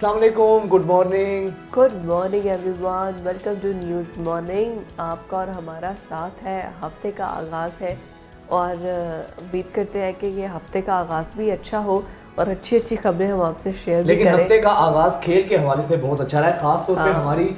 अस्सलाम वालेकुम, good morning. Good morning everyone, welcome to News Morning. आपका और हमारा साथ है, हफ्ते का आगाज़ है और उम्मीद करते हैं कि ये हफ्ते का आगाज़ भी अच्छा हो और अच्छी अच्छी खबरें हम आपसे शेयर भी लेकिन करें। हफ्ते का आगाज खेल के हवाले से बहुत अच्छा रहा है, खास तौर पे हमारी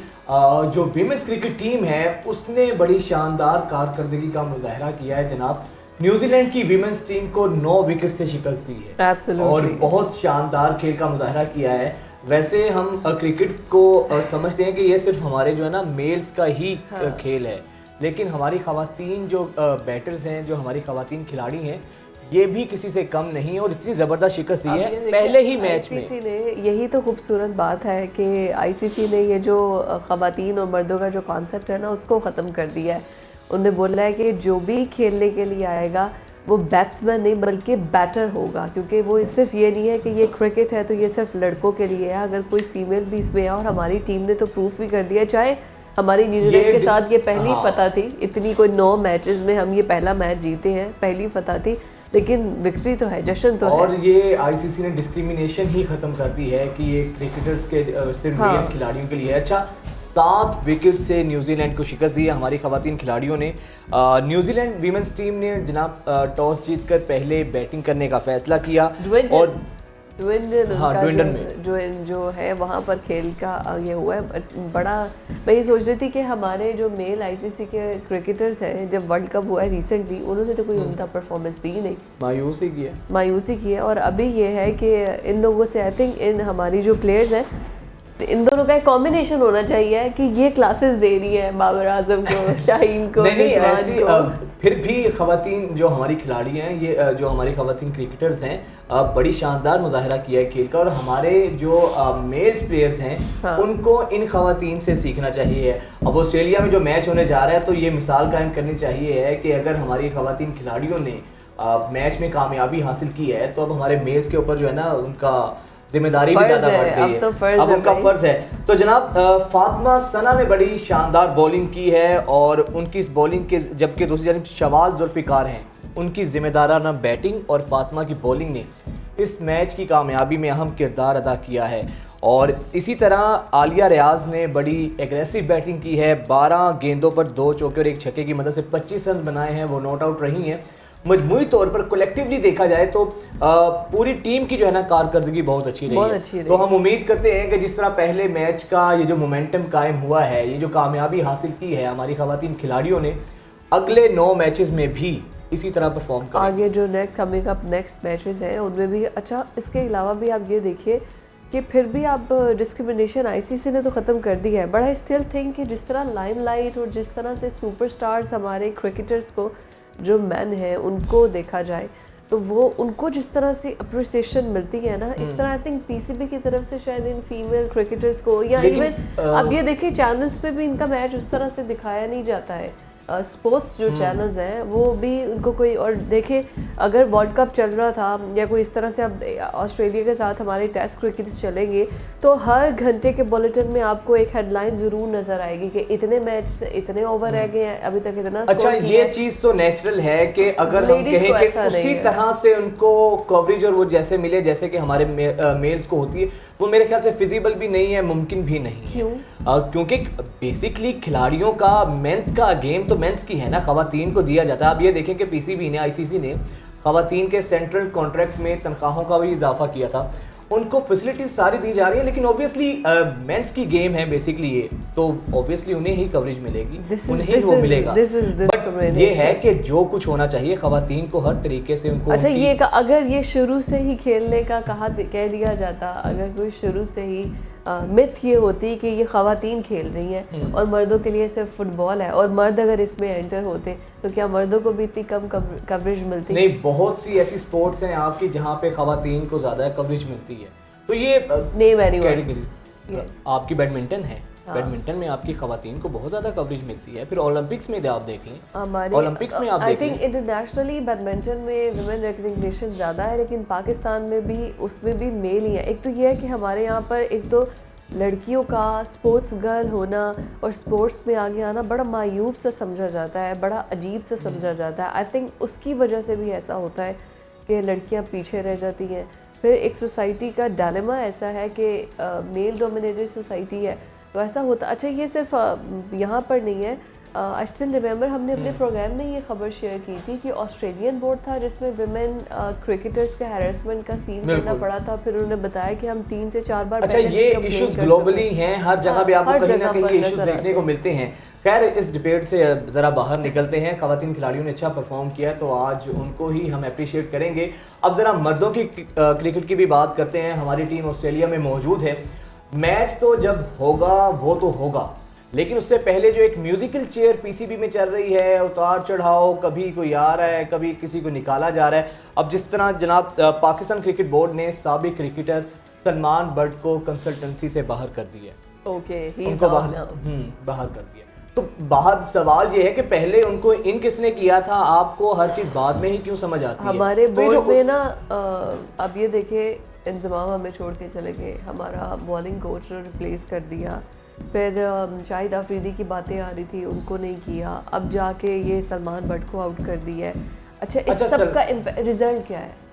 जो विमेंस क्रिकेट टीम है उसने बड़ी शानदार कारकर्दगी का मुजाहरा किया है जनाब। न्यूजीलैंड की विमेंस टीम को 9 विकेट से शिकस्त दी है और Absolutely. बहुत शानदार खेल का मुजाहरा किया है। वैसे हम क्रिकेट को समझते हैं कि ये सिर्फ हमारे जो है ना मेल्स का ही खेल है, लेकिन हमारी खवातीन जो बैटर्स हैं, जो हमारी खवातीन खिलाड़ी हैं, ये भी किसी से कम नहीं है और इतनी ज़बरदस्त शिकस्त दी है पहले ही मैच में। आईसीसी ने, यही तो खूबसूरत बात है कि आईसीसी ने ये जो ख़वातीन और मर्दों का जो कॉन्सेप्ट है ना उसको ख़त्म कर दिया है। उन्होंने बोला है कि जो भी खेलने के लिए आएगा वो बैट्समैन नहीं बल्कि बैटर होगा, क्योंकि वो सिर्फ ये नहीं है कि ये क्रिकेट है तो ये सिर्फ लड़कों के लिए है। अगर कोई फीमेल भी इसमें है, और हमारी टीम ने तो प्रूफ भी कर दिया, चाहे हमारी न्यूजीलैंड के साथ ये पहली फतह थी, इतनी कोई 9 मैचेस में हम ये पहला मैच जीते हैं, पहली फतह थी, लेकिन विक्ट्री तो है, जश्न तो और है। ये आईसीसी ने डिस्क्रिमिनेशन ही खत्म कर दी है कि ये क्रिकेटर्स के सिर्फ मेल्स खिलाड़ियों के लिए है। अच्छा, 7 विकेट से न्यूजीलैंड को शिकस्त दी है हमारी खवातीन खिलाड़ियों ने। न्यूजीलैंड वीमेंस टीम ने जनाब टॉस जीतकर पहले बैटिंग करने का फैसला किया और ट्विंडन में जो है वहाँ पर खेल का ये हुआ है बड़ा। मैं ये सोच रही थी कि हमारे जो मेल आईसीसी के क्रिकेटर्स हैं, जब वर्ल्ड कप हुआ है रिसेंटली, उन्होंने तो कोई उनका परफॉर्मेंस दी नहीं, मायूसी की है। और अभी ये है कि इन लोगों से आई थिंक इन हमारी जो प्लेयर्स हैं, तो इन दोनों का एक कॉम्बिनेशन होना चाहिए कि ये क्लासेस दे रही है बाबर आजम को, शाहीन को, नहीं ऐसी को। फिर भी खवातीन जो हमारी खिलाड़ी हैं, ये जो हमारी खवातीन क्रिकेटर्स हैं, बड़ी शानदार मुजाहरा किया है खेल का और हमारे जो मेल्स प्लेयर्स हैं उनको इन खवातीन से सीखना चाहिए। अब ऑस्ट्रेलिया में जो मैच होने जा रहा है तो ये मिसाल कायम करनी चाहिए है कि अगर हमारी खवातीन खिलाड़ियों ने मैच में कामयाबी हासिल की है तो अब हमारे मेल्स के ऊपर जो है ना उनका जिम्मेदारी भी ज्यादा बढ़ गई है, अब उनका फर्ज है। तो जनाब फातिमा सना ने बड़ी शानदार बॉलिंग की है और उनकी इस बॉलिंग के, जबकि दूसरी जानब शवाल जुल्फिकार हैं, उनकी जिम्मेदाराना बैटिंग और फातिमा की बॉलिंग ने इस मैच की कामयाबी में अहम किरदार अदा किया है। और इसी तरह आलिया रियाज ने बड़ी एग्रेसिव बैटिंग की है, 12 गेंदों पर 2 चौके और 1 छक्के की मदद से 25 रन बनाए हैं, वो नॉट आउट रही हैं। मजमूई तौर पर कलेक्टिवली देखा जाए तो पूरी टीम की जो है ना कारकर्दगी बहुत अच्छी रही है। तो हम उम्मीद करते हैं कि जिस तरह पहले मैच का ये जो मोमेंटम कायम हुआ है, ये जो कामयाबी हासिल की है हमारी खवातीन खिलाड़ियों ने, अगले 9 मैचेस में भी इसी तरह परफॉर्म करें। आगे जो नेक्स्ट मैचेस हैं उनमें भी अच्छा। इसके अलावा भी आप ये देखिए कि फिर भी आप डिस्क्रिमिनेशन आईसीसी ने तो ख़त्म कर दी है, बट आई स्टिल थिंक कि जिस तरह लाइमलाइट और जिस तरह से सुपरस्टार्स हमारे क्रिकेटर्स को जो मैन है उनको देखा जाए तो वो उनको जिस तरह से अप्रिसिएशन मिलती है ना, इस तरह आई थिंक पीसीबी की तरफ से शायद इन फीमेल क्रिकेटर्स को, या इवन अब ये देखिए चैनल्स पे भी इनका मैच उस तरह से दिखाया नहीं जाता है। स्पोर्ट्स जो चैनल्स हैं वो भी उनको कोई, और देखे अगर वर्ल्ड कप चल रहा था या कोई इस तरह से, अब ऑस्ट्रेलिया के साथ हमारे टेस्ट क्रिकेट चलेंगे तो हर घंटे के बुलेटिन में आपको एक हेडलाइन जरूर नजर आएगी कि इतने मैच, इतने ओवर रह गए हैं, अभी तक इतना। अच्छा, ये चीज तो नेचुरल है कि अगर हम कहें कि उसी तरह से उनको कवरेज और वो जैसे मिले जैसे कि हमारे मेल्स को होती है, वो मेरे ख्याल से फिजिबल भी नहीं है, मुमकिन भी नहीं। क्यों? क्योंकि बेसिकली खिलाड़ियों का मेंस का गेम तो मेंस की है ना, खवातीन को दिया जाता है। आप ये देखें कि पीसीबी ने, आईसीसी ने खवातीन के सेंट्रल कॉन्ट्रैक्ट में तनख्वाहों का भी इजाफा किया था, उनको फैसिलिटीज सारी दी जा रही है, लेकिन ऑब्वियसली मेंस की गेम है बेसिकली ये, तो ऑब्वियसली उन्हें ही कवरेज मिलेगी, उन्हें ही वो मिलेगा। बट ये है कि जो कुछ होना चाहिए खवातीन को हर तरीके से उनको, अच्छा ये अगर ये शुरू से ही खेलने का कह दिया जाता, अगर कोई शुरू से ही मिथ ये होती कि ये खवातीन खेल रही हैं और मर्दों के लिए सिर्फ फुटबॉल है, और मर्द अगर इसमें एंटर होते तो क्या मर्दों को भी इतनी कम कवरेज मिलती? नहीं, बहुत सी ऐसी स्पोर्ट्स हैं आपकी जहाँ पे खवातीन को ज़्यादा कवरेज मिलती है। तो ये कैटेगरी आपकी बैडमिंटन है, बैडमिंटन में आपकी खवातीन को बहुत ज़्यादा कवरेज मिलती है। फिर ओलंपिक्स में आप देख लें, ओलंपिक्स में आप आई थिंक इंटरनेशनली बैडमिंटन में वुमेन रिकग्निशन ज़्यादा है, लेकिन पाकिस्तान में भी उसमें भी मेल ही है। एक तो ये है कि हमारे यहाँ पर एक तो लड़कियों का स्पोर्ट्स गर्ल होना और स्पोर्ट्स में आगे आना बड़ा मायूब सा समझा जाता है, बड़ा अजीब सा समझा जाता है। आई थिंक उसकी वजह से भी ऐसा होता है कि लड़कियाँ पीछे रह जाती हैं। फिर एक सोसाइटी का डायलेमा ऐसा है कि मेल डोमिनेटेड सोसाइटी है, तो ऐसा होता। अच्छा, ये सिर्फ यहाँ पर नहीं है, आई स्टिल रिमेंबर हमने अपने प्रोग्राम में ये खबर शेयर की थी कि ऑस्ट्रेलियन बोर्ड था जिसमें विमेन क्रिकेटर्स के हैरेसमेंट का सीन करना पड़ा था। फिर उन्होंने बताया कि हम 3 से 4 बार। अच्छा, ये इश्यूज ग्लोबली हैं, हर जगह पे आपको कहीं ना कहीं इश्यूज देखने को मिलते हैं। खैर, इस डिबेट से ज़रा बाहर निकलते हैं। ख़वातीन खिलाड़ियों ने अच्छा परफॉर्म किया तो आज उनको ही हम अप्रिशिएट करेंगे। अब ज़रा मर्दों की क्रिकेट की भी बात करते हैं। हमारी टीम ऑस्ट्रेलिया में मौजूद है। मैच तो जब होगा वो तो होगा, लेकिन उससे पहले जो एक म्यूजिकल चेयर पीसीबी में चल रही है, उतार चढ़ाव, कभी कोई आ रहा है, कभी किसी को निकाला जा रहा है। अब जिस तरह जनाब पाकिस्तान क्रिकेट बोर्ड ने साबिक क्रिकेटर सलमान बट को कंसल्टेंसी से बाहर कर दिया, उनको बाहर कर दिया। तो बाहर सवाल ये है कि पहले उनको इन किसने किया था? आपको हर चीज बाद में ही क्यों समझ आती है? हमारे बोर्ड में ना अब ये देखे, इंतजाम हमें छोड़ के चले गए, हमारा बॉलिंग कोच रिप्लेस कर दिया, फिर शाहिद आफरीदी की बातें आ रही थी, उनको नहीं किया, अब जाके ये सलमान बट को आउट कर दिया है। अच्छा, इस सब का रिजल्ट क्या है?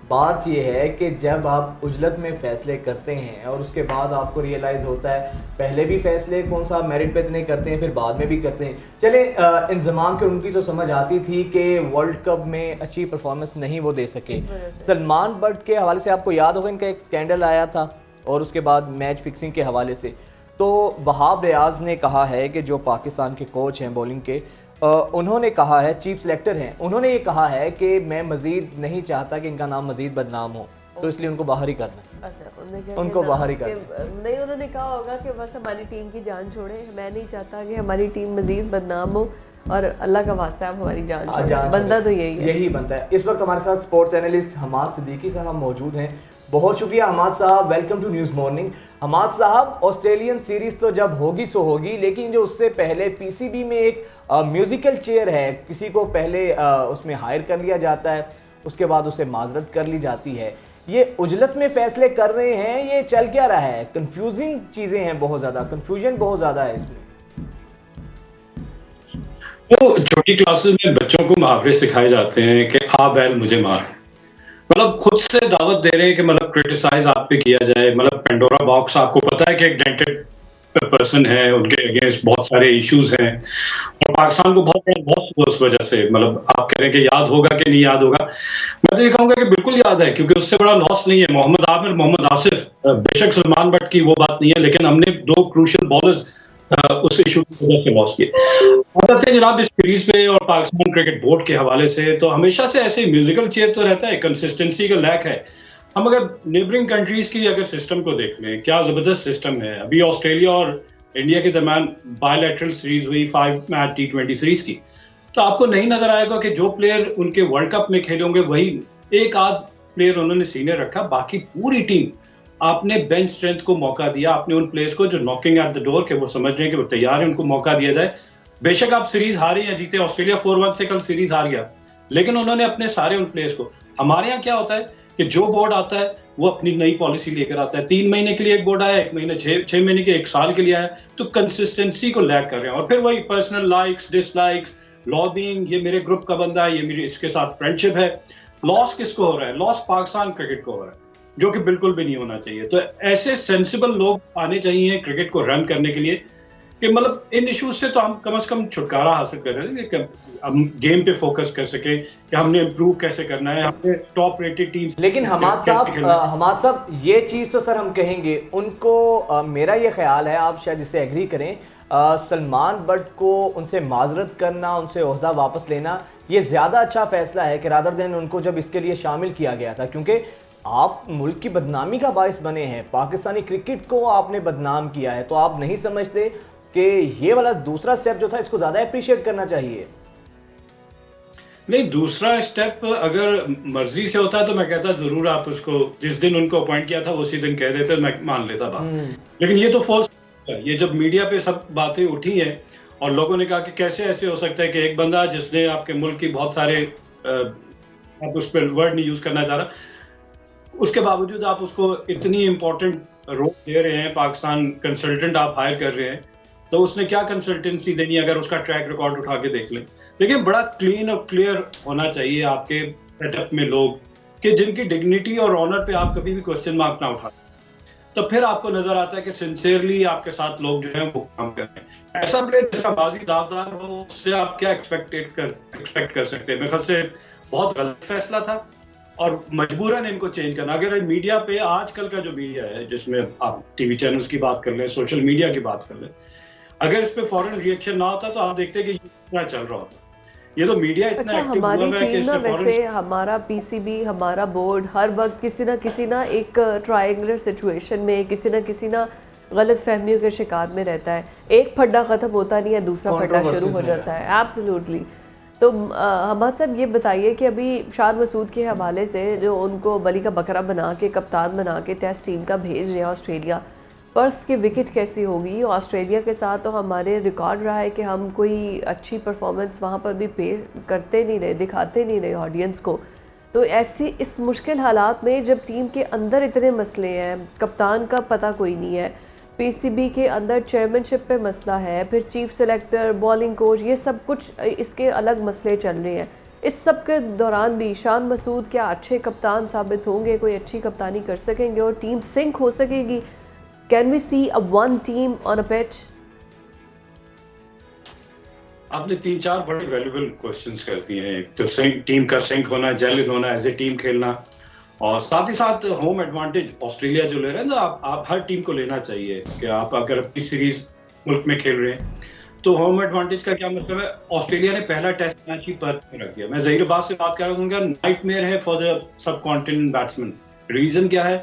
बात ये है कि जब आप उजलत में फैसले करते हैं और उसके बाद आपको रियलाइज होता है, पहले भी फैसले कौन सा मेरिट पे इतने करते हैं, फिर बाद में भी करते हैं। चले, इंजमाम के उनकी तो समझ आती थी कि वर्ल्ड कप में अच्छी परफॉर्मेंस नहीं वो दे सके। सलमान बट के हवाले से आपको याद होगा, इनका एक स्कैंडल आया था और उसके बाद मैच फिक्सिंग के हवाले से तो वहाब रियाज ने कहा है कि जो पाकिस्तान के कोच हैं बॉलिंग के, उन्होंने कहा है, चीफ सिलेक्टर हैं, उन्होंने ये कहा है कि मैं मजीद नहीं चाहता कि इनका नाम मजीद बदनाम हो, तो इसलिए उनको बाहर ही करना है। अच्छा, उनको बाहर ही करना नहीं, उन्होंने कहा होगा कि बस हमारी टीम की जान छोड़े, मैं नहीं चाहता कि हमारी टीम मजीद बदनाम हो और अल्लाह का वास्ता है हमारी जान छोड़े। बंदा तो यही बनता है। इस वक्त हमारे साथ स्पोर्ट्स एनालिस्ट हमाद सिद्दीकी साहब मौजूद हैं। बहुत शुक्रिया हमाद साहब, welcome to News Morning. Hamad साहब, ऑस्ट्रेलियन सीरीज तो जब होगी सो होगी, लेकिन जो उससे पहले पीसीबी में एक म्यूजिकल चेयर है, किसी को पहले उसमें हायर कर लिया जाता है, उसके बाद उसे माजरत कर ली जाती है। ये उजलत में फैसले कर रहे हैं, ये चल क्या रहा है? कंफ्यूजिंग चीजें हैं, बहुत ज्यादा कंफ्यूजन बहुत ज्यादा है इसमें। तो छोटी क्लासेस में बच्चों को मुहावरे सिखाए जाते हैं कि आ बैल मुझे मार, मतलब खुद से दावत दे रहे हैं कि मतलब क्रिटिसाइज आप पे किया जाए। मतलब पेंडोरा बॉक्स, आपको पता है कि एक डेंटेड पर्सन है, उनके अगेंस्ट बहुत सारे इश्यूज हैं और पाकिस्तान को बहुत उस वजह से, मतलब आप कह रहे हैं कि याद होगा कि नहीं याद होगा, मैं तो ये कहूंगा कि बिल्कुल याद है, क्योंकि उससे बड़ा लॉस नहीं है। मोहम्मद आमिर, मोहम्मद आसिफ, बेशक सलमान बट की वो बात नहीं है, लेकिन हमने 2 क्रूशियल बॉलर्स उस इशू की वजह से लॉस किए। आते हैं जनाब इस सीरीज पे और पाकिस्तान क्रिकेट बोर्ड के हवाले से, तो हमेशा से ऐसे म्यूजिकल चेयर तो रहता है, कंसिस्टेंसी का लैक है। हम अगर नेबरिंग कंट्रीज की अगर सिस्टम को देख लें, क्या जबरदस्त सिस्टम है। अभी ऑस्ट्रेलिया और इंडिया के दरमियान बायलैटरल सीरीज हुई 5 मैच T20 सीरीज की, तो आपको नहीं नजर आएगा कि जो प्लेयर उनके वर्ल्ड कप में खेले होंगे वही एक आध प्लेयर उन्होंने सीनियर रखा, बाकी पूरी टीम आपने बेंच स्ट्रेंथ को मौका दिया। आपने उन प्लेयर्स को जो नॉकिंग एट द डोर के वो समझ रहे हैं कि वो तैयार है, उनको मौका दिया जाए। बेशक आप सीरीज हारे या जीते, ऑस्ट्रेलिया 4-1 से कल सीरीज हार गया, लेकिन उन्होंने अपने सारे उन प्लेयर्स को, हमारे यहाँ क्या होता है कि जो बोर्ड आता है वो अपनी नई पॉलिसी लेकर आता है। 3 महीने के लिए एक बोर्ड आया, 1 महीने 6 महीने के 1 साल के लिए आया, तो कंसिस्टेंसी को लैक कर रहे हैं। और फिर वही पर्सनल लाइक्स डिसलाइक्स, लॉबिंग, ये मेरे ग्रुप का बंदा है, ये मेरी इसके साथ फ्रेंडशिप है। लॉस किसको हो रहा है? लॉस पाकिस्तान क्रिकेट को हो रहा है, जो कि बिल्कुल भी नहीं होना चाहिए। तो ऐसे सेंसिबल लोग आने चाहिए क्रिकेट को रन करने के लिए, कि मतलब इन इश्यूज से तो हम कम से कम छुटकारा हासिल कर रहे हैं, कि हम गेम पे फोकस कर सके कि हमने इम्प्रूव कैसे करना है, हमने टॉप रेटेड टीम्स। लेकिन हमाद साहब ये चीज़ तो सर हम कहेंगे उनको, मेरा ये ख्याल है, आप शायद इससे एग्री करें, सलमान बट को उनसे माजरत करना, उनसे ओहदा वापस लेना, ये ज़्यादा अच्छा फैसला है कि रादर देन उनको जब इसके लिए शामिल किया गया था, क्योंकि आप मुल्क की बदनामी का बाइस बने हैं, पाकिस्तानी क्रिकेट को आपने बदनाम किया है, तो आप नहीं समझते कि ये वाला दूसरा स्टेप जो था इसको ज़्यादा अप्रिशिएट करना चाहिए? नहीं, दूसरा स्टेप अगर मर्जी से होता है तो मैं कहता जरूर आप उसको, जिस दिन उनको अपॉइंट किया था उसी दिन कह देते, मैं मान लेता बात। लेकिन ये तो फोर्स है। ये जब मीडिया पे सब बातें उठी हैं और लोगों ने कहा कि कैसे ऐसे हो सकता है कि एक बंदा जिसने आपके मुल्क की बहुत सारे, आप उस पर वर्ड नहीं यूज करना चाह रहा, उसके बावजूद आप उसको इतनी इंपॉर्टेंट रोल दे रहे हैं, पाकिस्तान कंसल्टेंट आप हायर कर रहे हैं, तो उसने क्या कंसल्टेंसी देनी अगर उसका ट्रैक रिकॉर्ड उठा के देख लें। लेकिन बड़ा क्लीन और क्लियर होना चाहिए आपके सेटअप में लोग, कि जिनकी डिग्निटी और ऑनर पे आप कभी भी क्वेश्चन मार्क ना उठाते, तो फिर आपको नजर आता है कि सिंसियरली आपके साथ लोग जो हैं वो काम कर रहे हैं। ऐसा प्लेयर जिसका बाजी दावदार हो, उससे आप क्या एक्सपेक्ट कर सकते हैं? मेरे ख्याल से बहुत गलत फैसला था और मजबूरन इनको चेंज करना। अगर मीडिया पे, आजकल का जो मीडिया है जिसमें आप टीवी चैनल्स की बात कर लें, सोशल मीडिया की बात कर लें, अगर इस पे फॉरेन रिएक्शन ना होता तो आप देखते कि ये इतना चल रहा होता। ये तो मीडिया इतना एक्टिव हुआ है कि टीम ना, इसने वैसे हमारा पीसीबी, हमारा बोर्ड हर वक्त किसी ना एक ट्रायंगुलर सिचुएशन में, किसी ना गलत फहमियों के शिकार में रहता है। एक फड्डा खत्म होता नहीं है, दूसरा फड्डा शुरू हो जाता है। एब्सोल्युटली। तो हमारे साहब ये बताइए कि अभी शान मसूद के हवाले से, जो उनको बली का बकरा बना के, कप्तान बना के टेस्ट टीम का भेज रहे हैं ऑस्ट्रेलिया, पर्थ की विकेट कैसी होगी? ऑस्ट्रेलिया के साथ तो हमारे रिकॉर्ड रहा है कि हम कोई अच्छी परफॉर्मेंस वहाँ पर भी पे करते नहीं रहे, दिखाते नहीं रहे ऑडियंस को। तो ऐसी इस मुश्किल हालात में जब टीम के अंदर इतने मसले हैं, कप्तान का पता कोई नहीं है, पीसीबी के अंदर चेयरमैनशिप पे मसला है, फिर चीफ सेलेक्टर, बॉलिंग कोच, ये सब कुछ इसके अलग मसले चल रहे हैं। इस सब के दौरान भी शान मसूद क्या अच्छे कप्तान साबित होंगे, कोई अच्छी कप्तानी कर सकेंगे और टीम सिंक हो सकेगी? Can we see a one team on a pitch? आपने 3-4 बड़े वैल्यूबल क्वेश्चंस कर दिए हैं। एक तो टीम का सिंक होना, जेल होना, एज ए टीम खेलना, और साथ ही साथ होम एडवांटेज ऑस्ट्रेलिया जो ले रहे हैं ना, आप हर टीम को लेना चाहिए कि आप अगर अपनी सीरीज मुल्क में खेल रहे हैं तो होम एडवांटेज का क्या मतलब है? ऑस्ट्रेलिया ने पहला टेस्ट मैच ही पर्थ में रख दिया। मैं ज़हीराबाद से बात कर रहा हूँ, नाइटमेयर है for the subcontinent batsman. Reason क्या है?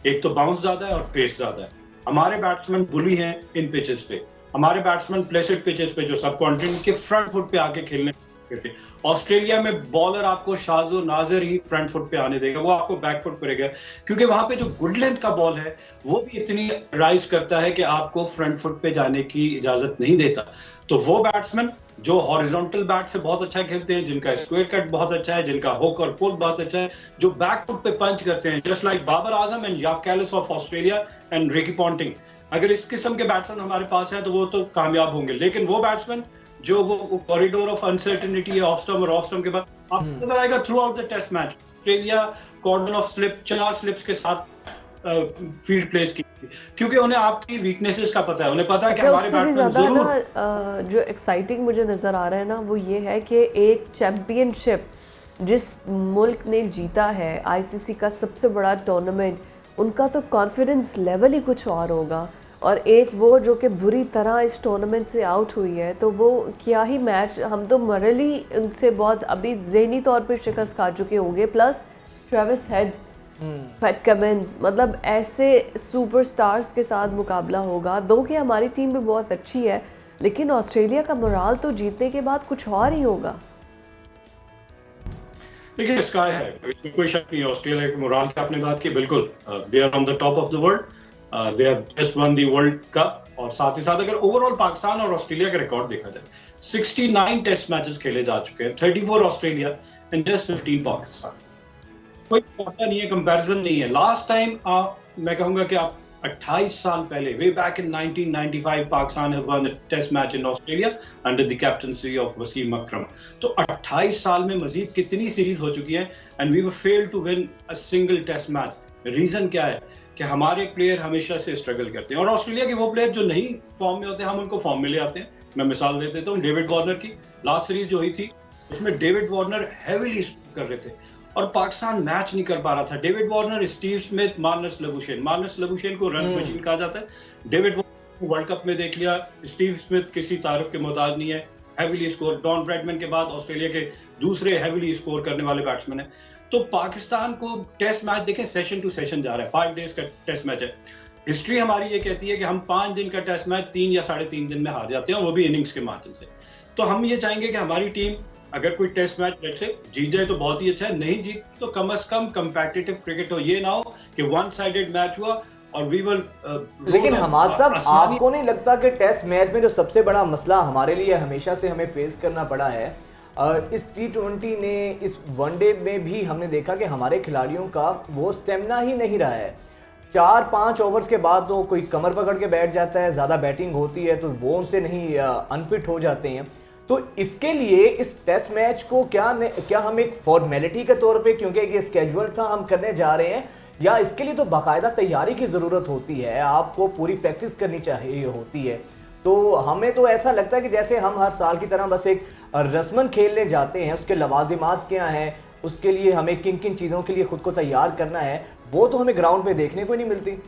एक तो बाउंस ज्यादा है और पेस ज्यादा है। हमारे बैट्समैन बुली हैं इन पिचेस पे, हमारे बैट्समैन प्लेसेड पिचेस पे जो सब कॉन्टिनेंट के फ्रंट फुट पे आके खेलने थे। ऑस्ट्रेलिया में बॉलर आपको शाजो नाजर ही फ्रंट फुट पे आने देगा, वो आपको बैक फुट करेगा, क्योंकि वहां पे जो गुड लेंथ का बॉल है वो भी इतनी राइज करता है कि आपको फ्रंट फुट पे जाने की इजाजत नहीं देता। तो वो बैट्समैन जो हॉरिजॉन्टल बैट से बहुत अच्छा खेलते हैं, जिनका स्क्वायर कट बहुत अच्छा है, जिनका हुक और पुल बहुत अच्छा है, जो बैक फुट पे पंच करते हैं, just like Babar Azam and याक Kallis of Australia and Ricky Ponting, अगर इस किस्म के बैट्समैन हमारे पास हैं तो वो तो कामयाब होंगे। लेकिन वो बैट्समैन जो वो कॉरिडोर ऑफ अनसर्टेनिटी है ऑफ स्टंप और ऑफ स्टंप के बाद आपको नजर आएगा throughout the test match. Australia cordon of slip 4 slips के साथ फील्ड प्लेस की, क्योंकि उन्हें आपकी वीकनेसेस का पता है, उन्हें पता है कि हमारे बैट्समैन जरूर। जो एक्साइटिंग मुझे नजर आ रहा है ना, वो ये है कि एक चैंपियनशिप जिस मुल्क ने जीता है, आईसीसी का सबसे बड़ा टूर्नामेंट, उनका तो कॉन्फिडेंस लेवल ही कुछ और होगा। और एक वो जो कि बुरी तरह इस टूर्नामेंट से आउट हुई है, तो वो क्या ही मैच, हम तो मरली उनसे बहुत अभी ज़हनी तौर पर शिकस्त खा चुके होंगे। Plus Travis head, PAT Cummins, मतलब ऐसे सुपरस्टार्स के साथ मुकाबला होगा। दो कि हमारी टीम भी बहुत अच्छी है, लेकिन ऑस्ट्रेलिया का मोराल तो जीतने के बाद कुछ और ही होगा। देखिए स्काई है, कोई शक नहीं। ऑस्ट्रेलिया के मोराल की आपने बात की, बिल्कुल they are on the top of the world, they have just won the World Cup. और साथ ही साथ अगर ओवरऑल पाकिस्तान और ऑस्ट्रेलिया का रिकॉर्ड देखा जाए, 69 टेस्ट मैचेस खेले जा चुके हैं, 34 ऑस्ट्रेलिया एंड जस्ट 15 पाकिस्तान। कोई पता नहीं है, कंपैरिजन नहीं है। लास्ट टाइम मैं कहूंगा कि आप 28 साल पहले, way back in 1995, Pakistan have one test match in Australia under the captaincy of Wasim Akram. तो 28 साल में मजीद कितनी सीरीज हो चुकी है and we were failed to win a single test match. Reason क्या है कि हमारे प्लेयर हमेशा से स्ट्रगल करते हैं, और ऑस्ट्रेलिया के वो प्लेयर जो नहीं फॉर्म में होते हैं, हम उनको फॉर्म में ले आते हैं। मैं मिसाल दे देता हूँ डेविड वार्नर की। लास्ट सीरीज जो हुई थी उसमें डेविड वार्नर हेवीली कर रहे थे और पाकिस्तान मैच नहीं कर पा रहा था। David Warner, Steve Smith, Marnus Labuschagne को रन मशीन कहा जाता है। डेविड वार्नर वर्ल्ड कप में देख लिया, स्टीव स्मिथ किसी तारुफ के मोहताज नहीं है, हेवीली स्कोर। डॉन ब्रैडमैन के बाद ऑस्ट्रेलिया के दूसरे हेवीली स्कोर करने वाले बैट्समैन है। तो पाकिस्तान को टेस्ट मैच देखें, सेशन टू सेशन जा रहा है, 5 डेज का टेस्ट मैच है। हिस्ट्री हमारी ये कहती है कि हम 5 दिन का टेस्ट मैच 3 या 3.5 दिन में हार जाते हैं, वो भी इनिंग्स के माध्यम से। तो हम ये चाहेंगे कि हमारी टीम अगर कोई टेस्ट मैच से जीत जाए तो बहुत ही अच्छा है, नहीं जीत तो कम से कम कंपेटिटिव क्रिकेट हो। ये ना हो कि वन साइडेड मैच हुआ और वी विल। लेकिन हमाद साहब, आपको नहीं लगता कि टेस्ट मैच में जो सबसे बड़ा मसला हमारे लिए हमेशा से हमें फेस करना पड़ा है, इस T20 ने, इस वनडे में भी हमने देखा कि हमारे खिलाड़ियों का वो स्टेमिना ही नहीं रहा है। 4-5 ओवर्स के बाद तो कोई कमर पकड़ के बैठ जाता है, ज़्यादा बैटिंग होती है तो वो उनसे नहीं अनफिट हो जाते हैं। तो तो इसके लिए इस टेस्ट मैच को क्या हम एक फॉर्मेलिटी के तौर पे, क्योंकि ये स्केड्यूल था, हम करने जा रहे हैं, या इसके लिए तो बाकायदा तैयारी की ज़रूरत होती है, आपको पूरी प्रैक्टिस करनी चाहिए होती है? तो हमें तो ऐसा लगता है कि जैसे हम हर साल की तरह बस एक रस्मन खेलने जाते हैं, उसके लवाजिमात क्या हैं, उसके लिए हमें किन किन चीज़ों के लिए खुद को तैयार करना है, वो तो हमें ग्राउंड पे देखने को नहीं मिलती।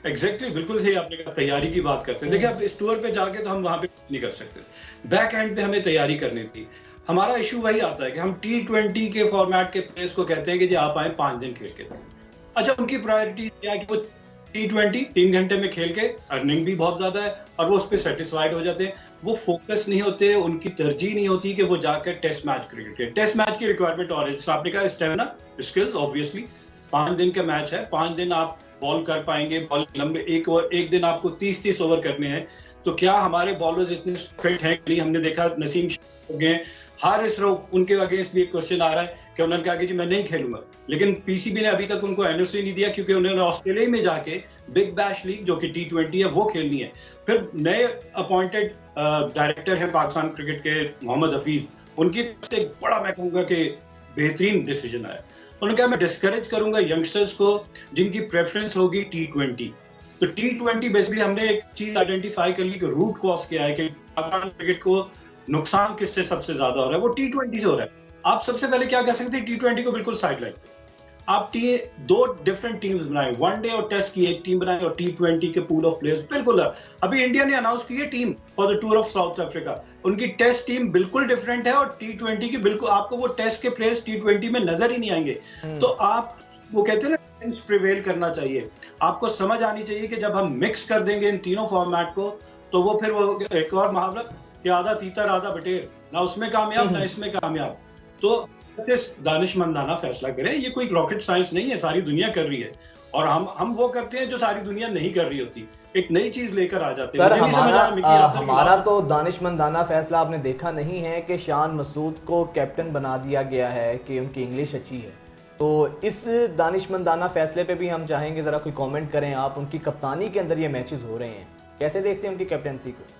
एग्जैक्टली बिल्कुल सही आपने कहा, तैयारी की बात करते हैं। देखिए अब इस टूर पे जाके तो हम वहां पे नहीं कर सकते, बैक एंड पे हमें तैयारी करनी थी। हमारा इशू वही आता है कि हम T20 के फॉर्मेट के प्लेयर्स को कहते हैं कि जी आप आए 5 दिन खेल के। अच्छा, उनकी प्रायोरिटी क्या है कि वो T20 3 घंटे में खेल के, अर्निंग भी बहुत ज्यादा है और वो उस पर सेटिस्फाइड हो जाते हैं, वो फोकस नहीं होते, उनकी तरजीह नहीं होती कि वो जाकर टेस्ट मैच क्रिकेट के। टेस्ट मैच की रिक्वायरमेंट और है, आपने कहा स्टेमिना, स्किल्स, ऑब्वियसली 5 दिन का मैच है, 5 दिन आप बॉल कर पाएंगे, बॉल लंबे, एक दिन आपको 30-30 ओवर करने हैं, तो क्या हमारे बॉलर्स इतने फिट हैं कि नहीं? हमने देखा नसीम हो गए, हारिस रऊफ, उनके अगेंस्ट भी एक क्वेश्चन आ रहा है कि उन्होंने कहा कि जी मैं नहीं खेलूंगा, लेकिन पीसीबी ने अभी तक उनको एनओसी नहीं दिया क्योंकि उन्होंने ऑस्ट्रेलिया में जाके बिग बैश लीग जो कि T20 है वो खेलनी है। फिर नए अपॉइंटेड डायरेक्टर हैं पाकिस्तान क्रिकेट के, मोहम्मद हफीज, उनकी तरफ से एक बड़ा, मैं कहूंगा कि बेहतरीन डिसीजन आया। उन्होंने कहा मैं डिस्करेज करूंगा यंगस्टर्स को जिनकी प्रेफरेंस होगी T20। तो T20 बेसिकली हमने एक चीज आइडेंटिफाई कर ली कि रूट कॉज क्या है, कि पाकिस्तान क्रिकेट को नुकसान किससे सबसे ज्यादा हो रहा है, वो T20 से हो रहा है। आप सबसे पहले क्या कर सकते हैं, T20 को बिल्कुल साइडलाइन, आप 2 डिफरेंट टीम्स बनाए, वनडे और टेस्ट की एक टीम बनाए और T20 के पूल ऑफ प्लेयर्स बिल्कुल। अभी इंडिया ने अनाउंस की है team for the tour of south Africa, उनकी टेस्ट टीम बिल्कुल डिफरेंट है और T20 की बिल्कुल, आपको वो टेस्ट के प्लेयर्स T20 में नजर ही नहीं आएंगे। तो आप, वो कहते हैं ना, प्रिवेल करना चाहिए, आपको समझ आनी चाहिए कि जब हम मिक्स कर देंगे इन तीनों फॉर्मेट को, तो वो फिर वो एक और मुहावरा कि आधा तीतर आधा बटेर, ना उसमें कामयाब ना इसमें कामयाब। तो दानिशमंदाना फैसला करें, ये कोई रॉकेट साइंस नहीं है, सारी दुनिया कर रही है और हम वो करते हैं जो सारी दुनिया नहीं कर रही होती, एक नई चीज लेकर आ जाते हैं। हमारा तो दानिशमंदाना फैसला आपने देखा नहीं है कि शान मसूद को कैप्टन बना दिया गया है कि उनकी इंग्लिश अच्छी है, तो इस दानिशमंदाना फैसले पे भी हम चाहेंगे जरा कोई कमेंट करें आप। उनकी कप्तानी के अंदर ये मैचेस हो रहे हैं, कैसे देखते हैं उनकी कैप्टनसी को?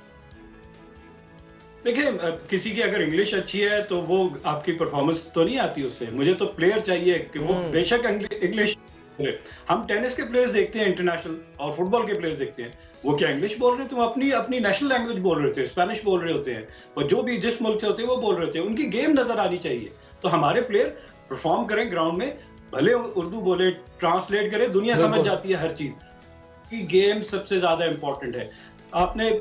देखिए, किसी की अगर इंग्लिश अच्छी है तो वो आपकी परफॉर्मेंस तो नहीं आती उससे, मुझे तो प्लेयर चाहिए कि वो बेशक इंग्लिश। हम टेनिस के प्लेयर्स देखते हैं इंटरनेशनल और फुटबॉल के प्लेयर्स देखते हैं, वो क्या इंग्लिश बोल रहे थे, वो अपनी नेशनल लैंग्वेज बोल रहे थे, स्पेनिश बोल रहे होते हैं, और जो भी जिस मुल्क से होते हैं वो बोल रहे होते हैं, उनकी गेम नजर आनी चाहिए। तो हमारे प्लेयर परफॉर्म करें ग्राउंड में, भले उर्दू बोले, ट्रांसलेट करें, दुनिया समझ जाती है हर चीज की, गेम सबसे ज्यादा इंपॉर्टेंट है। आपने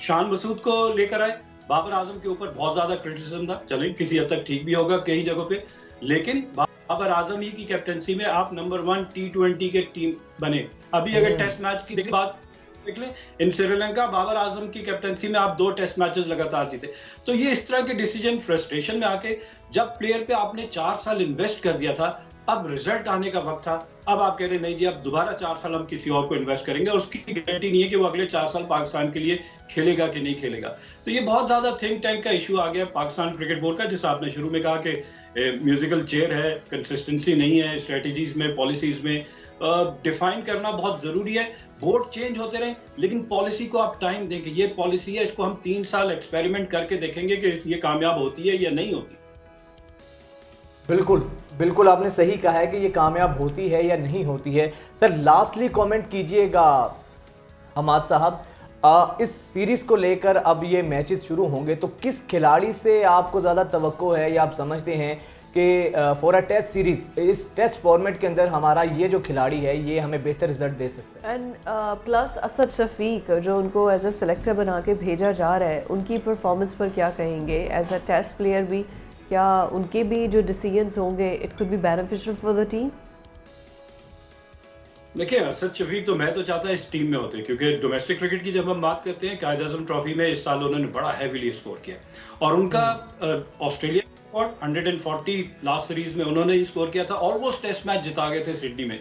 शान मसूद को लेकर आए, बाबर आजम के ऊपर बहुत ज्यादा क्रिटिसिज्म था, चलें किसी हद तक ठीक भी होगा कई जगहों पे, लेकिन बाबर आजम ही की कैप्टनसी में आप नंबर 1 T20 के टीम बने। अभी अगर टेस्ट मैच की बात देख लें, इन श्रीलंका बाबर आजम की कैप्टनसी में आप 2 टेस्ट मैचेस लगातार जीते। तो ये इस तरह के डिसीजन फ्रस्ट्रेशन में आके, जब प्लेयर पे आपने 4 साल इन्वेस्ट कर दिया था, अब रिजल्ट आने का वक्त था, अब आप कह रहे नहीं जी अब दोबारा 4 साल हम किसी और को इन्वेस्ट करेंगे और उसकी गारंटी नहीं है कि वो अगले 4 साल पाकिस्तान के लिए खेलेगा कि नहीं खेलेगा। तो ये बहुत ज्यादा थिंक टैंक का इशू आ गया पाकिस्तान क्रिकेट बोर्ड का, जिस आपने शुरू में कहा कि म्यूजिकल चेयर है, कंसिस्टेंसी नहीं है स्ट्रेटजीज में, पॉलिसीज में, डिफाइन करना बहुत जरूरी है। बोर्ड चेंज होते रहे, लेकिन पॉलिसी को आप टाइम दें कि ये पॉलिसी है, इसको हम 3 साल एक्सपेरिमेंट करके देखेंगे कि ये कामयाब होती है या नहीं होती। बिल्कुल आपने सही कहा है कि ये कामयाब होती है या नहीं होती है। सर लास्टली कमेंट कीजिएगा हमाद साहब, इस सीरीज को लेकर अब ये मैचेस शुरू होंगे, तो किस खिलाड़ी से आपको ज़्यादा तवक्को है या आप समझते हैं कि फॉर अ टेस्ट सीरीज, इस टेस्ट फॉर्मेट के अंदर हमारा ये जो खिलाड़ी है ये हमें बेहतर रिजल्ट दे सकता है? एंड प्लस असद शफीक जो उनको एज अ सेलेक्टर बना के भेजा जा रहा है, उनकी परफॉर्मेंस पर क्या कहेंगे? एज अ टेस्ट प्लेयर भी क्या उनके भी जो डिसीजंस होंगे it could be beneficial for the team? देखिए, असद शफीक तो मैं तो चाहता इस टीम में होते, क्योंकि डोमेस्टिक क्रिकेट की जब हम बात करते हैं, कायद आजम ट्रॉफी में इस साल उन्होंने बड़ा हैवीली स्कोर किया और उनका ऑस्ट्रेलिया 140 लास्ट सीरीज में उन्होंने ही स्कोर किया था, ऑलमोस्ट टेस्ट मैच जिता गए थे सिडनी में,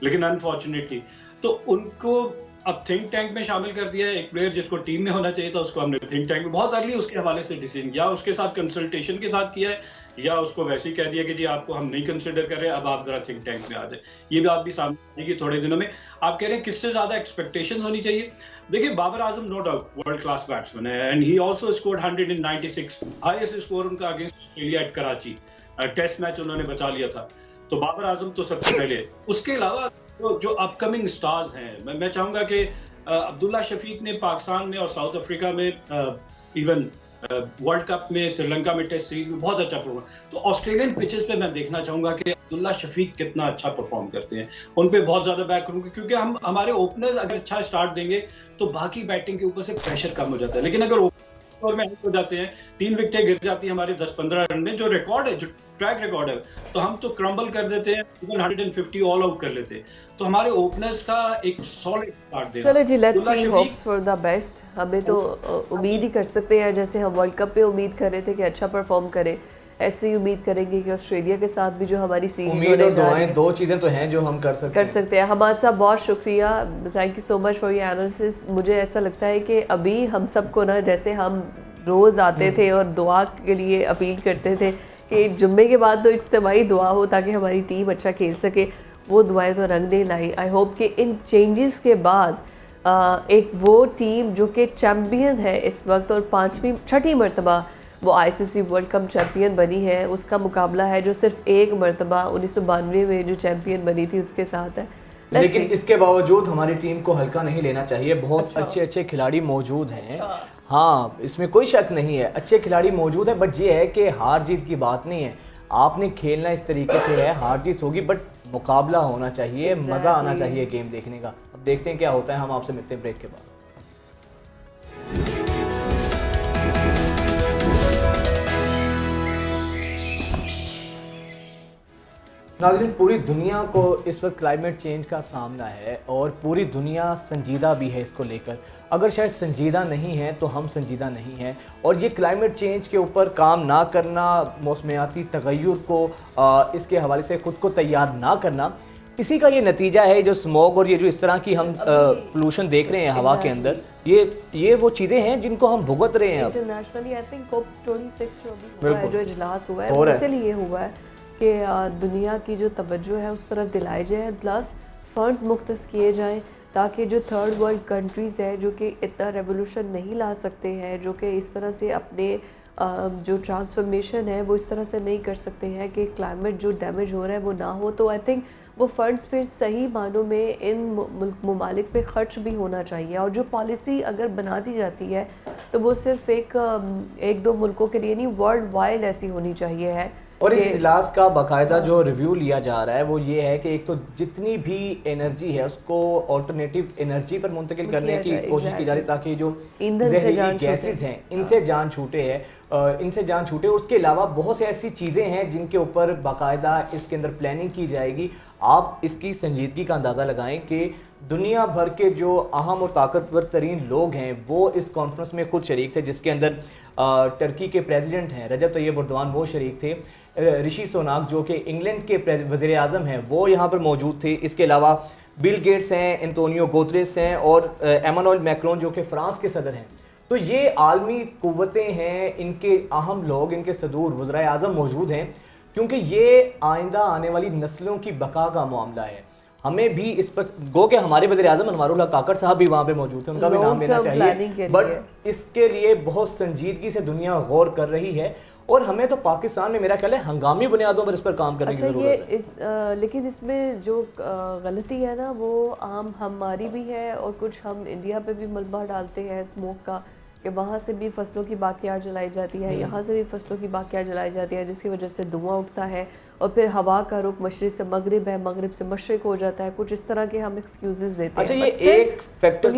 लेकिन अनफॉर्चुनेटली तो उनको अब थिंक टैंक में शामिल कर दिया है। एक प्लेयर जिसको टीम में होना चाहिए था उसको हमने थिंक टैंक में बहुत अर्ली उसके हवाले से डिसीजन, या उसके साथ कंसल्टेशन के साथ किया है या उसको वैसे ही कह दिया कि जी आपको हम नहीं कंसिडर कर रहे, अब आप जरा थिंक टैंक में आ जाए। ये भी आप भी सामने आएगी थोड़े दिनों में। आप कह रहे हैं किससे ज्यादा एक्सपेक्टेशन होनी चाहिए? देखिए, Babar Azam no doubt world class batsman है, and he also scored 196, highest score उनका against Australia at Karachi, test match उन्होंने बचा लिया था। तो बाबर आजम तो सबसे पहले। उसके अलावा जो अपकमिंग स्टार्स हैं, मैं चाहूंगा कि अब्दुल्ला शफीक ने पाकिस्तान में और साउथ अफ्रीका में, इवन वर्ल्ड कप में, श्रीलंका में टेस्ट सीरीज में बहुत अच्छा परफॉर्म। तो ऑस्ट्रेलियन पिचेस पे मैं देखना चाहूंगा कि अब्दुल्ला शफीक कितना अच्छा परफॉर्म करते हैं। उन पे बहुत ज्यादा बैक करूंगा, क्योंकि हमारे ओपनर्स अगर अच्छा स्टार्ट देंगे तो बाकी बैटिंग के ऊपर से प्रेशर कम हो जाता है। लेकिन अगर ओवर में आउट हो जाते हैं, 3 विकेटें गिर जाती हैं हमारे 10-15 रन में, जो रिकॉर्ड है, जो ट्रैक रिकॉर्ड है, तो हम तो क्रम्बल कर देते हैं, इवन 150 ऑल आउट कर लेते हैं। तो हमारे ओपनर्स का एक सॉलिड स्टार्ट देना। चलो जी, let's see, hopes for the best. हमें तो उम्मीद ही कर सकते हैं, जैसे हम वर्ल्ड कप पे उम्मीद कर रहे थे कि अच्छा परफॉर्म करे, ऐसे ही उम्मीद करेंगे कि ऑस्ट्रेलिया के साथ भी जो हमारी सीरीज उम्मीद और दुआएं, दो चीज़ें तो हैं जो हम कर सकते हैं। हमाद साहब, बहुत शुक्रिया, thank you so much for your analysis. मुझे ऐसा लगता है कि अभी हम सबको ना, जैसे हम रोज़ आते थे और दुआ के लिए अपील करते थे कि जुम्मे के बाद तो इज्तिमाई दुआ हो ताकि हमारी टीम अच्छा खेल सके, वो दुआएं तो रंग नहीं लाई। आई होप कि इन चेंजेस के बाद एक वो टीम जो कि चैम्पियन है इस वक्त और 6वीं मरतबा वो आईसीसी वर्ल्ड कप चैम्पियन बनी है, उसका मुकाबला है जो सिर्फ एक मरतबा 1992 में जो चैम्पियन बनी थी उसके साथ है। लेकिन इसके बावजूद हमारी टीम को हल्का नहीं लेना चाहिए। बहुत अच्छे खिलाड़ी मौजूद हैं। हाँ, इसमें कोई शक नहीं है, अच्छे खिलाड़ी मौजूद है। बट ये है कि हार जीत की बात नहीं है, आपने खेलना इस तरीके से है, हार जीत होगी बट मुकाबला होना चाहिए, मज़ा आना चाहिए गेम देखने का। अब देखते हैं क्या होता है। हम आपसे मिलते हैं ब्रेक के बाद। नाज़रीन, पूरी दुनिया को इस वक्त क्लाइमेट चेंज का सामना है और पूरी दुनिया संजीदा भी है इसको लेकर। अगर शायद संजीदा नहीं है तो हम संजीदा नहीं हैं। और ये क्लाइमेट चेंज के ऊपर काम ना करना, मौसमियाती तगय्युर को इसके हवाले से ख़ुद को तैयार ना करना, इसी का ये नतीजा है। जो स्मोक और ये जो इस तरह की हम पोल्यूशन देख रहे हैं हवा के अंदर, ये वो चीज़ें हैं जिनको हम भुगत रहे हैं। इंटरनेशनली आई थिंक COP26 जो इजलास हुआ है, इसलिए हुआ है कि दुनिया की जो तवज्जो है उस तरफ दिलाई जाए, प्लस फंड्स मुख्तस किए जाएं ताकि जो थर्ड वर्ल्ड कंट्रीज़ है जो कि इतना रेवोल्यूशन नहीं ला सकते हैं, जो कि इस तरह से अपने जो ट्रांसफॉर्मेशन है वो इस तरह से नहीं कर सकते हैं कि क्लाइमेट जो डैमेज हो रहा है वो ना हो। तो आई थिंक वो फंड्स फिर सही मानों में इन ममालिक पे खर्च भी होना चाहिए। और जो पॉलिसी अगर बना दी जाती है तो वो सिर्फ एक दो मुल्कों के लिए नहीं, वर्ल्ड वाइड ऐसी होनी चाहिए है। और इस इजलास का बाकायदा जो रिव्यू लिया जा रहा है वो ये है कि एक तो जितनी भी एनर्जी है उसको ऑल्टरनेटिव एनर्जी पर मुंतकिल करने की कोशिश की जा रही है ताकि जो जहरीली गैसेज हैं इनसे जान छूटे है, उसके अलावा बहुत सी ऐसी चीज़ें हैं जिनके ऊपर बाकायदा इसके अंदर प्लानिंग की जाएगी। आप इसकी संजीदगी का अंदाज़ा लगाएं कि दुनिया भर के जो अहम और ताकतवर तरीन लोग हैं वो इस कॉन्फ्रेंस में खुद शरीक थे, जिसके अंदर टर्की के प्रेसिडेंट हैं रजब तैयब एर्दोगान, वो शरीक थे। ऋषि सुनाक जो कि इंग्लैंड के वज़ीर आज़म हैं वो यहाँ पर मौजूद थे। इसके अलावा बिल गेट्स हैं, एंटोनियो गुतेरेस हैं और एमानुएल मैक्रोन जो कि फ्रांस के सदर हैं। तो ये आलमी कुव्वतें हैं, इनके अहम लोग, इनके सदूर वज़ीर आज़म मौजूद हैं, क्योंकि ये आइंदा आने वाली नस्लों की बका का मामला है। हमें भी इस पर गो के हमारे वज़ीर आज़म अनवारुल्लाह काकड़ साहब भी वहाँ पे मौजूद थे, उनका भी नाम लेना चाहिए। बट इसके लिए बहुत संजीदगी से दुनिया गौर कर रही है और हमें तो पाकिस्तान में मेरा ख्याल है हंगामी बुनियादों पर इस पर काम करने की ज़रूरत है। लेकिन इसमें जो गलती है ना वो आम हमारी भी है और कुछ हम इंडिया पे भी मलबा डालते हैं स्मोक का, कि वहाँ से भी फसलों की बाकियात जलाई जाती है, यहाँ से भी फसलों की बाकियात जलाई जाती है, जिसकी वजह से धुआं उठता है और फिर हवा का रुख मशरिक़ से मगरिब है, मगरिब से मशरिक़ हो जाता है। कुछ इस तरह के हम एक्सक्यूजेस देते हैं। अच्छा, ये एक फैक्टर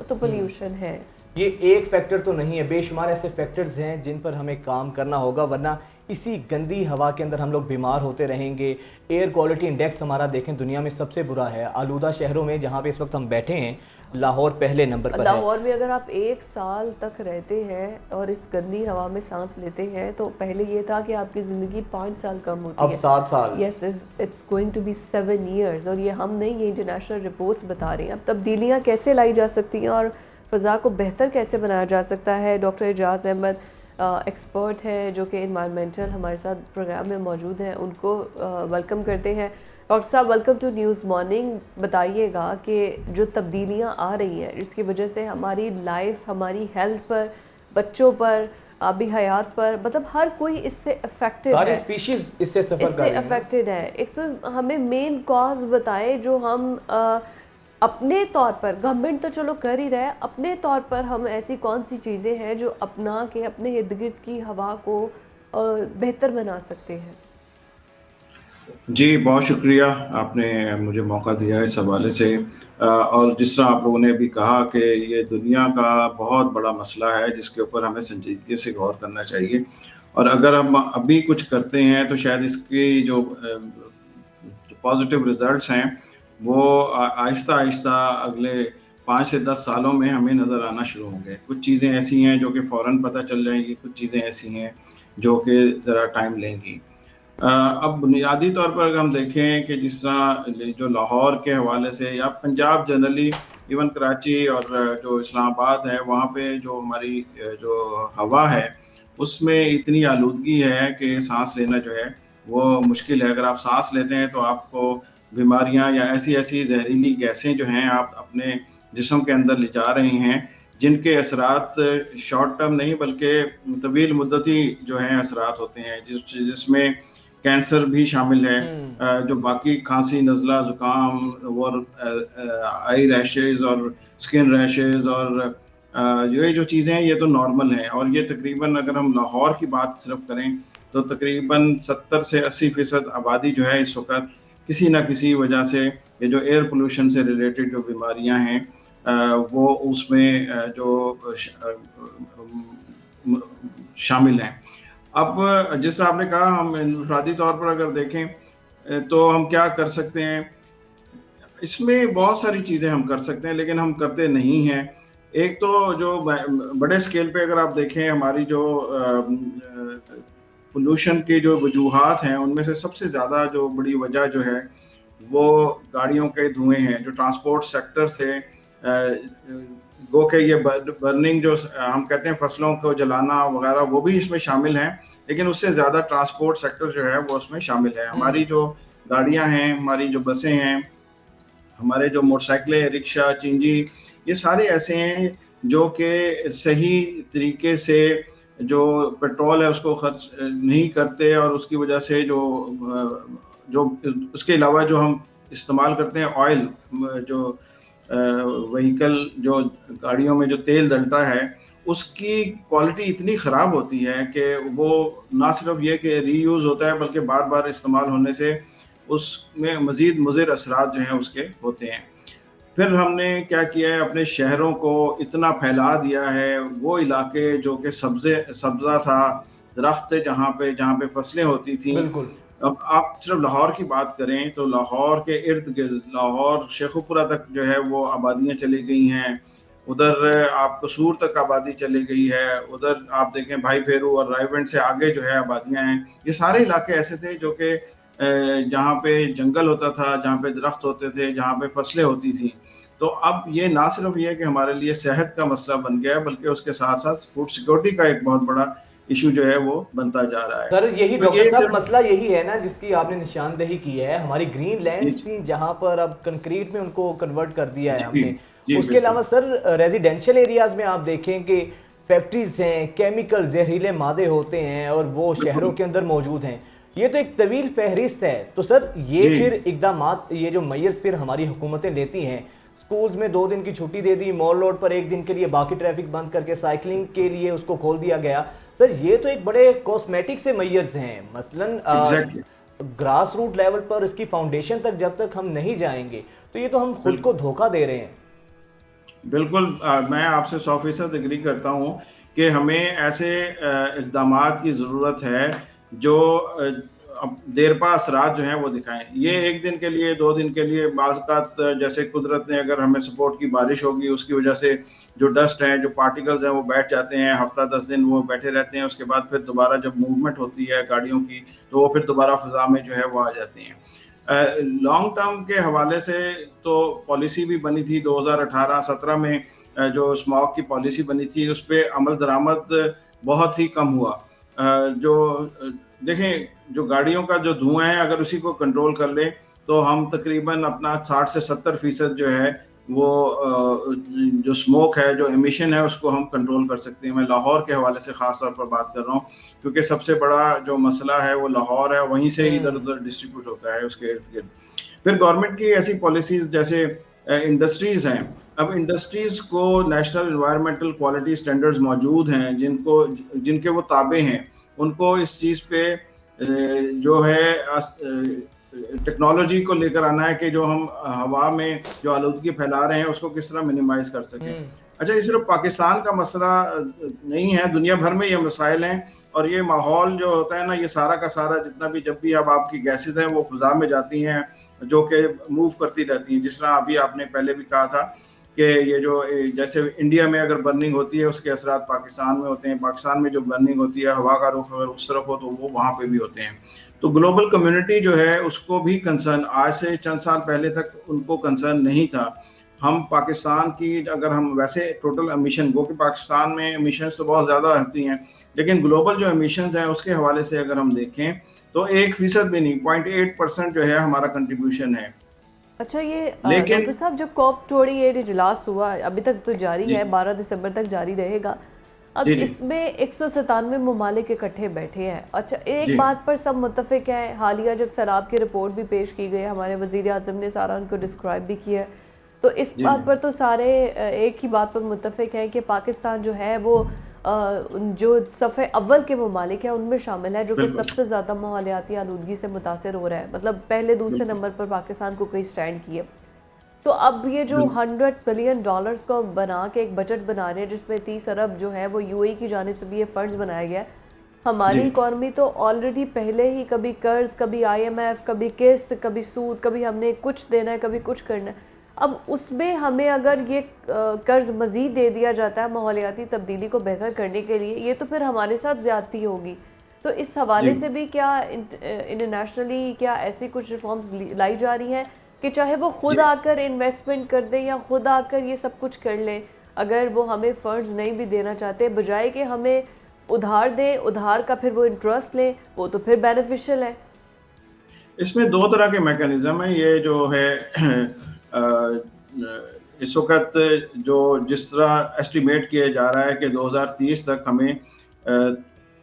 तो पोल्यूशन है, ये एक फैक्टर तो नहीं है, बेशुमार ऐसे फैक्टर्स हैं जिन पर हमें काम करना होगा, वरना इसी गंदी हवा के अंदर हम लोग बीमार होते रहेंगे। एयर क्वालिटी इंडेक्स हमारा देखें दुनिया में सबसे बुरा है। आलूदा शहरों में जहाँ पे इस वक्त हम बैठे हैं, लाहौर पहले नंबर पर लाहौर में अगर आप 1 साल तक रहते हैं और इस गंदी हवा में सांस लेते हैं तो पहले ये था कि आपकी ज़िंदगी 5 साल कम होती है, अब 7 साल। Yes, it's going to be 7 years. और ये हम नहीं, ये इंटरनेशनल रिपोर्ट्स बता रही हैं। अब तब्दीलियाँ कैसे लाई जा सकती हैं और फ़ज़ा को बेहतर कैसे बनाया जा सकता है। डॉक्टर एजाज़ अहमद एक्सपर्ट हैं जो कि इन्वायरमेंटल हमारे साथ प्रोग्राम में मौजूद हैं, उनको वेलकम करते हैं। डॉक्टर साहब, वेलकम टू न्यूज़ मॉर्निंग। बताइएगा कि जो तब्दीलियां आ रही हैं जिसकी वजह से हमारी लाइफ, हमारी हेल्थ पर, बच्चों पर, आबी हयात पर, मतलब हर कोई इससे अफेक्टेड है, स्पीशीज इससे सफ़र कर रही हैं। अफेक्टेड है। एक तो हमें मेन कॉज बताए जो हम अपने तौर पर, गवर्नमेंट तो चलो कर ही रहा है, अपने तौर पर हम ऐसी कौन सी चीज़ें हैं जो अपना के अपने इर्द गिर्द की हवा को बेहतर बना सकते हैं? जी, बहुत शुक्रिया आपने मुझे मौका दिया इस हवाले से। और जिस तरह आप लोगों ने भी कहा कि ये दुनिया का बहुत बड़ा मसला है जिसके ऊपर हमें संजीदगी से गौर करना चाहिए, और अगर हम अभी कुछ करते हैं तो शायद इसकी जो पॉजिटिव रिजल्ट्स हैं वो आहिस्ता आहिस्ता अगले 5 से 10 सालों में हमें नज़र आना शुरू होंगे। कुछ चीज़ें ऐसी हैं जो कि फ़ौरन पता चल जाएंगी, कुछ चीज़ें ऐसी हैं जो कि ज़रा टाइम लेंगी। अब बुनियादी तौर पर अगर हम देखें कि जिस तरह जो लाहौर के हवाले से या पंजाब जनरली, इवन कराची और जो इस्लामाबाद है, वहाँ पे जो हमारी जो हवा है उसमें इतनी आलूदगी है कि सांस लेना जो है वो मुश्किल है। अगर आप सांस लेते हैं तो आपको बीमारियां या ऐसी ऐसी जहरीली गैसें जो हैं आप अपने जिस्म के अंदर ले जा रहे हैं, जिनके असरात शॉर्ट टर्म नहीं बल्कि तवील मुद्दती जो हैं असरात होते हैं, जिसमें कैंसर भी शामिल है, जो बाकी खांसी, नज़ला, ज़ुकाम और आई रैशेज़ और स्किन रैशेज़ और ये जो चीज़ें हैं ये तो नॉर्मल हैं। और ये तकरीबन अगर हम लाहौर की बात सिर्फ करें तो तकरीबन 70 से 80% आबादी जो है इस वक्त किसी न किसी वजह से ये जो एयर पोल्यूशन से रिलेटेड जो बीमारियां हैं वो उसमें जो शामिल हैं। अब जिस तरह आपने कहा, हम इनफरादी तौर पर अगर देखें तो हम क्या कर सकते हैं, इसमें बहुत सारी चीज़ें हम कर सकते हैं लेकिन हम करते नहीं हैं। एक तो जो बड़े स्केल पे अगर आप देखें, हमारी जो पोल्यूशन के जो वजूहात हैं उनमें से सबसे ज़्यादा जो बड़ी वजह जो है वो गाड़ियों के धुएं हैं, जो ट्रांसपोर्ट सेक्टर से गो के ये बर्निंग जो हम कहते हैं फसलों को जलाना वगैरह, वो भी इसमें शामिल हैं, लेकिन उससे ज़्यादा ट्रांसपोर्ट सेक्टर जो है वो उसमें शामिल है। हमारी जो गाड़ियां हैं, हमारी जो बसें हैं, हमारे जो मोटरसाइकिलें, रिक्शा, चिंजी, ये सारे ऐसे हैं जो कि सही तरीके से जो पेट्रोल है उसको खर्च नहीं करते, और उसकी वजह से जो उसके अलावा जो हम इस्तेमाल करते हैं ऑयल, जो व्हीकल जो गाड़ियों में जो तेल डलता है उसकी क्वालिटी इतनी ख़राब होती है कि वो ना सिर्फ ये कि रीयूज़ होता है बल्कि बार बार इस्तेमाल होने से उसमें मज़ीद मुज़िर असरात जो हैं उसके होते हैं। फिर हमने क्या किया है, अपने शहरों को इतना फैला दिया है, वो इलाके जो कि सब्ज़ा था, दरख्त थे जहाँ पे फसलें होती थी। बिल्कुल। अब आप सिर्फ लाहौर की बात करें तो लाहौर के इर्द गिर्द, लाहौर शेखुपुरा तक जो है वो आबादियाँ चली गई हैं, उधर आप कसूर तक आबादी चली गई है, उधर आप देखें भाई फेरू और रायवेंड से आगे जो है आबादियाँ हैं। ये सारे इलाके ऐसे थे जो कि जहाँ पे जंगल होता था, जहाँ पे दरख्त होते थे, जहाँ पे फसलें होती थी। तो अब ये ना सिर्फ ये कि हमारे लिए सेहत का मसला बन गया है, बल्कि उसके साथ साथ फूड सिक्योरिटी का एक बहुत बड़ा इशू जो है वो बनता जा रहा है। सर यही तो डॉक्टर साहब मसला यही है ना जिसकी आपने निशानदेही की है, हमारी ग्रीन लैंड्स थी जहां पर अब कंक्रीट में उनको कन्वर्ट कर दिया है हमने। उसके अलावा सर रेजिडेंशियल एरियाज में आप देखें कि फैक्ट्रीज हैं, केमिकल जहरीले मादे होते हैं और वो शहरों के अंदर मौजूद हैं। ये तो एक तवील फहरिस्त है। तो सर ये फिर इकदामात, ये जो मैयर्स फिर हमारी हुकूमतें लेती हैं, स्कूल्स में 2 दिन की छुट्टी दे दी, मॉल रोड पर 1 दिन के लिए बाकी ट्रैफिक बंद करके साइकिलिंग के लिए उसको खोल दिया गया। सर ये तो एक बड़े कॉस्मेटिक से मैयर्स हैं। मसलन ग्रास रूट लेवल पर इसकी फाउंडेशन तक जब तक हम नहीं जाएंगे तो ये तो हम खुद को धोखा दे रहे हैं। बिल्कुल मैं आपसे 100% एग्री करता हूँ कि हमें ऐसे इक़दामात की ज़रूरत है जो अब देरपा असरात जो हैं वो दिखाएं। ये 1 दिन के लिए, 2 दिन के लिए, बाज़ जैसे कुदरत ने अगर हमें सपोर्ट की, बारिश होगी, उसकी वजह से जो डस्ट है, जो पार्टिकल्स हैं वो बैठ जाते हैं, हफ्ता 10 दिन वो बैठे रहते हैं, उसके बाद फिर दोबारा जब मूवमेंट होती है गाड़ियों की तो वो फिर दोबारा फ़िज़ा में जो है वो आ जाती हैं। लॉन्ग टर्म के हवाले से तो पॉलिसी भी बनी थी 2018-17 में, जो स्मॉग की पॉलिसी बनी थी उस पर अमल दरामद बहुत ही कम हुआ। देखें, जो गाड़ियों का जो धुआं है, अगर उसी को कंट्रोल कर ले तो हम तकरीबन अपना 60 से 70% जो है वो जो स्मोक है, जो एमिशन है, उसको हम कंट्रोल कर सकते हैं। मैं लाहौर के हवाले से ख़ास तौर पर बात कर रहा हूँ, क्योंकि सबसे बड़ा जो मसला है वो लाहौर है, वहीं से इधर उधर डिस्ट्रीब्यूट होता है उसके इर्द गिर्द। फिर गवर्नमेंट की ऐसी पॉलिसीज जैसे इंडस्ट्रीज हैं, अब इंडस्ट्रीज को नेशनल एनवायरमेंटल क्वालिटी स्टैंडर्ड्स मौजूद हैं, जिनके वो ताबे हैं, उनको इस चीज़ पे जो है टेक्नोलॉजी को लेकर आना है कि जो हम हवा में जो आलूदगी फैला रहे हैं उसको किस तरह मिनिमाइज कर सकें। अच्छा, ये सिर्फ पाकिस्तान का मसला नहीं है, दुनिया भर में ये मसाइल हैं। और ये माहौल जो होता है ना, ये सारा का सारा जितना भी, जब भी अब आपकी गैसेज हैं वो फिजा में जाती हैं, जो कि मूव करती रहती हैं। जिस तरह अभी आपने पहले भी कहा था कि ये जो जैसे इंडिया में अगर बर्निंग होती है उसके असरात पाकिस्तान में होते हैं, पाकिस्तान में जो बर्निंग होती है, हवा का रुख अगर उस तरफ हो तो वो वहाँ पे भी होते हैं। तो ग्लोबल कम्युनिटी जो है उसको भी कंसर्न, आज से चंद साल पहले तक उनको कंसर्न नहीं था। हम पाकिस्तान की, अगर हम वैसे टोटल एमिशन, वो कि पाकिस्तान में एमिशंस तो बहुत ज़्यादा होती हैं, लेकिन ग्लोबल जो एमिशंस हैं उसके हवाले से अगर हम देखें तो 1% भी नहीं, 0.8% जो है हमारा कंट्रीब्यूशन है। अच्छा, ये लेकिन डॉक्टर साहब, जो COP28 इजलास हुआ अभी तक तो जारी है, 12 दिसंबर तक जारी रहेगा। अब इसमें 197 ममालिक इकट्ठे बैठे हैं। अच्छा, एक बात पर सब मुत्तफिक हैं, हालिया जब सैलाब की रिपोर्ट भी पेश की गई, हमारे वज़ीर आज़म ने सारा उनको डिस्क्राइब भी किया, तो इस बात पर तो सारे एक ही बात पर मुत्तफिक हैं कि पाकिस्तान जो है वो जो सफ़े अव्वल के ममालिक हैं उनमें शामिल है, जो कि सबसे ज़्यादा माहौलियाती आलूदगी से मुतासर हो रहा है। मतलब पहले दूसरे नंबर पर पाकिस्तान को कई स्टैंड किए। तो अब ये जो $100 बिलियन को बना के एक बजट बना रहे हैं, जिसमें 30 अरब जो है वो UAE की जानिब से भी ये फंड्स बनाया गया है। हमारी इकॉनमी तो ऑलरेडी पहले ही कभी कर्ज, कभी IMF, कभी किस्त, कभी सूद, कभी हमने कुछ देना है, कभी कुछ करना है। अब उसमें हमें अगर ये कर्ज मज़ीद दे दिया जाता है माहौलियाती तब्दीली को बेहतर करने के लिए, ये तो फिर हमारे साथ ज़्यादती होगी। तो इस हवाले से भी क्या इंटरनेशनली क्या ऐसी कुछ रिफॉर्म्स लाई जा रही हैं कि चाहे वो खुद आकर इन्वेस्टमेंट कर दें या खुद आकर ये सब कुछ कर लें, अगर वो हमें फंड्स नहीं भी देना चाहते, बजाय कि हमें उधार दें, उधार का फिर वो इंटरेस्ट लें, वो तो फिर बेनिफिशियल है। इसमें दो तरह के मैकेनिज्म है। ये जो है इस वक्त जो जिस तरह एस्टिमेट किया जा रहा है कि 2030 तक हमें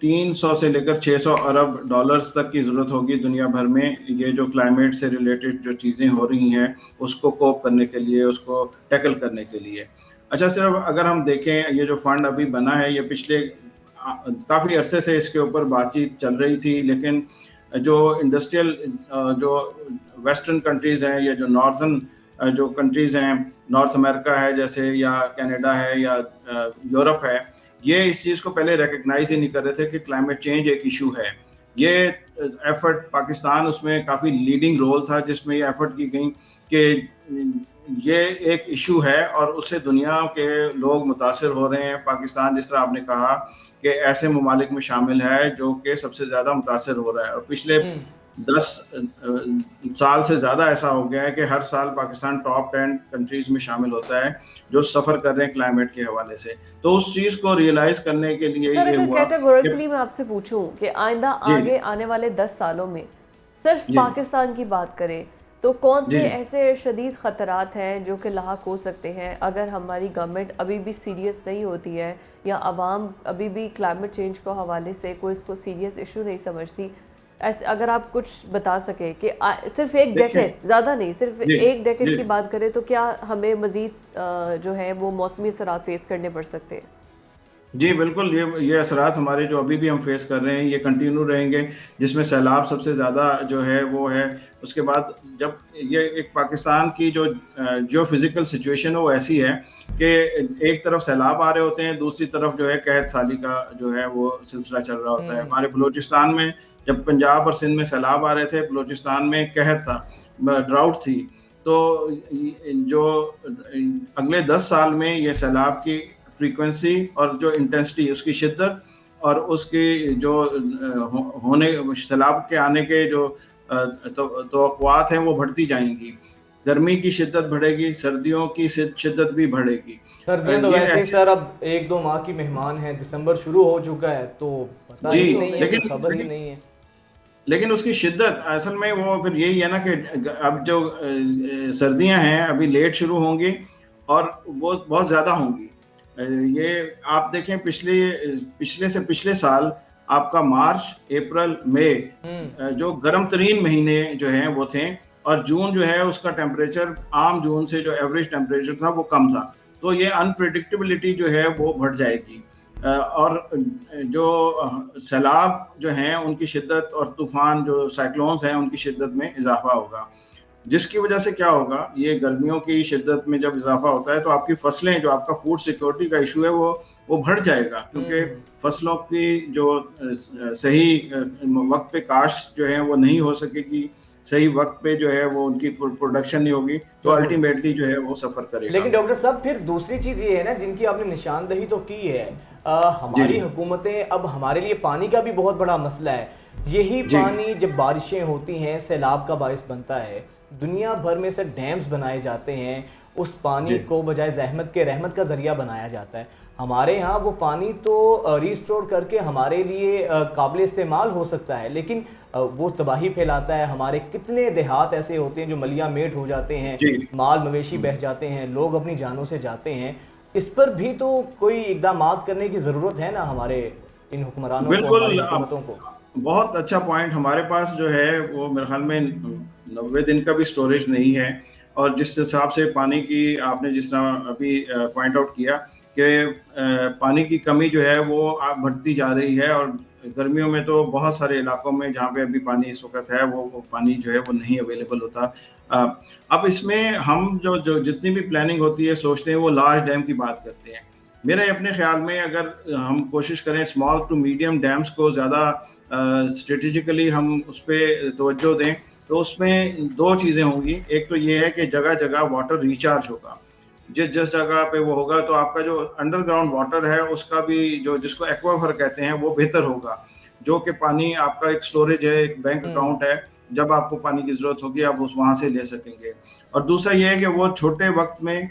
300 से लेकर 600 अरब डॉलर्स तक की ज़रूरत होगी दुनिया भर में, ये जो क्लाइमेट से रिलेटेड जो चीज़ें हो रही हैं उसको कोप करने के लिए, उसको टैकल करने के लिए। अच्छा, सिर्फ अगर हम देखें, ये जो फंड अभी बना है, ये पिछले काफ़ी अरसे से इसके ऊपर बातचीत चल रही थी, लेकिन जो इंडस्ट्रियल जो वेस्टर्न कंट्रीज़ हैं या जो नॉर्थन जो कंट्रीज़ हैं, नॉर्थ अमेरिका है जैसे, या कनाडा है या यूरोप है, ये इस चीज़ को पहले रिकग्नाइज ही नहीं कर रहे थे कि क्लाइमेट चेंज एक इशू है। ये एफर्ट पाकिस्तान उसमें काफ़ी लीडिंग रोल था, जिसमें ये एफर्ट की गई कि ये एक इशू है और उससे दुनिया के लोग मुतासिर हो रहे हैं। पाकिस्तान, जिस तरह आपने कहा, कि ऐसे ममालिक में शामिल है जो कि सबसे ज़्यादा मुतासिर हो रहा है, और पिछले 10 साल से ज़्यादा ऐसा हो गया है कि हर साल पाकिस्तान टॉप 10 कंट्रीज़ में शामिल होता है जो सफ़र कर रहे हैं क्लाइमेट के हवाले से। तो उस चीज़ को रियलाइज़ करने के लिए ये हुआ। कैटेगोरिकली मैं आपसे पूछूं कि आइंदा आगे आने वाले 10 सालों में सिर्फ पाकिस्तान की बात करें तो कौन से ऐसे शदीद ख़तरात हैं जो कि लाहक हो सकते हैं अगर हमारी गवर्नमेंट अभी भी सीरियस नहीं होती है, या आवाम अभी भी क्लाइमेट चेंज के हवाले से कोई इसको सीरियस इशू नहीं समझती? ऐसे अगर आप कुछ बता सके कि सिर्फ एक डेकेड, ज़्यादा नहीं, सिर्फ एक डेकेड की बात करें तो क्या हमें मज़ीद जो है वो मौसमी असरात फेस करने पड़ सकते हैं? जी बिल्कुल, ये असरात हमारे जो अभी भी हम फेस कर रहे हैं ये कंटिन्यू रहेंगे, जिसमें सैलाब सबसे ज़्यादा जो है वो है। उसके बाद जब ये एक पाकिस्तान की जो जो फिज़िकल सिचुएशन है वो ऐसी है कि एक तरफ सैलाब आ रहे होते हैं, दूसरी तरफ जो है कहत साली का जो है वो सिलसिला चल रहा होता है। हमारे बलूचिस्तान में जब पंजाब और सिंध में सैलाब आ रहे थे, बलूचिस्तान में कहत था, ड्राउट थी। तो जो अगले 10 साल में ये सैलाब की फ्रीक्वेंसी और जो इंटेंसिटी, उसकी शिद्दत और उसकी जो होने सैलाब के आने के जो तवक्कुआत हैं वो बढ़ती जाएंगी। गर्मी की शिद्दत बढ़ेगी, सर्दियों की शिद्दत भी बढ़ेगी। सर्दियाँ तो ये वैसे ही ऐसे सर अब 1-2 माह की मेहमान है, दिसंबर शुरू हो चुका है तो पता जी, ही नहीं है, कोई लेकिन खबर ही लेकिन नहीं है। लेकिन उसकी शिद्दत असल में वो फिर यही है ना कि अब जो सर्दियां हैं अभी लेट शुरू होंगी और वो बहुत ज़्यादा होंगी। ये आप देखें पिछले से पिछले साल आपका मार्च, अप्रैल, मई जो गर्म तरीन महीने जो हैं वो थे, और जून जो है उसका टेम्परेचर आम जून से जो एवरेज टेम्परेचर था वो कम था। तो ये अनप्रिडिक्टेबिलिटी जो है वो बढ़ जाएगी। और जो सैलाब जो हैं उनकी शिद्दत और तूफान जो साइक्लोन्स हैं उनकी शिद्दत में इजाफा होगा, जिसकी वजह से क्या होगा, ये गर्मियों की शिद्दत में जब इजाफा होता है तो आपकी फसलें, जो आपका फूड सिक्योरिटी का इशू है वो बढ़ जाएगा, क्योंकि फसलों की जो सही वक्त पे काश्त जो है वो नहीं हो सकेगी, सही वक्त पे जो है वो उनकी प्रोडक्शन नहीं होगी, तो अल्टीमेटली जो है वो सफर करेगा। लेकिन डॉक्टर साहब फिर दूसरी चीज ये है ना, जिनकी आपने निशानदही तो की है, हमारी हुकूमतें, अब हमारे लिए पानी का भी बहुत बड़ा मसला है। यही पानी जब बारिशें होती हैं सैलाब का बायस बनता है, दुनिया भर में से डैम्स बनाए जाते हैं, उस पानी को बजाय जहमत के रहमत का जरिया बनाया जाता है। हमारे यहाँ वो पानी तो रिस्टोर करके हमारे लिए काबिल इस्तेमाल हो सकता है, लेकिन वो तबाही फैलाता है। हमारे कितने देहात ऐसे होते हैं जो मलिया मेट हो जाते हैं, माल मवेशी बह जाते हैं, लोग अपनी जानों से जाते हैं। इस पर भी तो कोई इकदाम करने की ज़रूरत है ना हमारे इन हुक्मरानों को, हमारी हुकूमतों को। बहुत अच्छा पॉइंट। हमारे पास जो है वो मेरे ख्याल में 90 दिन का भी स्टोरेज नहीं है, और जिस हिसाब से पानी की आपने जिस तरह अभी पॉइंट आउट किया कि पानी की कमी जो है वो बढ़ती जा रही है, और गर्मियों में तो बहुत सारे इलाकों में जहाँ पे अभी पानी इस वक्त है वो पानी जो है वो नहीं अवेलेबल होता। अब इसमें हम जो जितनी भी प्लानिंग होती है सोचते हैं वो लार्ज डैम की बात करते हैं। मेरे अपने ख्याल में अगर हम कोशिश करें स्मॉल टू मीडियम डैम्स को ज़्यादा स्ट्रेटेजिकली हम उस पर तवज्जो दें, तो उसमें दो चीज़ें होंगी। एक तो ये है कि जगह जगह वाटर रिचार्ज होगा, जिस जगह पे वो होगा तो आपका जो अंडरग्राउंड वाटर है उसका भी जो जिसको एक्वाफर कहते हैं वो बेहतर होगा, जो कि पानी आपका एक स्टोरेज है, एक बैंक अकाउंट है, जब आपको पानी की जरूरत होगी आप उस वहाँ से ले सकेंगे। और दूसरा ये है कि वो छोटे वक्त में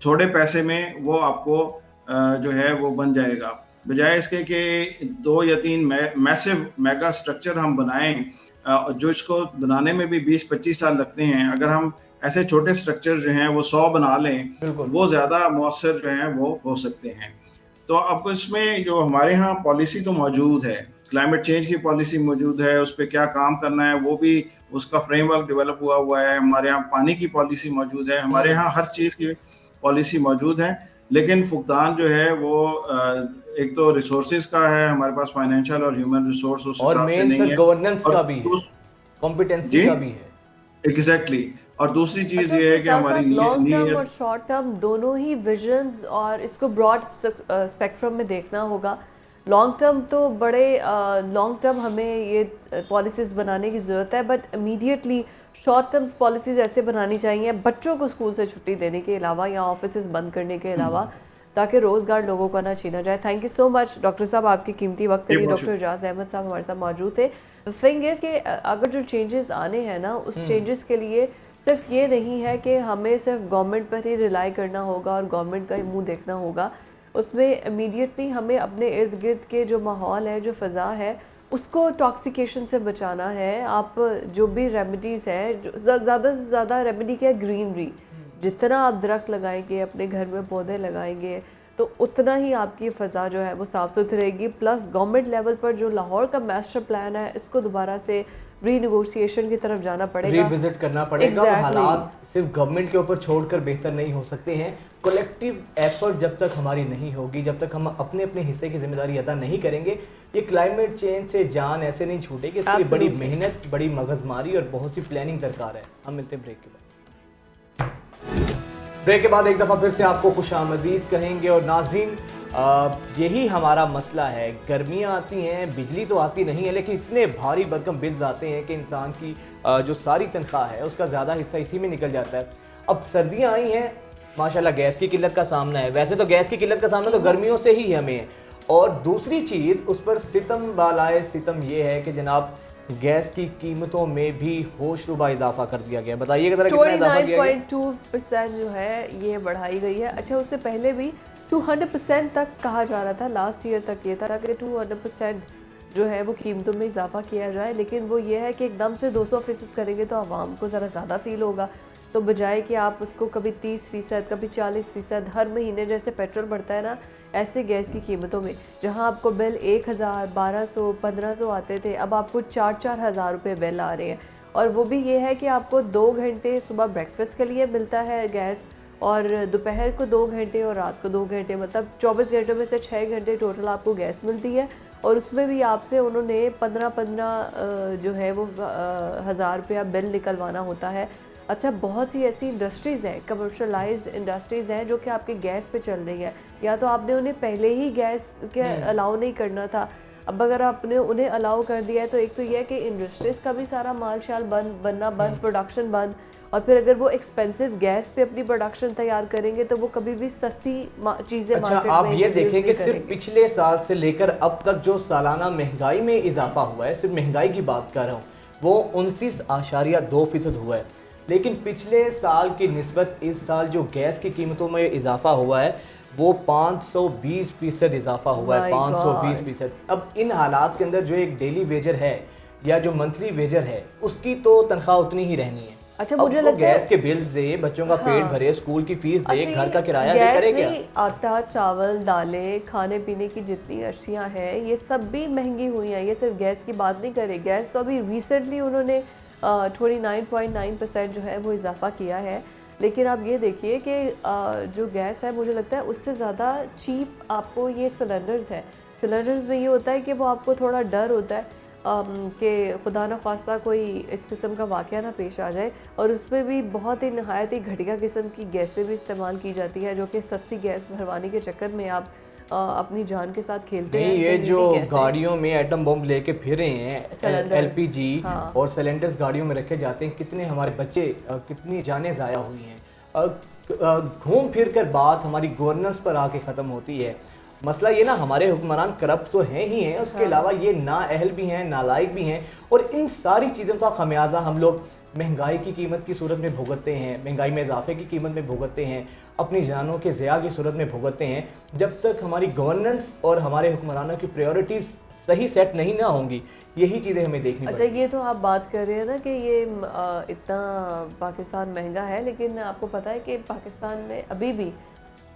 थोड़े पैसे में वो आपको जो है वो बन जाएगा, बजाय इसके कि 2 या 3 मैसिव मेगा स्ट्रक्चर हम बनाएं, जो इसको बनाने में भी 20-25 साल लगते हैं। अगर हम ऐसे छोटे स्ट्रक्चर जो हैं वो 100 बना लें, वो ज़्यादा मौसर जो हैं वो हो सकते हैं। तो अब इसमें जो हमारे यहाँ पॉलिसी तो मौजूद है, क्लाइमेट चेंज की पॉलिसी मौजूद है, उस पर क्या काम करना है वो भी उसका फ्रेमवर्क डेवलप हुआ है। हमारे यहाँ पानी की पॉलिसी मौजूद है, हमारे यहाँ हर चीज़ की पॉलिसी मौजूद है, लेकिन फुकदान जो है वो एक तो रिसोर्सेज का है, हमारे पास फाइनेंशियल और ह्यूमन रिसोर्स उस हिसाब से नहीं है, गवर्नेंस का भी है, कॉम्पिटेंसी का भी है। एग्जैक्टली। और दूसरी चीज ये है कि हमारी लॉन्ग टर्म और शॉर्ट टर्म दोनों ही विजन्स और इसको ब्रॉड स्पेक्ट्रम में देखना होगा। लॉन्ग टर्म तो बड़े लॉन्ग टर्म हमें ये पॉलिसीज़ बनाने की ज़रूरत है, but immediately short term policies ऐसे बनानी चाहिए बच्चों को स्कूल से छुट्टी देने के अलावा या ऑफिसेज बंद करने के अलावा, ताकि रोज़गार लोगों का ना छीना जाए। Thank you so much doctor साहब, आपकी कीमती वक्त के लिए। डॉक्टर इजाज़ अहमद साहब हमारे साथ मौजूद थे। थिंग इज़ कि अगर जो चेंजेस आने हैं ना, उस चेंजेस के लिए सिर्फ ये नहीं है कि हमें सिर्फ गवर्नमेंट पर ही रिलाई करना होगा और गवर्नमेंट का ही मुंह देखना होगा। उसमें इमीडिएटली हमें अपने इर्द गिर्द के जो माहौल है, जो फ़ज़ा है, उसको टॉक्सिकेशन से बचाना है। आप जो भी रेमेडीज़ है, ज़्यादा से ज़्यादा रेमेडी क्या है, ग्रीनरी। जितना आप दरख्त लगाएंगे, अपने घर में पौधे लगाएंगे, तो उतना ही आपकी फ़ज़ा जो है वो साफ़ सुथरी रहेगी। प्लस गवर्नमेंट लेवल पर जो लाहौर का मास्टर प्लान है, इसको दोबारा से रीनेगोशिएशन की तरफ जाना पड़ेगा, रिविजिट करना पड़ेगा। हालात सिर्फ गवर्नमेंट के ऊपर छोड़कर बेहतर नहीं हो सकते हैं। कलेक्टिव एफर्ट जब तक हमारी नहीं होगी, जब तक हम अपने अपने हिस्से की जिम्मेदारी अदा नहीं करेंगे, ये क्लाइमेट चेंज से जान ऐसे नहीं छूटेगी। इसके लिए बड़ी मेहनत, बड़ी मगजमारी और बहुत सी प्लानिंग दरकार है। हम मिलते हैं ब्रेक के बाद। ब्रेक के बाद एक दफ़ा फिर से आपको खुशामदीद कहेंगे। और नाज़रीन, यही हमारा मसला है। गर्मियाँ आती हैं, बिजली तो आती नहीं है, लेकिन इतने भारी भरकम बिल्स आते हैं कि इंसान की जो सारी तनख्वाह है उसका ज़्यादा हिस्सा इसी में निकल जाता है। अब सर्दियाँ आई हैं, माशाल्लाह गैस की किल्लत का सामना है। वैसे तो गैस की किल्लत का सामना तो गर्मियों से ही हमें है। और दूसरी चीज़ उस पर सितम बालाए सितम ये है कि जनाब गैस की कीमतों में भी होशरुबा इजाफा कर दिया गया। बताइएगा जरा कितना इजाफा किया गया? 29.2% जो है ये बढ़ाई गई है। अच्छा, उससे पहले भी 200% तक कहा जा रहा था, लास्ट ईयर तक ये था कि 200% जो है वो कीमतों में इजाफा किया जाए, लेकिन वो ये है कि एकदम से 200% करेंगे तो आवाम को ज़रा ज़्यादा फील होगा। तो बजाय कि आप उसको कभी 30%, कभी 40% हर महीने जैसे पेट्रोल बढ़ता है ना, ऐसे गैस की कीमतों में जहां आपको बिल 1000, 1200, 1500 आते थे, अब आपको 4-4 हज़ार रुपये बिल आ रहे हैं। और वो भी ये है कि आपको 2 घंटे सुबह ब्रेकफास्ट के लिए मिलता है गैस, और दोपहर को 2 घंटे और रात को 2 घंटे, मतलब 24 घंटों में से 6 घंटे टोटल आपको गैस मिलती है। और उसमें भी आपसे उन्होंने 15 जो है वो 1000 रुपया बिल निकलवाना होता है। अच्छा, बहुत ही ऐसी इंडस्ट्रीज़ हैं, कमर्शलाइज्ड इंडस्ट्रीज़ हैं जो कि आपके गैस पे चल रही है, या तो आपने उन्हें पहले ही गैस के अलाउ नहीं करना था। अब अगर आपने उन्हें अलाउ कर दिया है तो एक तो यह है कि इंडस्ट्रीज़ का भी सारा माल शाल बनना बंद, प्रोडक्शन बंद, और फिर अगर वो एक्सपेंसिव गैस पे अपनी प्रोडक्शन तैयार करेंगे तो वो कभी भी सस्ती चीज़ें अच्छा, मार्केट आप में ये इंट्रोड्यूस देखें कि नहीं सिर्फ करेंगे। पिछले साल से लेकर अब तक जो सालाना महंगाई में इजाफा हुआ है, सिर्फ महंगाई की बात कर रहा हूँ, वो 29.2% हुआ है। लेकिन पिछले साल की निस्बत इस साल जो गैस की कीमतों में इजाफा हुआ है वो 520% इजाफा हुआ है। My 520%। अब इन हालात के अंदर जो एक डेली वेजर है या जो मंथली वेजर है उसकी तो तनख्वाह उतनी ही रहनी है। अच्छा, अब मुझे वो लगता है गैस के बिल्स दे, बच्चों का पेट हाँ। भरे, स्कूल की फीस दे, अच्छा, घर का किराया दे, गैस करे क्या? नहीं, आटा, चावल, दालें, खाने पीने की जितनी अशियाँ हैं ये सब भी महंगी हुई हैं। ये सिर्फ गैस की बात नहीं करे, गैस तो अभी रिसेंटली उन्होंने 29.9% जो है वो इजाफा किया है। लेकिन आप ये देखिए कि जो गैस है मुझे लगता है उससे ज़्यादा चीप आपको ये सिलेंडर्स है। सिलेंडर्स में ये होता है कि वो आपको थोड़ा डर होता है कि खुदा न खास्ता कोई इस किस्म का वाक़या ना पेश आ जाए, और उसमें भी बहुत ही नहायत ही घटिया किस्म की गैसें भी इस्तेमाल की जाती है, जो कि सस्ती गैस भरवाने के चक्कर में आप अपनी जान के साथ खेलते हैं। नहीं, ये जहरीली जो गैसें। गाड़ियों में एटम बम लेके फिर रहे हैं, सिलेंडर्स। एलपीजी हाँ। और सिलेंडर्स गाड़ियों में रखे जाते हैं, कितने हमारे बच्चे, कितनी जानें ज़ाया हुई हैं। घूम फिर कर बात हमारी गवर्नेंस पर आके ख़त्म होती है। मसला ये ना, हमारे हुक्मरान करप्ट तो हैं ही हैं, उसके अलावा ये नाअहल भी हैं, नालायक भी हैं, और इन सारी चीज़ों का खमियाजा हम लोग महंगाई की कीमत की सूरत में भुगतते हैं, महंगाई में इजाफे की कीमत में भुगतते हैं, अपनी जानों के ज़िया की सूरत में भुगतते हैं। जब तक हमारी गवर्नेंस और हमारे हुक्मरानों की प्रायोरिटीज़ सही सेट नहीं ना होंगी, यही चीज़ें हमें देखनी अच्छा, पड़ेंगी। ये तो आप बात कर रहे हैं ना कि ये इतना पाकिस्तान महंगा है, लेकिन आपको पता है कि पाकिस्तान में अभी भी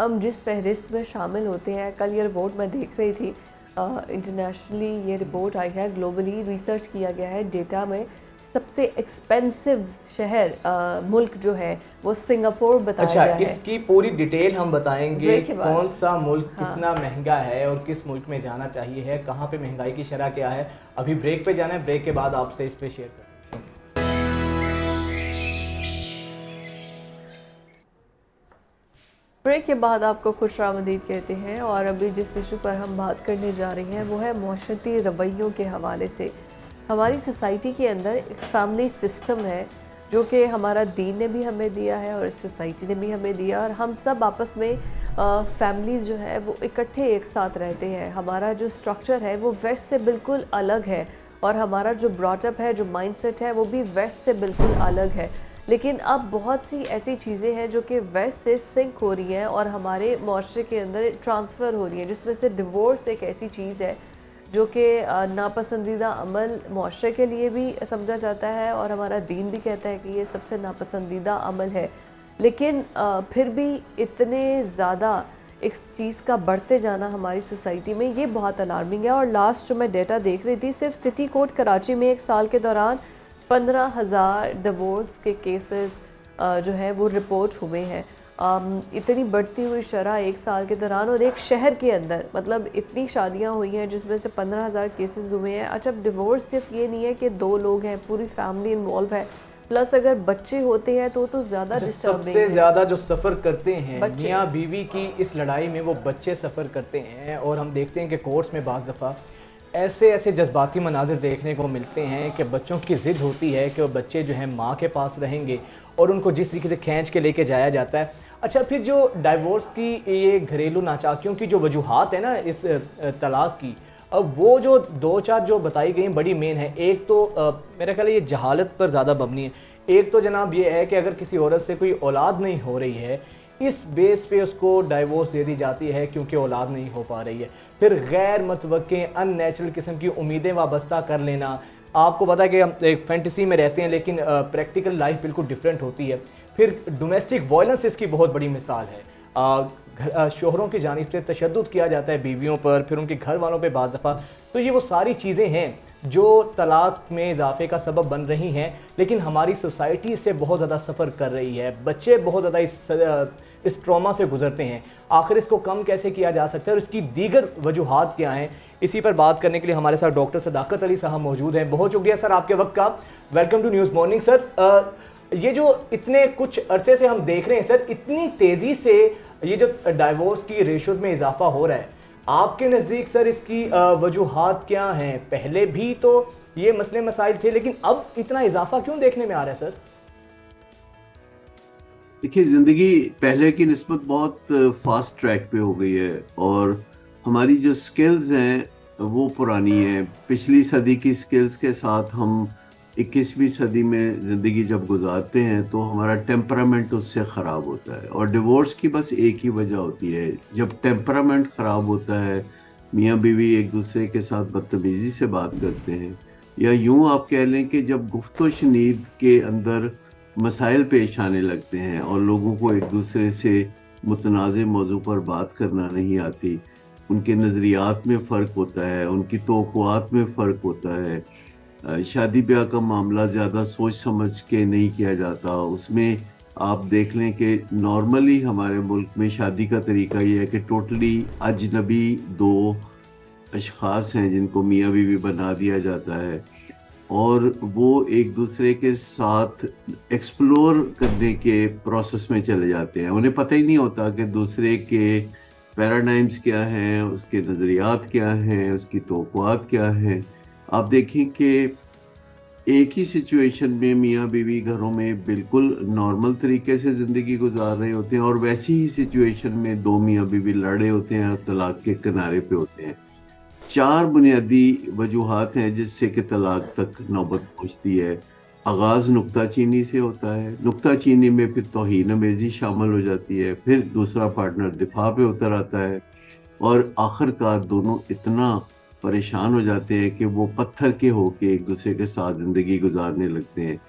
हम जिस फहरिस्त में शामिल होते हैं, कल ये रिपोर्ट मैं देख रही थी, इंटरनेशनली ये रिपोर्ट आई है, ग्लोबली रिसर्च किया गया है डेटा में, सबसे एक्सपेंसिव शहर मुल्क जो है वो सिंगापुर बताया अच्छा, गया है। इसकी पूरी डिटेल हम बताएंगे, ब्रेक के बाद। कौन सा मुल्क हाँ। कितना महंगा है और किस मुल्क में जाना चाहिए है, कहाँ पे महंगाई की शरह क्या है। अभी ब्रेक पे जाना है, ब्रेक के बाद आपसे इस पे शेयर करें। ब्रेक के बाद आपको खुशरामदीद कहते हैं, और अभी जिस इशू पर हम बात करने जा रहे हैं वो है मुआशरती रवैयों के हवाले से। हमारी सोसाइटी के अंदर एक फैमिली सिस्टम है जो कि हमारा दीन ने भी हमें दिया है और सोसाइटी ने भी हमें दिया, और हम सब आपस में फैमिलीज़ जो है वो इकट्ठे एक साथ रहते हैं। हमारा जो स्ट्रक्चर है वो वेस्ट से बिल्कुल अलग है, और हमारा जो ब्रॉटअप है, जो माइंडसेट है, वो भी वेस्ट से बिल्कुल अलग है। लेकिन अब बहुत सी ऐसी चीज़ें हैं जो कि वेस्ट से सिंक हो रही हैं और हमारे माशरे के अंदर ट्रांसफ़र हो रही हैं, जिसमें से डिवोर्स एक ऐसी चीज़ है जो कि नापसंदीदा अमल माशरे के लिए भी समझा जाता है, और हमारा दीन भी कहता है कि ये सबसे नापसंदीदा अमल है। लेकिन फिर भी इतने ज़्यादा इस चीज़ का बढ़ते जाना हमारी सोसाइटी में, ये बहुत अलार्मिंग है। और लास्ट जो मैं डेटा देख रही थी, सिर्फ सिटी कोर्ट कराची में एक साल के दौरान 15,000 डिवोर्स के केसेस जो है वो रिपोर्ट हुए हैं। इतनी बढ़ती हुई शरह एक साल के दौरान, और एक शहर के अंदर मतलब इतनी शादियां हुई हैं जिसमें से 15,000 केसेस हुए हैं। अच्छा, डिवोर्स सिर्फ ये नहीं है कि 2 लोग हैं, पूरी फैमिली इन्वॉल्व है, प्लस अगर बच्चे होते हैं तो ज़्यादा डिस्टर्बिंग सबसे है। ज़्यादा जो सफ़र करते हैं बच्चे। मियाँ बीवी की इस लड़ाई में, वो बच्चे सफ़र करते हैं। और हम देखते हैं कि कोर्ट्स में बाज़ दफ़ा ऐसे ऐसे जज्बाती मनाजिर देखने को मिलते हैं कि बच्चों की ज़िद होती है कि वो बच्चे जो हैं माँ के पास रहेंगे, और उनको जिस तरीके से खींच के लेके जाया जाता है। अच्छा, फिर जो डाइवोर्स की ये घरेलू नाचाकियों की जो वजूहात है ना इस तलाक की, अब वो जो दो चार जो बताई गई बड़ी मेन है, एक तो मेरा ख्याल है ये जहालत पर ज़्यादा मबनी है। एक तो जनाब ये है कि अगर किसी औरत से कोई औलाद नहीं हो रही है, इस बेस पे उसको डाइवोर्स दे दी जाती है क्योंकि औलाद नहीं हो पा रही है। फिर गैर मुतवक्के अननेचुरल किस्म की उम्मीदें वाबस्ता कर लेना। आपको पता है कि हम एक फैंटेसी में रहते हैं लेकिन प्रैक्टिकल लाइफ बिल्कुल डिफरेंट होती है। फिर डोमेस्टिक वायलेंस इसकी बहुत बड़ी मिसाल है। शोहरों की जानिब से तशद्दुद किया जाता है बीवियों पर, फिर उनके घर वालों पर बाज़ दफ़ा। तो ये वो सारी चीज़ें हैं जो तलाक में इजाफे का सबब बन रही हैं, लेकिन हमारी सोसाइटी इससे बहुत ज़्यादा सफ़र कर रही है। बच्चे बहुत ज़्यादा इस ट्रॉमा से गुजरते हैं। आखिर इसको कम कैसे किया जा सकता है और इसकी दीगर वजूहात क्या हैं, इसी पर बात करने के लिए हमारे साथ डॉक्टर सदाकत अली साहब मौजूद हैं। बहुत शुक्रिया सर आपके वक्त का। Welcome to News Morning. Sir, ये जो इतने कुछ अरसे से हम देख रहे हैं सर, इतनी तेज़ी से ये जो डाइवोर्स की रेशोज़ में इजाफा हो रहा है, आपके नज़दीक सर इसकी वजूहात क्या हैं? पहले भी तो ये मसले मसाइल थे, लेकिन अब इतना इजाफा क्यों देखने में आ रहा है सर? देखिए, ज़िंदगी पहले की निस्बत बहुत फास्ट ट्रैक पे हो गई है और हमारी जो स्किल्स हैं वो पुरानी हैं। पिछली सदी की स्किल्स के साथ हम 21वीं सदी में ज़िंदगी जब गुजारते हैं तो हमारा टेम्परामेंट उससे ख़राब होता है। और डिवोर्स की बस एक ही वजह होती है, जब टेम्परामेंट ख़राब होता है, मियाँ बीवी एक दूसरे के साथ बदतमीज़ी से बात करते हैं, या यूँ आप कह लें कि जब गुफ्तो शनीद के अंदर मसाइल पेश आने लगते हैं और लोगों को एक दूसरे से मुतनाज़ मौजू पर बात करना नहीं आती, उनके नज़रियात में फ़र्क होता है, उनकी तवक्कुआत में फ़र्क होता है। शादी ब्याह का मामला ज़्यादा सोच समझ के नहीं किया जाता। उसमें आप देख लें कि नॉर्मली हमारे मुल्क में शादी का तरीका ये है कि टोटली अजनबी दो अशख़ास हैं जिनको मियाँ बीवी बना दिया जाता है और वो एक दूसरे के साथ एक्सप्लोर करने के प्रोसेस में चले जाते हैं। उन्हें पता ही नहीं होता कि दूसरे के पैराडाइम्स क्या हैं, उसके नज़रियात क्या हैं, उसकी तवक्कुआत क्या हैं। आप देखें कि एक ही सिचुएशन में मियाँ बीवी घरों में बिल्कुल नॉर्मल तरीके से ज़िंदगी गुजार रहे होते हैं और वैसी ही सिचुएशन में दो मियाँ बीवी लड़े होते हैं और तलाक के किनारे पे होते हैं। 4 बुनियादी वजूहात हैं जिससे कि तलाक तक नौबत पहुँचती है। आगाज़ नुक्ताचीनी से होता है, नुक्ताचीनी में फिर तौहीन अमेज़ी शामिल हो जाती है, फिर दूसरा पार्टनर दिफा पे उतर आता है और आखिरकार दोनों इतना परेशान हो जाते हैं कि वो पत्थर के होके एक दूसरे के साथ ज़िंदगी गुजारने लगते हैं,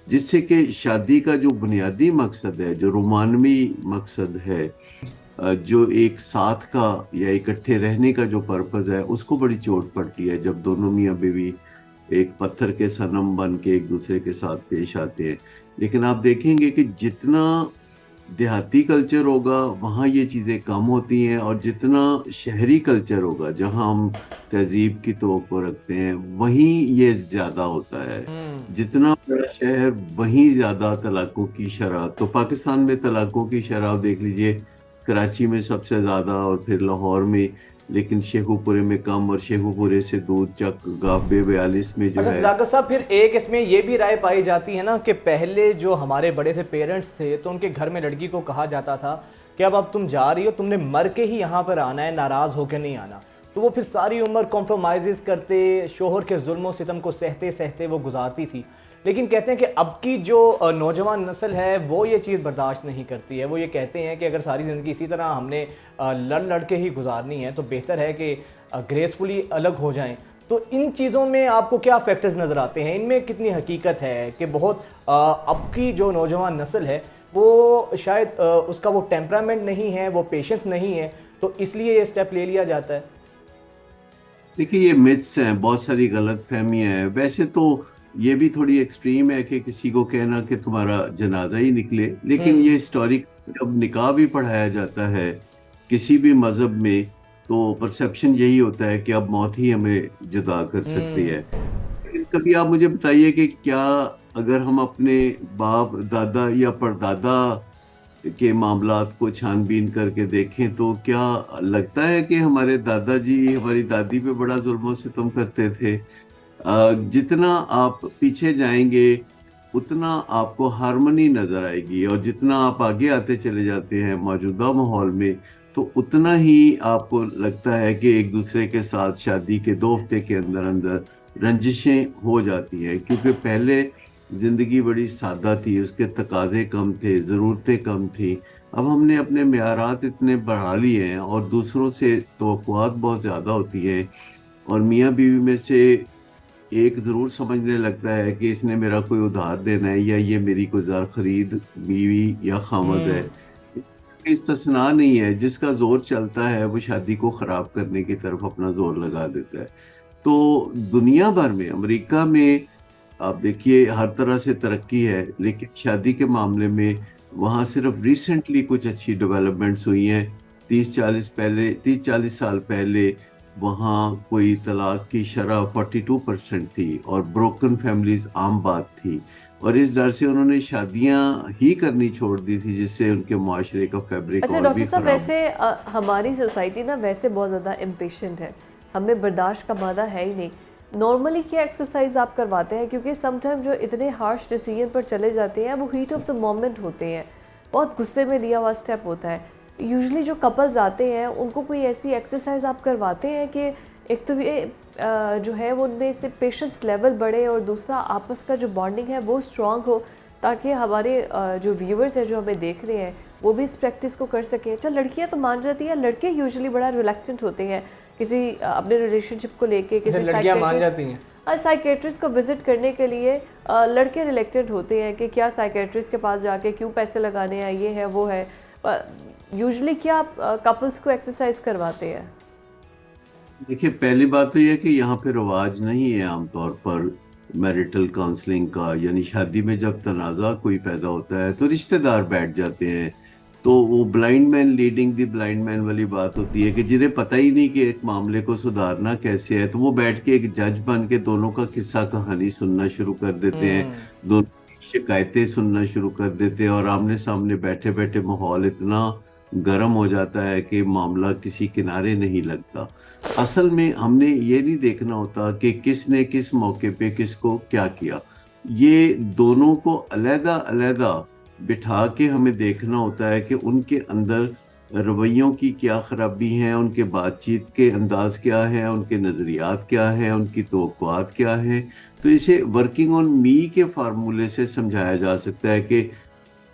जिससे कि शादी का जो बुनियादी मकसद है, जो रोमानवी मकसद है, जो एक साथ का या इकट्ठे रहने का जो पर्पज़ है, उसको बड़ी चोट पड़ती है जब दोनों मियाँ बीवी एक पत्थर के सनम बन के एक दूसरे के साथ पेश आते हैं। लेकिन आप देखेंगे कि जितना देहाती कल्चर होगा वहाँ ये चीज़ें कम होती हैं और जितना शहरी कल्चर होगा जहाँ हम तहजीब की तवक्को रखते हैं वहीं ये ज़्यादा होता है। जितना बड़ा शहर वहीं ज़्यादा तलाकों की शरह। तो पाकिस्तान में तलाकों की शरह देख लीजिए, कराची में सबसे ज़्यादा और फिर लाहौर में, लेकिन शेखुपुरे में कम और शेखुपुरे से दूध चक गाबे 42 में जो है। सदाकत साहब, फिर एक इसमें ये भी राय पाई जाती है ना कि पहले जो हमारे बड़े से पेरेंट्स थे तो उनके घर में लड़की को कहा जाता था कि अब तुम जा रही हो, तुमने मर के ही यहाँ पर आना है, नाराज़ होकर नहीं आना। तो वो फिर सारी उम्र कॉम्प्रोमाइज़ करते, शोहर के जुल्म सितम को सहते सहते वो गुजारती थी। लेकिन कहते हैं कि अब की जो नौजवान नस्ल है वो ये चीज़ बर्दाश्त नहीं करती है। वो ये कहते हैं कि अगर सारी ज़िंदगी इसी तरह हमने लड़ लड़ के ही गुजारनी है तो बेहतर है कि ग्रेसफुली अलग हो जाएं। तो इन चीज़ों में आपको क्या फैक्टर्स नज़र आते हैं? इनमें कितनी हकीकत है कि बहुत अब की जो नौजवान नस्ल है वो शायद उसका वो टेम्परामेंट नहीं है, वो पेशेंस नहीं है, तो इसलिए ये स्टेप ले लिया जाता है? देखिए, ये मिथ्स हैं, बहुत सारी गलत फहमियाँ हैं। वैसे तो ये भी थोड़ी एक्सट्रीम है कि किसी को कहना कि तुम्हारा जनाजा ही निकले, लेकिन ये हिस्टोरिक जब निकाह भी पढ़ाया जाता है किसी भी मज़हब में तो परसेप्शन यही होता है कि अब मौत ही हमें जुदा कर सकती है। लेकिन कभी आप मुझे बताइए कि क्या अगर हम अपने बाप दादा या परदादा के मामलात को छानबीन करके देखें तो क्या लगता है कि हमारे दादाजी हमारी दादी पे बड़ा जुल्म सितम करते थे? जितना आप पीछे जाएंगे उतना आपको हार्मनी नज़र आएगी और जितना आप आगे आते चले जाते हैं मौजूदा माहौल में तो उतना ही आपको लगता है कि एक दूसरे के साथ शादी के 2 हफ्ते के अंदर अंदर रंजिशें हो जाती हैं, क्योंकि पहले जिंदगी बड़ी सादा थी, उसके तकाजे कम थे, ज़रूरतें कम थी। अब हमने अपने मेयारात इतने बढ़ा लिए हैं और दूसरों से तवक्कुआत बहुत ज़्यादा होती है, और मियाँ बीवी में से एक ज़रूर समझने लगता है कि इसने मेरा कोई उधार देना है या ये मेरी कोई ज़र खरीद बीवी या खामद है। इस्तिस्ना नहीं है, जिसका जोर चलता है वो शादी को ख़राब करने की तरफ अपना जोर लगा देता है। तो दुनिया भर में, अमेरिका में आप देखिए हर तरह से तरक्की है, लेकिन शादी के मामले में वहाँ सिर्फ रिसेंटली कुछ अच्छी डेवलपमेंट्स हुई हैं। 30-40 साल पहले वहाँ कोई तलाक की शरह 42% थी और ब्रोकन फैमिलीज आम बात थी, और इस डर से उन्होंने शादियां ही करनी छोड़ दी थी, जिससे उनके माशरे का फैब्रिक अच्छा और भी डॉक्टर साहब, खराब। वैसे हमारी सोसाइटी ना वैसे बहुत ज़्यादा इम्पेशेंट है, हमें बर्दाश्त का मादा है ही नहीं। नॉर्मली क्या एक्सरसाइज आप करवाते हैं, क्योंकि समटाइम जो इतने हार्श डिसीजन पर चले जाते हैं वो हीट ऑफ द मोमेंट होते हैं, बहुत गुस्से में लिया हुआ स्टेप होता है। यूजुअली जो कपल्स आते हैं उनको कोई ऐसी एक्सरसाइज आप करवाते हैं कि एक तो ये जो है वो उनमें से पेशेंस लेवल बढ़े और दूसरा आपस का जो बॉन्डिंग है वो स्ट्रांग हो, ताकि हमारे जो व्यूअर्स हैं जो हमें देख रहे हैं वो भी इस प्रैक्टिस को कर सकें। अच्छा, लड़कियां तो मान जाती हैं, लड़के यूजुअली बड़ा रिलैक्टेंट होते हैं किसी अपने रिलेशनशिप को लेके, किसी लड़कियां मान जाती हैं साइकेट्रिस्ट को विजिट करने के लिए। लड़के रिलेक्टेंट होते हैं कि क्या साइकेट्रिस्ट के पास जाके क्यों पैसे लगाने हैं, ये है वो है। यूजुअली क्या आप कपल्स को एक्सरसाइज करवाते हैं? देखिए, पहली बात तो यह है कि यहाँ पे रिवाज नहीं है आमतौर पर मैरिटल काउंसलिंग का, यानी शादी में जब तनाज़ा कोई पैदा होता है तो रिश्तेदार बैठ जाते हैं, तो वो blind man leading the blind man वाली बात होती है कि जिन्हें पता ही नहीं कि एक मामले को सुधारना कैसे है, तो वो बैठ के एक जज बन के दोनों का किस्सा कहानी सुनना शुरू कर देते हैं, दोनों की शिकायतें सुनना शुरू कर देते हैं, और आमने सामने बैठे बैठे माहौल इतना गर्म हो जाता है कि मामला किसी किनारे नहीं लगता। असल में हमने ये नहीं देखना होता कि किसने किस मौके पे किसको क्या किया, ये दोनों को अलहदा अलहदा बिठा के हमें देखना होता है कि उनके अंदर रवैयों की क्या खराबी हैं, उनके बातचीत के अंदाज क्या है, उनके नज़रियात क्या है, उनकी तवक्कुआत क्या है। तो इसे वर्किंग ऑन मी के फार्मूले से समझाया जा सकता है कि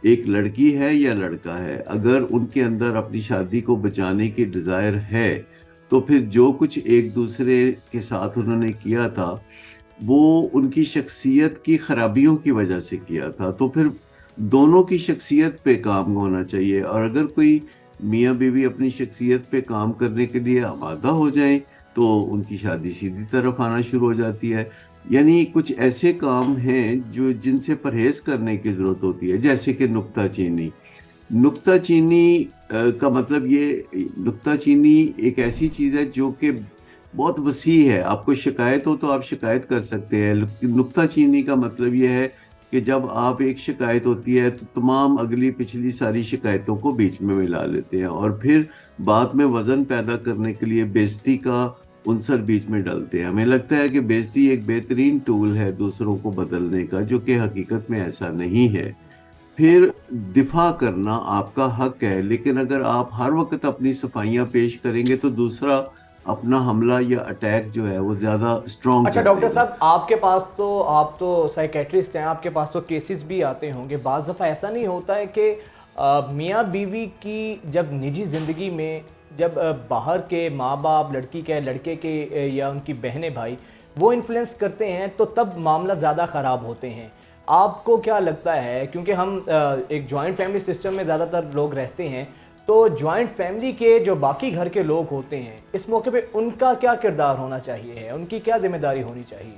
एक लड़की है या लड़का है, अगर उनके अंदर अपनी शादी को बचाने की डिज़ायर है तो फिर जो कुछ एक दूसरे के साथ उन्होंने किया था वो उनकी शख्सियत की खराबियों की वजह से किया था, तो फिर दोनों की शख्सियत पे काम होना चाहिए। और अगर कोई मियाँ बीवी अपनी शख्सियत पे काम करने के लिए आमादा हो जाए तो उनकी शादी सीधी तरफ आना शुरू हो जाती है। यानी कुछ ऐसे काम हैं जो जिनसे परहेज करने की ज़रूरत होती है, जैसे कि नुक्ताचीनी का मतलब ये, नुक्ताचीनी एक ऐसी चीज़ है जो कि बहुत वसी है। आपको शिकायत हो तो आप शिकायत कर सकते हैं। नुक्ताचीनी का मतलब ये है कि जब आप एक शिकायत होती है तो तमाम अगली पिछली सारी शिकायतों को बीच में मिला लेते हैं और फिर बाद में वज़न पैदा करने के लिए बेइज्जती का उनसर बीच में डालते हैं। हमें लगता है कि बेइज्जती एक बेहतरीन टूल है दूसरों को बदलने का, जो कि हकीकत में ऐसा नहीं है। फिर दिफा करना आपका हक है, लेकिन अगर आप हर वक्त अपनी सफाइयाँ पेश करेंगे तो दूसरा अपना हमला या अटैक जो है वो ज़्यादा स्ट्रॉन्ग। अच्छा डॉक्टर साहब, आपके पास तो, आप तो साइकेट्रिस्ट हैं, आपके पास तो केसेस भी आते होंगे। बाज़ दफ़ा ऐसा नहीं होता है कि मियाँ बीवी की जब निजी ज़िंदगी में जब बाहर के माँ बाप, लड़की के लड़के के या उनकी बहनें भाई वो इन्फ्लुएंस करते हैं तो तब मामला ज़्यादा ख़राब होते हैं? आपको क्या लगता है, क्योंकि हम एक जॉइंट फैमिली सिस्टम में ज़्यादातर लोग रहते हैं, तो जॉइंट फैमिली के जो बाकी घर के लोग होते हैं इस मौके पे उनका क्या किरदार होना चाहिए है, उनकी क्या जिम्मेदारी होनी चाहिए?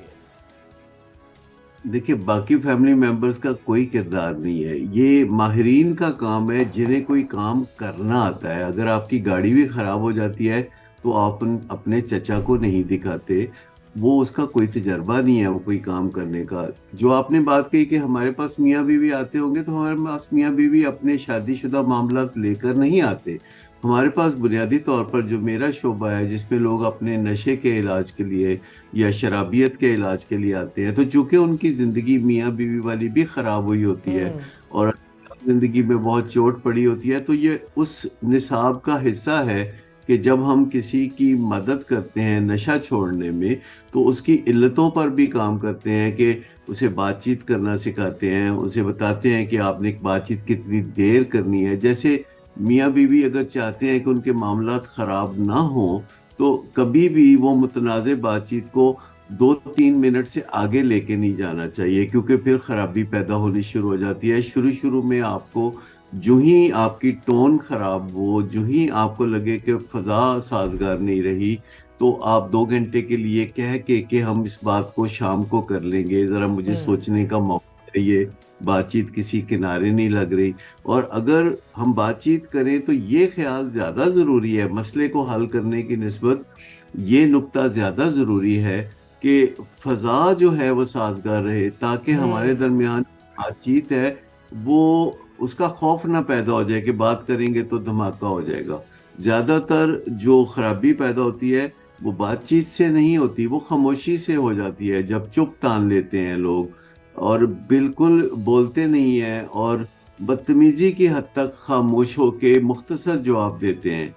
देखिए, बाकी फैमिली मेंबर्स का कोई किरदार नहीं है, ये माहिरीन का काम है जिन्हें कोई काम करना आता है। अगर आपकी गाड़ी भी ख़राब हो जाती है तो आप अपने चचा को नहीं दिखाते, वो उसका कोई तजर्बा नहीं है वो कोई काम करने का। जो आपने बात कही कि हमारे पास मियाँ बीवी आते होंगे, तो हमारे पास मियाँ बीवी अपने शादीशुदा मामला लेकर नहीं आते। हमारे पास बुनियादी तौर पर जो मेरा शोबा है जिसमें लोग अपने नशे के इलाज के लिए या शराबियत के इलाज के लिए आते हैं, तो चूँकि उनकी ज़िंदगी मियाँ बीवी वाली भी ख़राब हुई होती है और जिंदगी में बहुत चोट पड़ी होती है, तो ये उस निसाब का हिस्सा है कि जब हम किसी की मदद करते हैं नशा छोड़ने में, तो उसकी इल्लतों पर भी काम करते हैं कि उसे बातचीत करना सिखाते हैं, उसे बताते हैं कि आपने बातचीत कितनी देर करनी है। जैसे मियाँ बीवी अगर चाहते हैं कि उनके मामलात ख़राब ना हो, तो कभी भी वो मुतनाज़ बातचीत को 2-3 मिनट से आगे लेके नहीं जाना चाहिए, क्योंकि फिर खराबी पैदा होनी शुरू हो जाती है। शुरू शुरू में आपको जो ही आपकी टोन खराब हो, जो ही आपको लगे कि फजा साजगार नहीं रही, तो आप 2 घंटे के लिए कह के कि हम इस बात को शाम को कर लेंगे, ज़रा मुझे सोचने का मौका चाहिए, बातचीत किसी किनारे नहीं लग रही। और अगर हम बातचीत करें तो ये ख्याल ज़्यादा ज़रूरी है, मसले को हल करने की निस्बत ये नुक्ता ज़्यादा ज़रूरी है कि फ़ज़ा जो है वो साजगार रहे, ताकि हमारे दरमियान बातचीत है वो उसका खौफ ना पैदा हो जाए कि बात करेंगे तो धमाका हो जाएगा। ज़्यादातर जो खराबी पैदा होती है वो बातचीत से नहीं होती, वो खामोशी से हो जाती है, जब चुप तान लेते हैं लोग और बिल्कुल बोलते नहीं हैं और बदतमीजी की हद तक खामोश होके मुख्तसर जवाब देते हैं।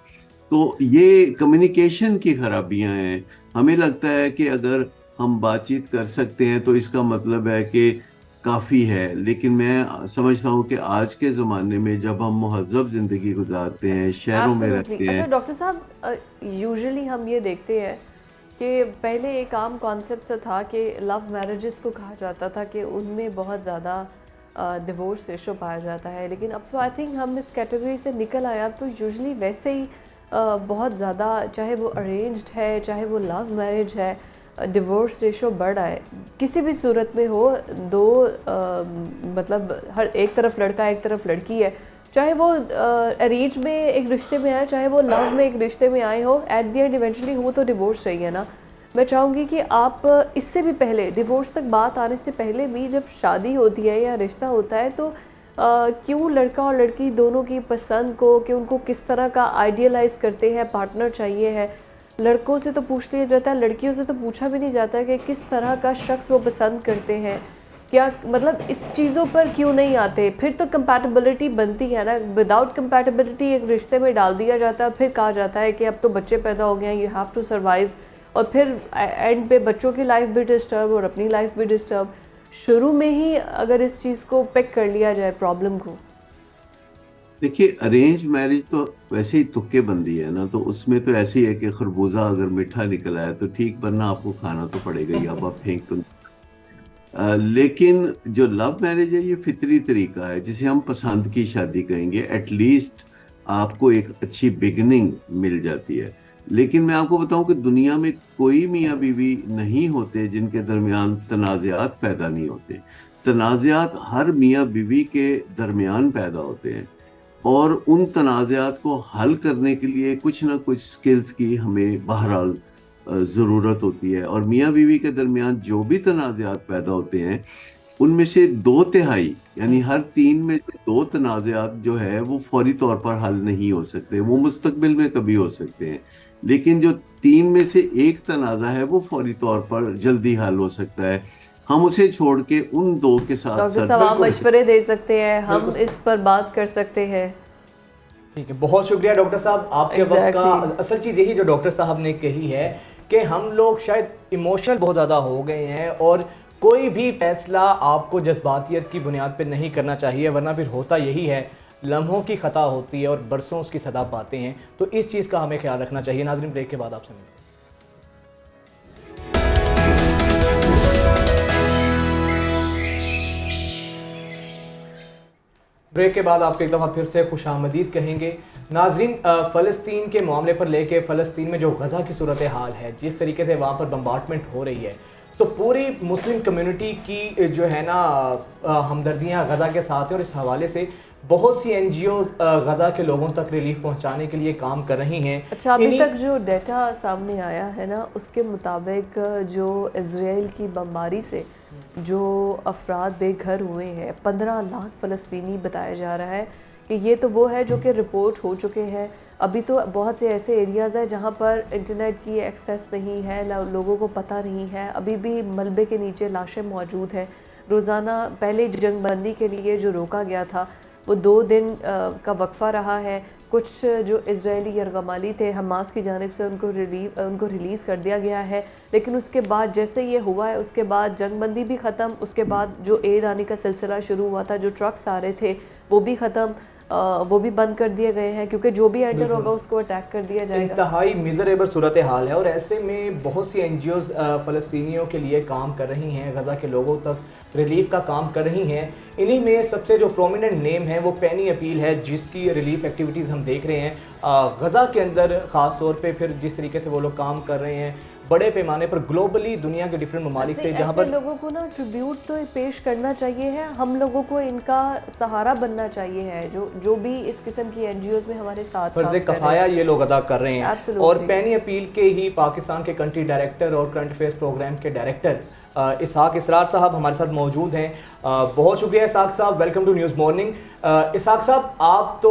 तो ये कम्युनिकेशन की खराबियां हैं। हमें लगता है कि अगर हम बातचीत कर सकते हैं तो इसका मतलब है कि काफ़ी है, लेकिन मैं समझता हूँ कि आज के ज़माने में जब हम महज़ब ज़िंदगी गुजारते हैं, शहरों में रहते अच्छा हैं। डॉक्टर साहब, यूजुअली हम ये देखते हैं कि पहले एक आम कॉन्सेप्ट सा था कि लव मैरिजेस को कहा जाता था कि उनमें बहुत ज़्यादा डिवोर्स रेशो पाया जाता है, लेकिन अब तो आई थिंक हम इस कैटेगरी से निकल आए। अब तो यूजुअली वैसे ही बहुत ज़्यादा, चाहे वो अरेंज्ड है चाहे वो लव मैरिज है, डिवोर्स रेशो बढ़ रहा है। किसी भी सूरत में हो, दो मतलब हर एक तरफ लड़का एक तरफ लड़की है, चाहे वो अरेंज में एक रिश्ते में आए चाहे वो लव में एक रिश्ते में आए हो, एट द एंड इवेंचुअली हो तो डिवोर्स चाहिए ना। मैं चाहूँगी कि आप इससे भी पहले, डिवोर्स तक बात आने से पहले भी, जब शादी होती है या रिश्ता होता है, तो क्यों लड़का और लड़की दोनों की पसंद को, कि उनको किस तरह का आइडियलाइज करते हैं पार्टनर चाहिए है। लड़कों से तो पूछ लिया जाता है, लड़कियों से तो पूछा भी नहीं जाता कि किस तरह का शख्स वो पसंद करते हैं, क्या मतलब इस चीज़ों पर क्यों नहीं आते। फिर तो कंपैटिबिलिटी बनती है ना, विदाउट कंपैटिबिलिटी एक रिश्ते में डाल दिया जाता है, फिर कहा जाता है कि अब तो बच्चे पैदा हो गए हैं, यू हैव टू सर्वाइव, और फिर एंड पे बच्चों की लाइफ भी डिस्टर्ब और अपनी लाइफ भी डिस्टर्ब। शुरू में ही अगर इस चीज़ को पिक कर लिया जाए प्रॉब्लम को। देखिए, अरेंज मैरिज तो वैसे ही तुक्के बंदी है ना, तो उसमें तो ऐसे ही है कि खरबूजा अगर मीठा निकला है तो ठीक, वरना आपको खाना तो पड़ेगा ही, अब आप फेंक तो लेकिन जो लव मैरिज है ये फितरी तरीका है, जिसे हम पसंद की शादी कहेंगे। एटलीस्ट आपको एक अच्छी बिगनिंग मिल जाती है। लेकिन मैं आपको बताऊं कि दुनिया में कोई मियाँ बीवी नहीं होते जिनके दरमियान तनाज़ात पैदा नहीं होते। तनाज़ात हर मियाँ बीवी के दरमियान पैदा होते हैं, और उन तनाज़ात को हल करने के लिए कुछ ना कुछ स्किल्स की हमें बहरहाल ज़रूरत होती है। और मियाँ बीवी के दरमियान जो भी तनाज़ात पैदा होते हैं, उनमें से 2/3 यानी हर 3 में से 2 तनाज़ात जो है वो फौरी तौर पर हल नहीं हो सकते, वो मुस्तकबिल में कभी हो सकते हैं। लेकिन जो 3 में से 1 तनाज़ा है वो फौरी तौर पर जल्दी हल हो सकता है। हम उसे छोड़ के उन 2 के साथ डॉक्टर साहब आप मशवरे दे सकते हैं, हम इस पर बात कर सकते हैं। ठीक है, बहुत शुक्रिया डॉक्टर साहब आपके वक्त का। असल चीज़ यही जो डॉक्टर साहब ने कही है कि हम लोग शायद इमोशनल बहुत ज़्यादा हो गए हैं, और कोई भी फैसला आपको जज्बातियत की बुनियाद पर नहीं करना चाहिए, वरना फिर होता यही है, लम्हों की ख़ता होती है और बरसों उसकी सदा पाते हैं। तो इस चीज़ का हमें ख्याल रखना चाहिए। नाज़रीन, ब्रेक के बाद आपसे मिलते हैं। ब्रेक के बाद आपको एक दफ़ा फिर से खुशामदीद कहेंगे। नाजरीन, फ़लस्तीन के मामले पर लेके, फ़लस्तीन में जो गज़ा की सूरत हाल है, जिस तरीके से वहाँ पर बम्बार्टमेंट हो रही है, तो पूरी मुस्लिम कम्युनिटी की जो है ना हमदर्दियाँ गज़ा के साथ हैं, और इस हवाले से बहुत सी NGOs गज़ा के लोगों तक रिलीफ पहुँचाने के लिए काम कर रही हैं। अच्छा, अभी तक जो डेटा सामने आया है ना, उसके मुताबिक जो इजराइल की बमबारी से जो अफराद बेघर हुए हैं, 15 लाख फ़लस्तीनी बताया जा रहा है कि ये तो वो है जो कि रिपोर्ट हो चुके हैं। अभी तो बहुत से ऐसे एरियाज़ हैं जहाँ पर इंटरनेट की एक्सेस नहीं है, लोगों को पता नहीं है, अभी भी मलबे के नीचे लाशें मौजूद हैं। रोज़ाना पहले जंगबंदी के लिए जो रोका गया था, वो 2 दिन का वक्फा रहा है। कुछ जो इजरायली यरगमाली थे हमास की जानिब से उनको रिलीज़ कर दिया गया है, लेकिन उसके बाद जैसे ये हुआ है उसके बाद जंगबंदी भी ख़त्म, उसके बाद जो एड आने का सिलसिला शुरू हुआ था, जो ट्रक्स आ रहे थे वो भी ख़त्म, वो भी बंद कर दिए गए हैं क्योंकि जो भी एंटर होगा उसको अटैक कर दिया जाएगा। इंतहाई मिजरेबल सूरत हाल है और ऐसे में बहुत सी एनजीओज फ़लस्तीनियों के लिए काम कर रही हैं, गज़ा के लोगों तक रिलीफ का काम कर रही हैं। इन्हीं में सबसे जो प्रोमिनेंट नेम है वो पेनी अपील है, जिसकी रिलीफ एक्टिविटीज़ हम देख रहे हैं गज़ा के अंदर ख़ास तौर पे। फिर जिस तरीके से वो लोग काम कर रहे हैं बड़े पैमाने पर ग्लोबली दुनिया के डिफरेंट ममालिक से, जहाँ पर लोगों को ना ट्रिब्यूट तो पेश करना चाहिए है, हम लोगों को इनका सहारा बनना चाहिए है, जो भी इस किस्म की एनजीओज में हमारे साथ फर्ज कफाया ये लोग अदा कर रहे हैं। और पेनी अपील के ही पाकिस्तान के कंट्री डायरेक्टर और करंट अफेयर्स प्रोग्राम के डायरेक्टर इसहाक इसरार साहब हमारे साथ मौजूद हैं। बहुत शुक्रिया इसहाक साहब, वेलकम टू न्यूज़ मॉर्निंग। इसहाक साहब, आप तो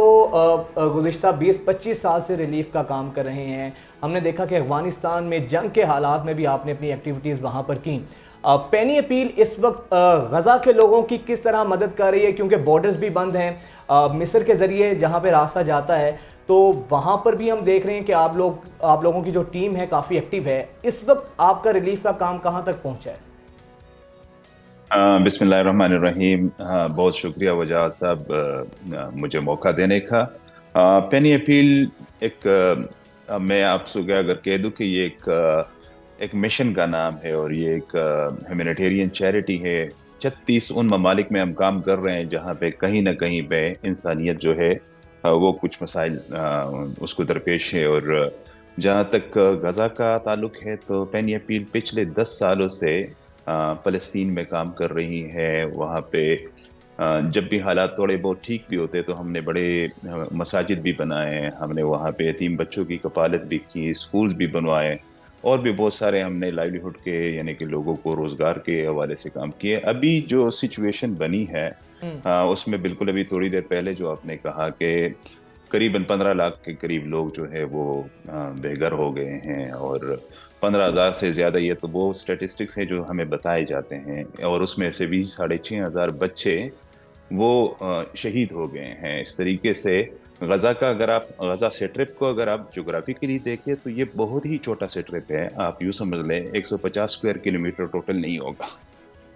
गुज़िश्ता 20-25 साल से रिलीफ का काम कर रहे हैं। हमने देखा कि अफगानिस्तान में जंग के हालात में भी आपने अपनी एक्टिविटीज़ वहाँ पर की। पेनी अपील इस वक्त गज़ा के लोगों की किस तरह मदद कर रही है, क्योंकि बॉर्डर्स भी बंद हैं, मिस्र के ज़रिए जहाँ पे रास्ता जाता है, तो वहाँ पर भी हम देख रहे हैं कि आप लोगों की जो टीम है काफ़ी एक्टिव है। इस वक्त आपका रिलीफ का काम कहाँ तक पहुँचा है? बिस्मिल्लाहिर्रहमानिर्रहीम। बहुत शुक्रिया वजाहत साहब मुझे मौका देने का। पेनी अपील मैं आपसे अगर कह दूं कि ये एक मिशन का नाम है और ये एक ह्यूमैनिटेरियन चैरिटी है। 36 उन ममालिक में हम काम कर रहे हैं जहाँ पे कहीं ना कहीं पे इंसानियत जो है वो कुछ मसाइल उसको दरपेश है। और जहाँ तक गज़ा का ताल्लुक है तो पेनी अपील पिछले 10 सालों से फ़लस्तीन में काम कर रही है। वहाँ पे जब भी हालात थोड़े बहुत ठीक भी होते तो हमने बड़े मसाजिद भी बनाए, हमने वहाँ पे यतीम बच्चों की कफालत भी की, स्कूल्स भी बनवाए और भी बहुत सारे हमने लाइवलीहुड के यानी कि लोगों को रोज़गार के हवाले से काम किए। अभी जो सिचुएशन बनी है उसमें बिल्कुल अभी थोड़ी देर पहले जो आपने कहा कि करीबन 15 लाख के करीब लोग जो है वो बेघर हो गए हैं और 15,000 से ज़्यादा, ये तो वो स्टेटिस्टिक्स हैं जो हमें बताए जाते हैं, और उसमें से भी 6,500 बच्चे वो शहीद हो गए हैं। इस तरीके से गज़ा का अगर आप गज़ा स्ट्रिप को अगर आप जोग्राफिकली देखें तो ये बहुत ही छोटा स्ट्रिप है। आप यूँ समझ लें 150 स्क्वायर किलोमीटर टोटल नहीं होगा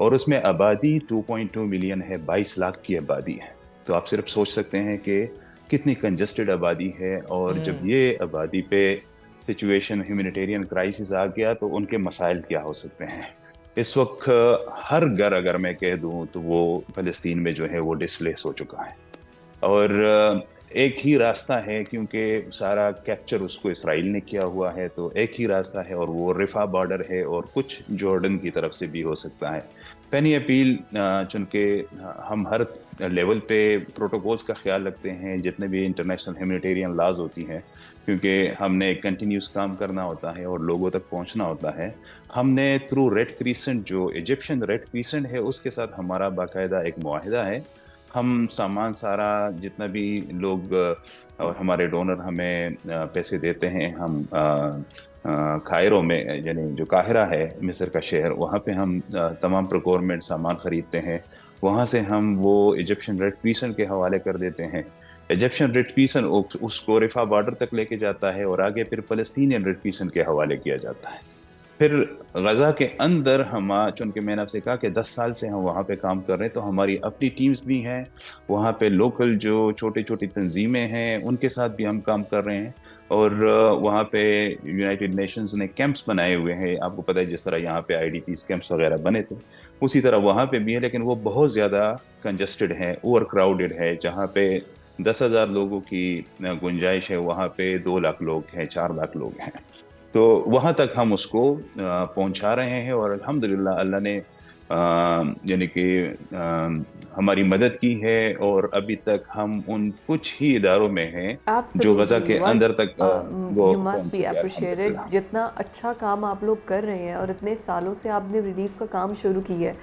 और उसमें आबादी 2.2 मिलियन है, 22 लाख की आबादी है। तो आप सिर्फ सोच सकते हैं कि कितनी कंजस्टेड आबादी है। और जब ये आबादी पे सिचुएशन ह्यूमैनिटेरियन क्राइसिस आ गया तो उनके मसाइल क्या हो सकते हैं। इस वक्त हर घर अगर मैं कह दूं तो वो फ़लस्तीन में जो है वो डिस्प्लेस हो चुका है और एक ही रास्ता है, क्योंकि सारा कैप्चर उसको इसराइल ने किया हुआ है, तो एक ही रास्ता है और वो रिफा बॉर्डर है और कुछ जॉर्डन की तरफ से भी हो सकता है। पेनी अपील चूँकि हम हर लेवल पे प्रोटोकॉल्स का ख्याल रखते हैं, जितने भी इंटरनेशनल ह्यूमैनिटेरियन लॉज होती हैं, क्योंकि हमने कंटिन्यूस काम करना होता है और लोगों तक पहुंचना होता है। हमने थ्रू रेड क्रीसेंट, जो इजिप्शियन रेड क्रीसेंट है, उसके साथ हमारा बाकायदा एक मुआहिदा है। हम सामान सारा जितना भी लोग और हमारे डोनर हमें पैसे देते हैं, हम कायरो में यानी जो काहिरा है मिस्र का शहर, वहाँ पे हम तमाम प्रोक्योरमेंट सामान ख़रीदते हैं। वहाँ से हम वो इजिप्शियन रेड क्रीसेंट के हवाले कर देते हैं। इजिप्शियन रेड क्रीसेंट उसको रिफा बॉर्डर तक लेके जाता है और आगे फिर फ़लस्तीनियन रेड क्रीसेंट के हवाले किया जाता है। फिर गज़ा के अंदर हम, चूँकि मैंने आपसे कहा कि 10 साल से हम वहाँ पे काम कर रहे हैं, तो हमारी अपनी टीम्स भी हैं। वहाँ पे लोकल जो छोटी छोटी तंजीमें हैं उनके साथ भी हम काम कर रहे हैं और वहाँ पे यूनाइटेड नेशंस ने कैंप्स बनाए हुए हैं। आपको पता है जिस तरह यहाँ पे IDPs कैंप्स वगैरह बने थे, उसी तरह वहाँ पे भी है, लेकिन वो बहुत ज़्यादा कंजस्टेड है, ओवर क्राउडेड है। जहाँ पे 10,000 लोगों की गुंजाइश है, वहाँ पे 2 लाख लोग हैं, 4 लाख लोग हैं। तो वहाँ तक हम उसको पहुँचा रहे हैं और अल्हम्दुलिल्लाह अल्लाह ने यानी कि हमारी मदद की है और अभी तक हम उन कुछ ही इदारों में हैं जो गज़ा के अंदर तक वो पहुँच चुके हैं। जितना अच्छा काम आप लोग कर रहे हैं और इतने सालों से आपने रिलीफ का काम शुरू किया है,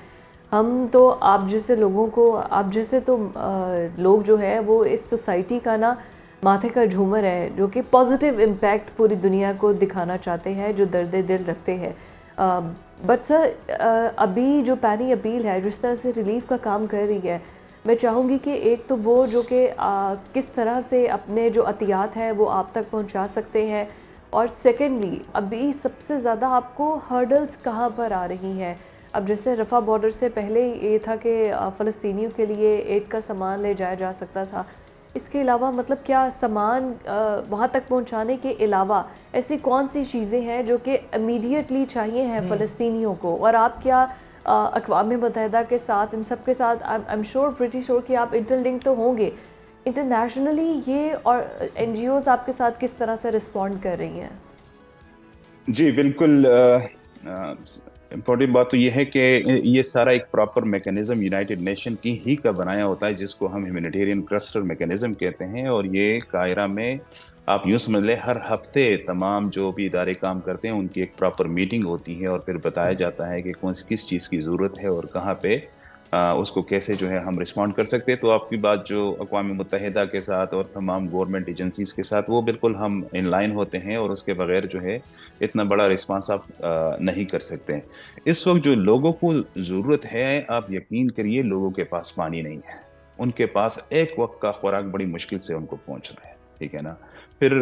हम तो आप जैसे लोगों को, आप जैसे तो लोग जो है वो इस सोसाइटी का ना माथे का झूमर है, जो कि पॉजिटिव इम्पैक्ट पूरी दुनिया को दिखाना चाहते हैं, जो दर्द दिल रखते हैं। बट सर, अभी जो पेनी अपील है जिस तरह से रिलीफ का काम कर रही है, मैं चाहूँगी कि एक तो वो जो कि किस तरह से अपने जो अतियात है वो आप तक पहुँचा सकते हैं, और सेकेंडली अभी सबसे ज़्यादा आपको हर्डल्स कहाँ पर आ रही हैं। अब जैसे रफ़ा बॉर्डर से पहले ये था कि फ़लस्तीनियों के लिए एड का सामान ले जाया जा सकता था, इसके अलावा मतलब क्या सामान वहाँ तक पहुँचाने के अलावा ऐसी कौन सी चीज़ें हैं जो कि इमीडिएटली चाहिए हैं फ़लस्तीनियों को, और आप क्या अक़वाम मुत्तहिदा के साथ, इन सब के साथ I am sure, pretty sure कि आप इंटरलिंक तो होंगे इंटरनेशनली, ये और एनजीओज आपके साथ किस तरह से रिस्पॉन्ड कर रही हैं? जी बिल्कुल। इम्पोर्टेंट बात तो ये है कि ये सारा एक प्रॉपर मैकेनिज्म यूनाइटेड नेशन की ही का बनाया होता है, जिसको हम ह्यूमैनिटेरियन क्लस्टर मैकेनिज्म कहते हैं। और ये कायरा में आप यूँ समझ लें हर हफ्ते तमाम जो भी इदारे काम करते हैं उनकी एक प्रॉपर मीटिंग होती है, और फिर बताया जाता है कि कौन सी किस चीज़ की ज़रूरत है और कहाँ पे उसको कैसे जो है हम रिस्पॉन्ड कर सकते हैं। तो आपकी बात जो अक़वाम मुत्तहिदा के साथ और तमाम गवर्नमेंट एजेंसीज़ के साथ, वो बिल्कुल हम इन लाइन होते हैं, और उसके बगैर जो है इतना बड़ा रिस्पांस आप नहीं कर सकते हैं। इस वक्त जो लोगों को ज़रूरत है, आप यकीन करिए लोगों के पास पानी नहीं है, उनके पास एक वक्त का खुराक बड़ी मुश्किल से उनको पहुंच रहा है, ठीक है ना। फिर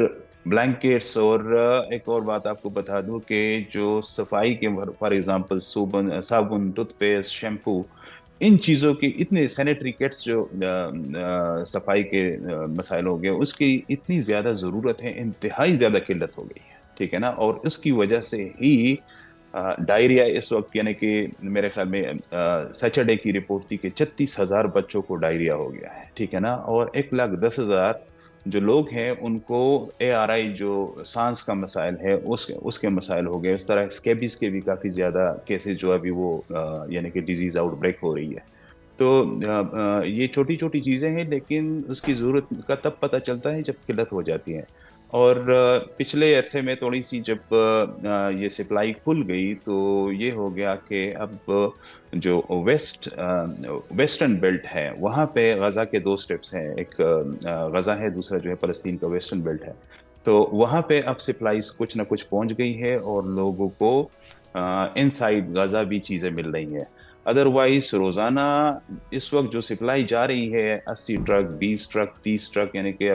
ब्लैंकेट्स, और एक और बात आपको बता दूं कि जो सफाई के फॉर एग्जांपल साबुन, टूथपेस्ट, शैम्पू, इन चीज़ों की इतने सैनिटरी किट्स जो सफाई के मसाइल हो गए, उसकी इतनी ज़्यादा ज़रूरत है, इंतहाई ज़्यादा किल्लत हो गई है, ठीक है ना। और इसकी वजह से ही डायरिया इस वक्त, यानी कि मेरे ख्याल में सैटरडे की रिपोर्ट थी कि 36,000 बच्चों को डायरिया हो गया है, ठीक है ना। और 1,10,000 जो लोग हैं उनको ARI जो सांस का मसाइल है उसके मसाइल हो गए। इस तरह स्केबीज के भी काफ़ी ज़्यादा केसेस जो अभी वो यानी कि डिजीज़ आउटब्रेक हो रही है। तो ये छोटी छोटी चीज़ें हैं, लेकिन उसकी ज़रूरत का तब पता चलता है जब किल्लत हो जाती है। और पिछले अरसे में थोड़ी सी जब ये सप्लाई खुल गई, तो ये हो गया कि अब जो वेस्टर्न बेल्ट है वहाँ पे गज़ा के 2 स्टेप्स हैं, एक गज़ा है, दूसरा जो है फ़लस्तीन का वेस्टर्न बेल्ट है। तो वहाँ पे अब सप्लाईज कुछ ना कुछ पहुँच गई है, और लोगों को इनसाइड गज़ा भी चीज़ें मिल रही हैं। अदरवाइज रोज़ाना इस वक्त जो सप्लाई जा रही है 80 ट्रक, 20 ट्रक, 30 ट्रक, यानी कि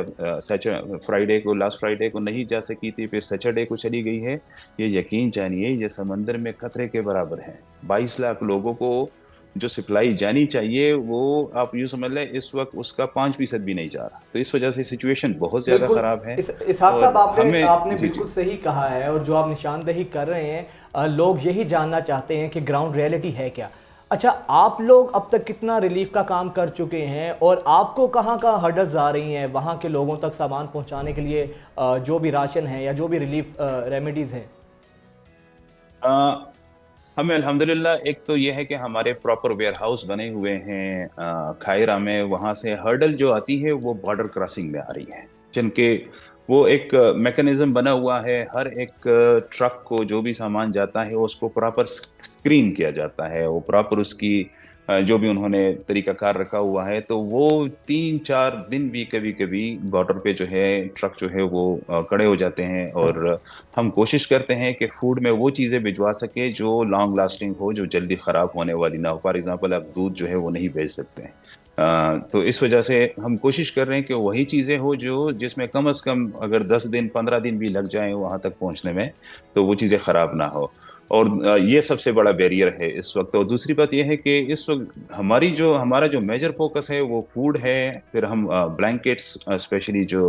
लास्ट फ्राइडे को नहीं जा सकी थी, फिर सैटरडे को चली गई है। ये यकीन जानिए ये समंदर में खतरे के बराबर है। 22 लाख लोगों को जो सप्लाई जानी चाहिए, वो आप यूँ समझ लें इस वक्त उसका 5% भी नहीं जा रहा। तो इस वजह से सिचुएशन बहुत ज़्यादा ख़राब है। इसहाक साहब, आपने जी, बिल्कुल सही कहा है, और जो आप निशानदेही कर रहे हैं, लोग यही जानना चाहते हैं कि ग्राउंड रियलिटी है क्या। अच्छा, आप लोग अब तक कितना रिलीफ का काम कर चुके हैं, और आपको कहाँ का हर्डल्स आ रही हैं वहाँ के लोगों तक सामान पहुँचाने के लिए, जो भी राशन है या जो भी रिलीफ रेमेडीज़ हैं? हमें अल्हम्दुलिल्लाह एक तो ये है कि हमारे प्रॉपर वेयर हाउस बने हुए हैं कायरा में। वहाँ से हर्डल जो आती है वो बॉर्डर क्रॉसिंग में आ रही है, जिनके वो एक मैकेनिज्म बना हुआ है। हर एक ट्रक को जो भी सामान जाता है उसको प्रॉपर स्क्रीन किया जाता है, वो प्रॉपर उसकी जो भी उन्होंने तरीकाकार रखा हुआ है। तो वो 3-4 दिन भी कभी कभी बॉर्डर पे जो है ट्रक जो है वो खड़े हो जाते हैं, और हम कोशिश करते हैं कि फूड में वो चीज़ें भिजवा सके जो लॉन्ग लास्टिंग हो, जो जल्दी ख़राब होने वाली ना हो। फॉर एग्जांपल आप दूध जो है वो नहीं भेज सकते हैं। तो इस वजह से हम कोशिश कर रहे हैं कि वही चीज़ें हो जो जिसमें कम से कम अगर 10 दिन 15 दिन भी लग जाएं वहाँ तक पहुँचने में, तो वो चीज़ें ख़राब ना हो। और ये सबसे बड़ा बैरियर है इस वक्त। और दूसरी बात ये है कि इस वक्त हमारा जो मेजर फोकस है वो फूड है। फिर हम ब्लैंकेट्स, स्पेशली जो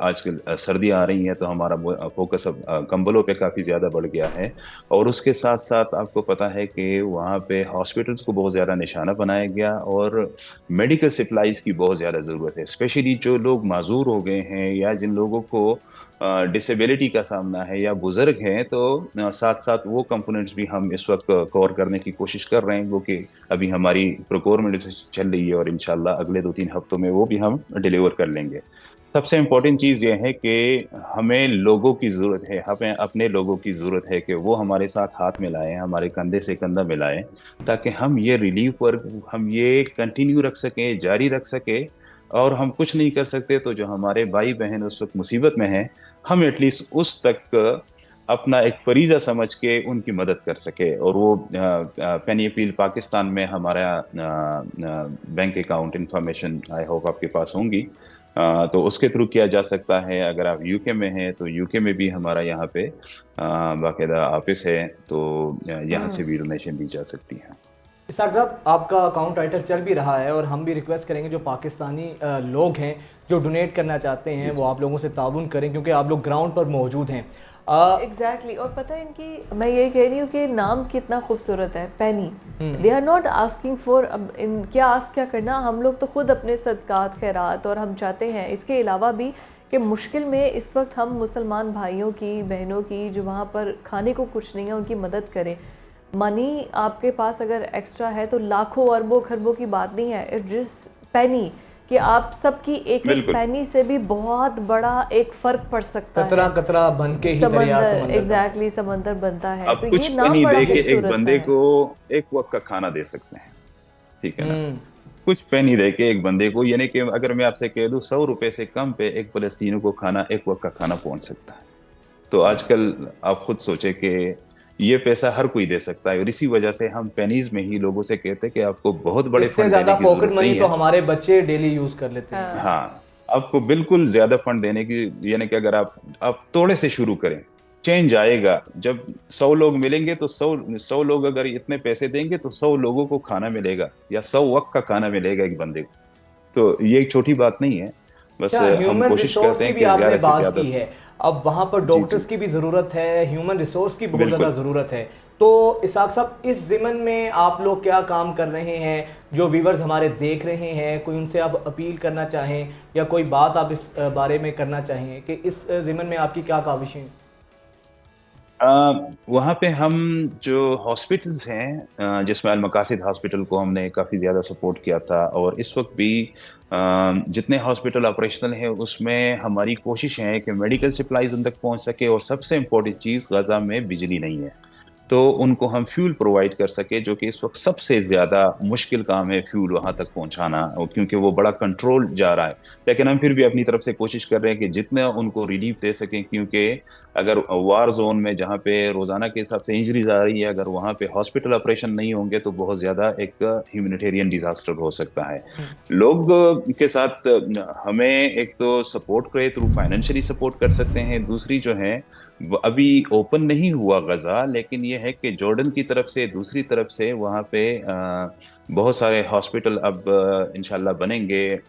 आजकल सर्दियाँ आ रही हैं, तो हमारा फोकस अब कंबलों पे काफ़ी ज़्यादा बढ़ गया है। और उसके साथ साथ आपको पता है कि वहाँ पे हॉस्पिटल्स को बहुत ज़्यादा निशाना बनाया गया, और मेडिकल सप्लाईज की बहुत ज़्यादा ज़रूरत है। स्पेशली जो लोग माजूर हो गए हैं या जिन लोगों को डिसेबिलिटी का सामना है या बुजुर्ग हैं, तो साथ साथ वो कंपोनेंट्स भी हम इस वक्त कवर करने की कोशिश कर रहे हैं, वो कि अभी हमारी प्रोक्योरमेंट चल रही है, और इंशाल्लाह अगले 2-3 हफ्तों में वो भी हम डिलीवर कर लेंगे। सबसे इम्पोर्टेंट चीज़ ये है कि हमें लोगों की ज़रूरत है, हमें अपने लोगों की ज़रूरत है कि वो हमारे साथ हाथ मिलाएं, हमारे कंधे से कंधा मिलाएं, ताकि हम ये रिलीफ वर्क हम ये कंटिन्यू रख सकें, जारी रख सकें। और हम कुछ नहीं कर सकते तो जो हमारे भाई बहन उस वक्त मुसीबत में हैं, हम एटलीस्ट उस तक अपना एक फरीजा समझ के उनकी मदद कर सके। और वो पेनी अपील पाकिस्तान में हमारा bank account information I hope आपके पास होंगी, तो उसके थ्रू किया जा सकता है। अगर आप यूके में हैं तो यूके में भी हमारा यहाँ पे बाकायदा ऑफिस है, तो यहाँ से भी डोनेशन दी जा सकती है। इसाक साहब, आपका अकाउंट राइटर चल भी रहा है और हम भी रिक्वेस्ट करेंगे जो पाकिस्तानी लोग हैं जो डोनेट करना चाहते हैं वो आप लोगों से ताउन करें, क्योंकि आप लोग ग्राउंड पर मौजूद हैं। एग्जैक्टली और पता है इनकी, मैं यही कह रही हूँ कि नाम कितना खूबसूरत है, Penny. They are not asking for, अब इन क्या आस्क क्या करना, हम लोग तो खुद अपने सदकात खैरात, और हम चाहते हैं इसके अलावा भी कि मुश्किल में इस वक्त हम मुसलमान भाइयों की बहनों की जो वहाँ पर खाने को कुछ नहीं है उनकी मदद करें। मनी आपके पास अगर एक्स्ट्रा है तो लाखों अरबों खरबों की बात नहीं है, इट्स जस्ट पेनी, कि आप सबकी एक एक पेनी से भी बहुत बड़ा एक फर्क पड़ सकता कतरा है। कतरा बन के ही दरिया समंदर एग्जैक्टली समंदर बनता है। अब तो कुछ ये नाम पेनी बड़ा दे के एक खूबसूरत बंदे है। को एक वक्त का खाना दे सकते हैं, ठीक है ना। कुछ पेनी दे के एक बंदे को, यानी कि अगर मैं आपसे कह दूं 100 रुपए से कम पे एक फलस्तीनी को खाना, एक वक्त का खाना पहुंच सकता है। तो आजकल आप खुद सोचे कि ये पैसा हर कोई दे सकता है, और इसी वजह से हम पेनीज में ही लोगों से कहते हैं कि आपको बहुत बड़े इससे फंड ज्यादा देने की पॉकेट जरूरत मनी नहीं तो है। हमारे बच्चे डेली यूज कर लेते हैं। हाँ, आपको बिल्कुल ज्यादा फंड देने की, यानी कि अगर आप थोड़े से शुरू करें, चेंज आएगा। जब 100 लोग मिलेंगे तो 100 लोग अगर इतने पैसे देंगे तो 100 लोगों को खाना मिलेगा, या 100 वक्त का खाना मिलेगा एक बंदे को। तो ये एक छोटी बात नहीं है, बस हम ह्यूमन कोशिश रिसोर्स करते की हैं भी कि आपने ज्यादा से बात ज्यादा। की है, अब वहाँ पर डॉक्टर्स की भी ज़रूरत है, ह्यूमन रिसोर्स की बहुत ज़्यादा ज़रूरत है। तो इसाक साहब, इस ज़िमन में आप लोग क्या काम कर रहे हैं? जो व्यूवर्स हमारे देख रहे हैं, कोई उनसे आप अपील करना चाहें या कोई बात आप इस बारे में करना चाहें कि इस ज़िमन में आपकी क्या काविशें? वहाँ पे हम जो हॉस्पिटल्स हैं, जिसमें अल मकासिद हॉस्पिटल को हमने काफ़ी ज़्यादा सपोर्ट किया था, और इस वक्त भी जितने हॉस्पिटल ऑपरेशनल हैं उसमें हमारी कोशिश है कि मेडिकल सप्लाईज उन तक पहुँच सके। और सबसे इम्पोर्टेंट चीज़, गजा में बिजली नहीं है, तो उनको हम फ्यूल प्रोवाइड कर सके, जो कि इस वक्त सबसे ज़्यादा मुश्किल काम है फ्यूल वहाँ तक पहुँचाना, क्योंकि वो बड़ा कंट्रोल जा रहा है। लेकिन हम फिर भी अपनी तरफ से कोशिश कर रहे हैं कि जितना उनको रिलीफ दे सकें, क्योंकि अगर वार जोन में जहाँ पे रोज़ाना के हिसाब से इंजरीज आ रही है, अगर वहाँ पे हॉस्पिटल ऑपरेशन नहीं होंगे तो बहुत ज़्यादा एक ह्यूमैनिटेरियन डिजास्टर हो सकता है। लोग के साथ हमें एक तो सपोर्ट करे, थ्रू फाइनेंशियली सपोर्ट कर सकते हैं। दूसरी जो है, अभी ओपन नहीं हुआ गजा, लेकिन ये है कि जॉर्डन की तरफ से, दूसरी तरफ से वहाँ पे बहुत सारे हॉस्पिटल अब इंशाल्लाह बनेंगे।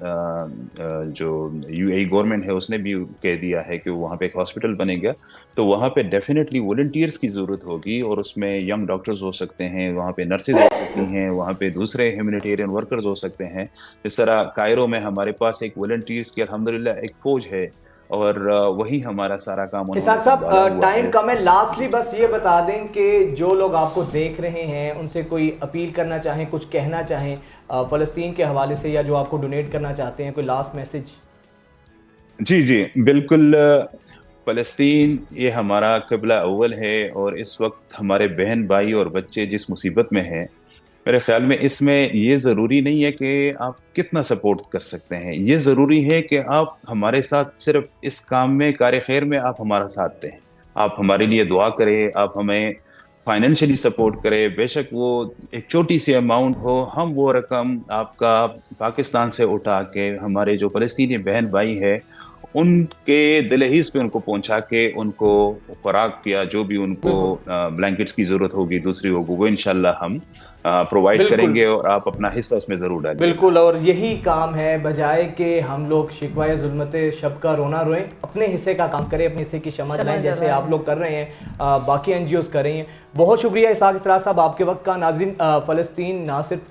जो यूएई गवर्नमेंट है उसने भी कह दिया है कि वहाँ पे एक हॉस्पिटल बनेगा, तो वहाँ पे डेफिनेटली वॉलंटियर्स की ज़रूरत होगी, और उसमें यंग डॉक्टर्स हो सकते हैं, वहाँ पे नर्सेज हो सकती हैं, वहाँ पे दूसरे ह्यूमैनिटेरियन वर्कर्स हो सकते हैं। इस तरह कायरो में हमारे पास एक वॉलंटियर्स की अल्हम्दुलिल्लाह एक फौज है, और वही हमारा सारा काम। इसाक साहब, टाइम कम है, लास्टली बस ये बता दें कि जो लोग आपको देख रहे हैं उनसे कोई अपील करना चाहें, कुछ कहना चाहें फ़लस्तीन के हवाले से, या जो आपको डोनेट करना चाहते हैं, कोई लास्ट मैसेज? जी जी बिल्कुल। फ़लस्तीन ये हमारा क़िबला अव्वल है, और इस वक्त हमारे बहन भाई और बच्चे जिस मुसीबत में हैं, मेरे ख्याल में इसमें ये ज़रूरी नहीं है कि आप कितना सपोर्ट कर सकते हैं, ये ज़रूरी है कि आप हमारे साथ सिर्फ इस काम में, कार खैर में आप हमारा साथ दें, आप हमारे लिए दुआ करें, आप हमें फाइनेंशियली सपोर्ट करें। बेशक वो एक छोटी सी अमाउंट हो, हम वो रकम आपका पाकिस्तान से उठा के हमारे जो फ़लस्तीनी बहन भाई है उनके दिलहीज पे उनको पहुंचा के उनको खुराक या जो भी उनको ब्लैंकेट्स की जरूरत होगी, दूसरी होगी, वो इंशाल्लाह हम प्रोवाइड करेंगे, और आप अपना हिस्सा उसमें जरूर डालें। बिल्कुल, और यही काम है, बजाय कि हम लोग शिकवाए जुल्मत शब का रोना रोएं, अपने हिस्से का काम करें, अपने हिस्से की शमा जलाएं, जैसे आप लोग कर रहे हैं, बाकी एनजीओज कर रही हैं। बहुत शुक्रिया इसाक इसरार साहब आपके वक्त का। नाज़रीन, फ़लस्तीन ना सिर्फ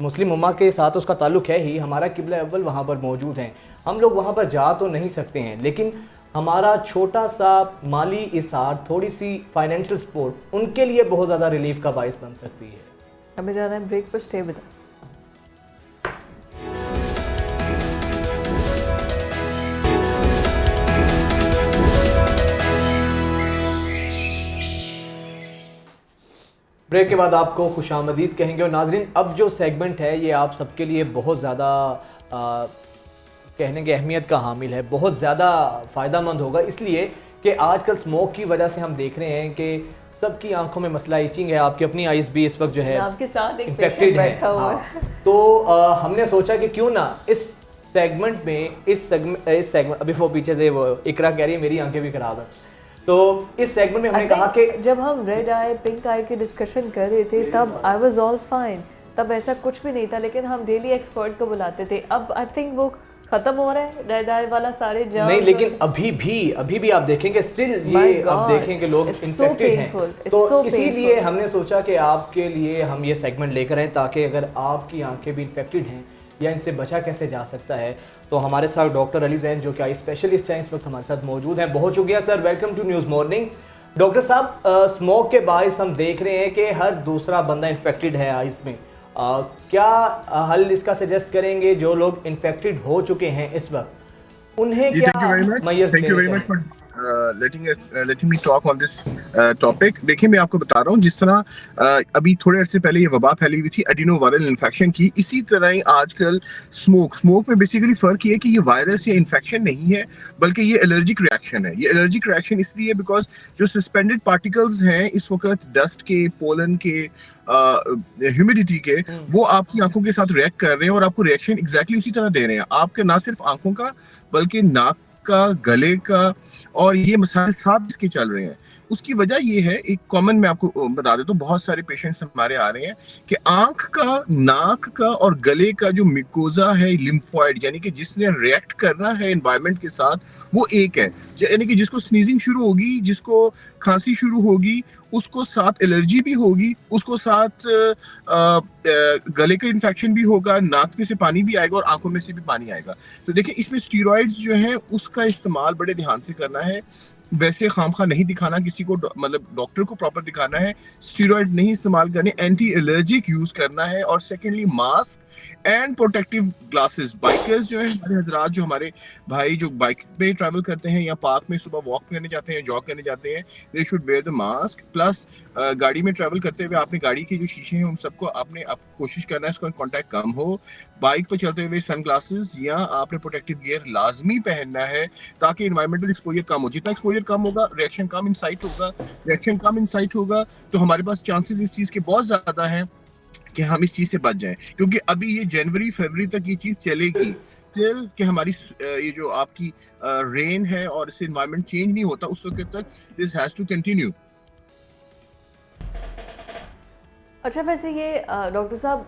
मुस्लिम उम्मा के साथ उसका ताल्लुक है ही, हमारा क़िबला अव्वल वहाँ पर मौजूद हैं। हम लोग वहाँ पर जा तो नहीं सकते हैं, लेकिन हमारा छोटा सा माली इसार, थोड़ी सी फाइनेंशियल सपोर्ट उनके लिए बहुत ज़्यादा रिलीफ का बाइस बन सकती है। हमें जाना है ब्रेक पर, स्टे विद अस। ब्रेक के बाद आपको खुशामदीद कहेंगे। और नाजरीन, अब जो सेगमेंट है ये आप सबके लिए बहुत ज़्यादा कहने की अहमियत का हामिल है, बहुत ज़्यादा फ़ायदा मंद होगा, इसलिए कि आजकल स्मोक की वजह से हम देख रहे हैं कि सबकी आंखों में मसला इचिंग है, आपकी अपनी आइज भी इस वक्त जो है आपके साथ एक इन्फेक्टेड पेशेंट है। बैठा हुआ है। हाँ। तो हमने सोचा कि क्यों ना इस सेगमेंट में इस सेगमेंट अभी वो पीछे से वो इकरा कह रही है मेरी आंखें भी खराब है, तो इस सेगमेंट में हमने कहा कि जब हम रेड आई पिंक आई की डिस्कशन कर रहे थे तब आई वाज ऑल फाइन, तब ऐसा कुछ भी नहीं था, लेकिन हम डेली एक्सपर्ट को बुलाते थे। अब आई थिंक वो खत्म हो रहा है रेड आई वाला सारे जर्म नहीं, लेकिन अभी भी आप देखेंगे स्टिल ये अब देखेंगे लोग इन्फेक्टेड हैं। तो इसीलिए हमने सोचा कि आपके लिए हम ये सेगमेंट लेकर आए ताकि अगर आपकी आंखें भी इन्फेक्टेड हैं या इनसे बचा कैसे जा सकता है। तो हमारे साथ डॉक्टर अली जैन जो कि आई स्पेशलिस्ट हैं इस वक्त हमारे साथ मौजूद हैं। बहुत शुक्रिया sir, welcome to News Morning. Doctor साहब, स्मोक के बायस हम देख रहे हैं कि हर दूसरा बंदा इन्फेक्टेड है आइज में। क्या हल इसका सजेस्ट करेंगे जो लोग इन्फेक्टेड हो चुके हैं इस वक्त, उन्हें क्या Thank you very much for letting me talk on this topic। देखिए, मैं आपको बता रहा हूँ, जिस तरह अभी थोड़े अरसे पहले ये वबा फैली हुई थी एडिनो वायरल इन्फेक्शन की, इसी तरह ही आजकल स्मोक में बेसिकली फर्क ये है कि ये वायरस या इन्फेक्शन नहीं है, बल्कि ये एलर्जिक रिएक्शन है। ये एलर्जिक रिएक्शन इसलिए बिकॉज जो सस्पेंडेड पार्टिकल्स हैं इस वक्त डस्ट के, पोलन के, ह्यूमिडिटी के, वो आपकी आंखों के साथ रिएक्ट कर रहे हैं और आपको रिएक्शन एग्जैक्टली उसी तरह दे रहे हैं। आपके ना सिर्फ आंखों का बल्कि नाक का, गले का, और ये मसाइल साथ इसके चल रहे हैं। उसकी वजह ये है, एक कॉमन मैं आपको बता देता हूँ, बहुत सारे पेशेंट्स हमारे आ रहे हैं कि आंख का, नाक का और गले का जो मिकोजा है, लिम्फोइड, यानी कि जिसने रिएक्ट करना है एनवायरनमेंट के साथ, वो एक है। यानी कि जिसको स्नीजिंग शुरू होगी, जिसको खांसी शुरू होगी, उसको साथ एलर्जी भी होगी, उसको साथ गले का इन्फेक्शन भी होगा, नाक में से पानी भी आएगा और आंखों में से भी पानी आएगा। तो देखिए, इसमें स्टीरॉइड्स जो हैं उसका इस्तेमाल बड़े ध्यान से करना है। वैसे खामखा नहीं दिखाना किसी को, मतलब डॉक्टर को प्रॉपर दिखाना है। स्टीरॉइड नहीं इस्तेमाल करने, एंटी एलर्जिक यूज करना है। और secondly mask and protective glasses. Bikers जो है हमारे हजरात, जो हमारे भाई जो बाइक पे ट्रैवल करते हैं या पार्क में सुबह वॉक करने जाते हैं, जॉग करने जाते हैं, they should wear the mask. Plus गाड़ी में ट्रैवल करते हुए आपने गाड़ी के जो शीशे हैं उन सबको आपने कोशिश करना है इसका कॉन्टैक्ट कम हो। बाइक पर चलते हुए सन ग्लासेस या आपने प्रोटेक्टिव गियर लाजमी पहनना है ताकि एनवायरमेंटल एक्सपोजर कम हो। जितना एक्सपोजर कम होगा, रिएक्शन कम इंसाइट होगा, तो हमारे पास चांसेस इस चीज के बहुत ज्यादा हैं कि हम इस चीज से बच जाएं। क्योंकि अभी ये जनवरी फरवरी तक ये चीज चलेगी टिल कि हमारी ये जो आपकी रेन है और इससे एनवायरनमेंट चेंज नहीं होता, उस वक्त तक दिस हैज टू कंटिन्यू। अच्छा, वैसे ये डॉक्टर साहब,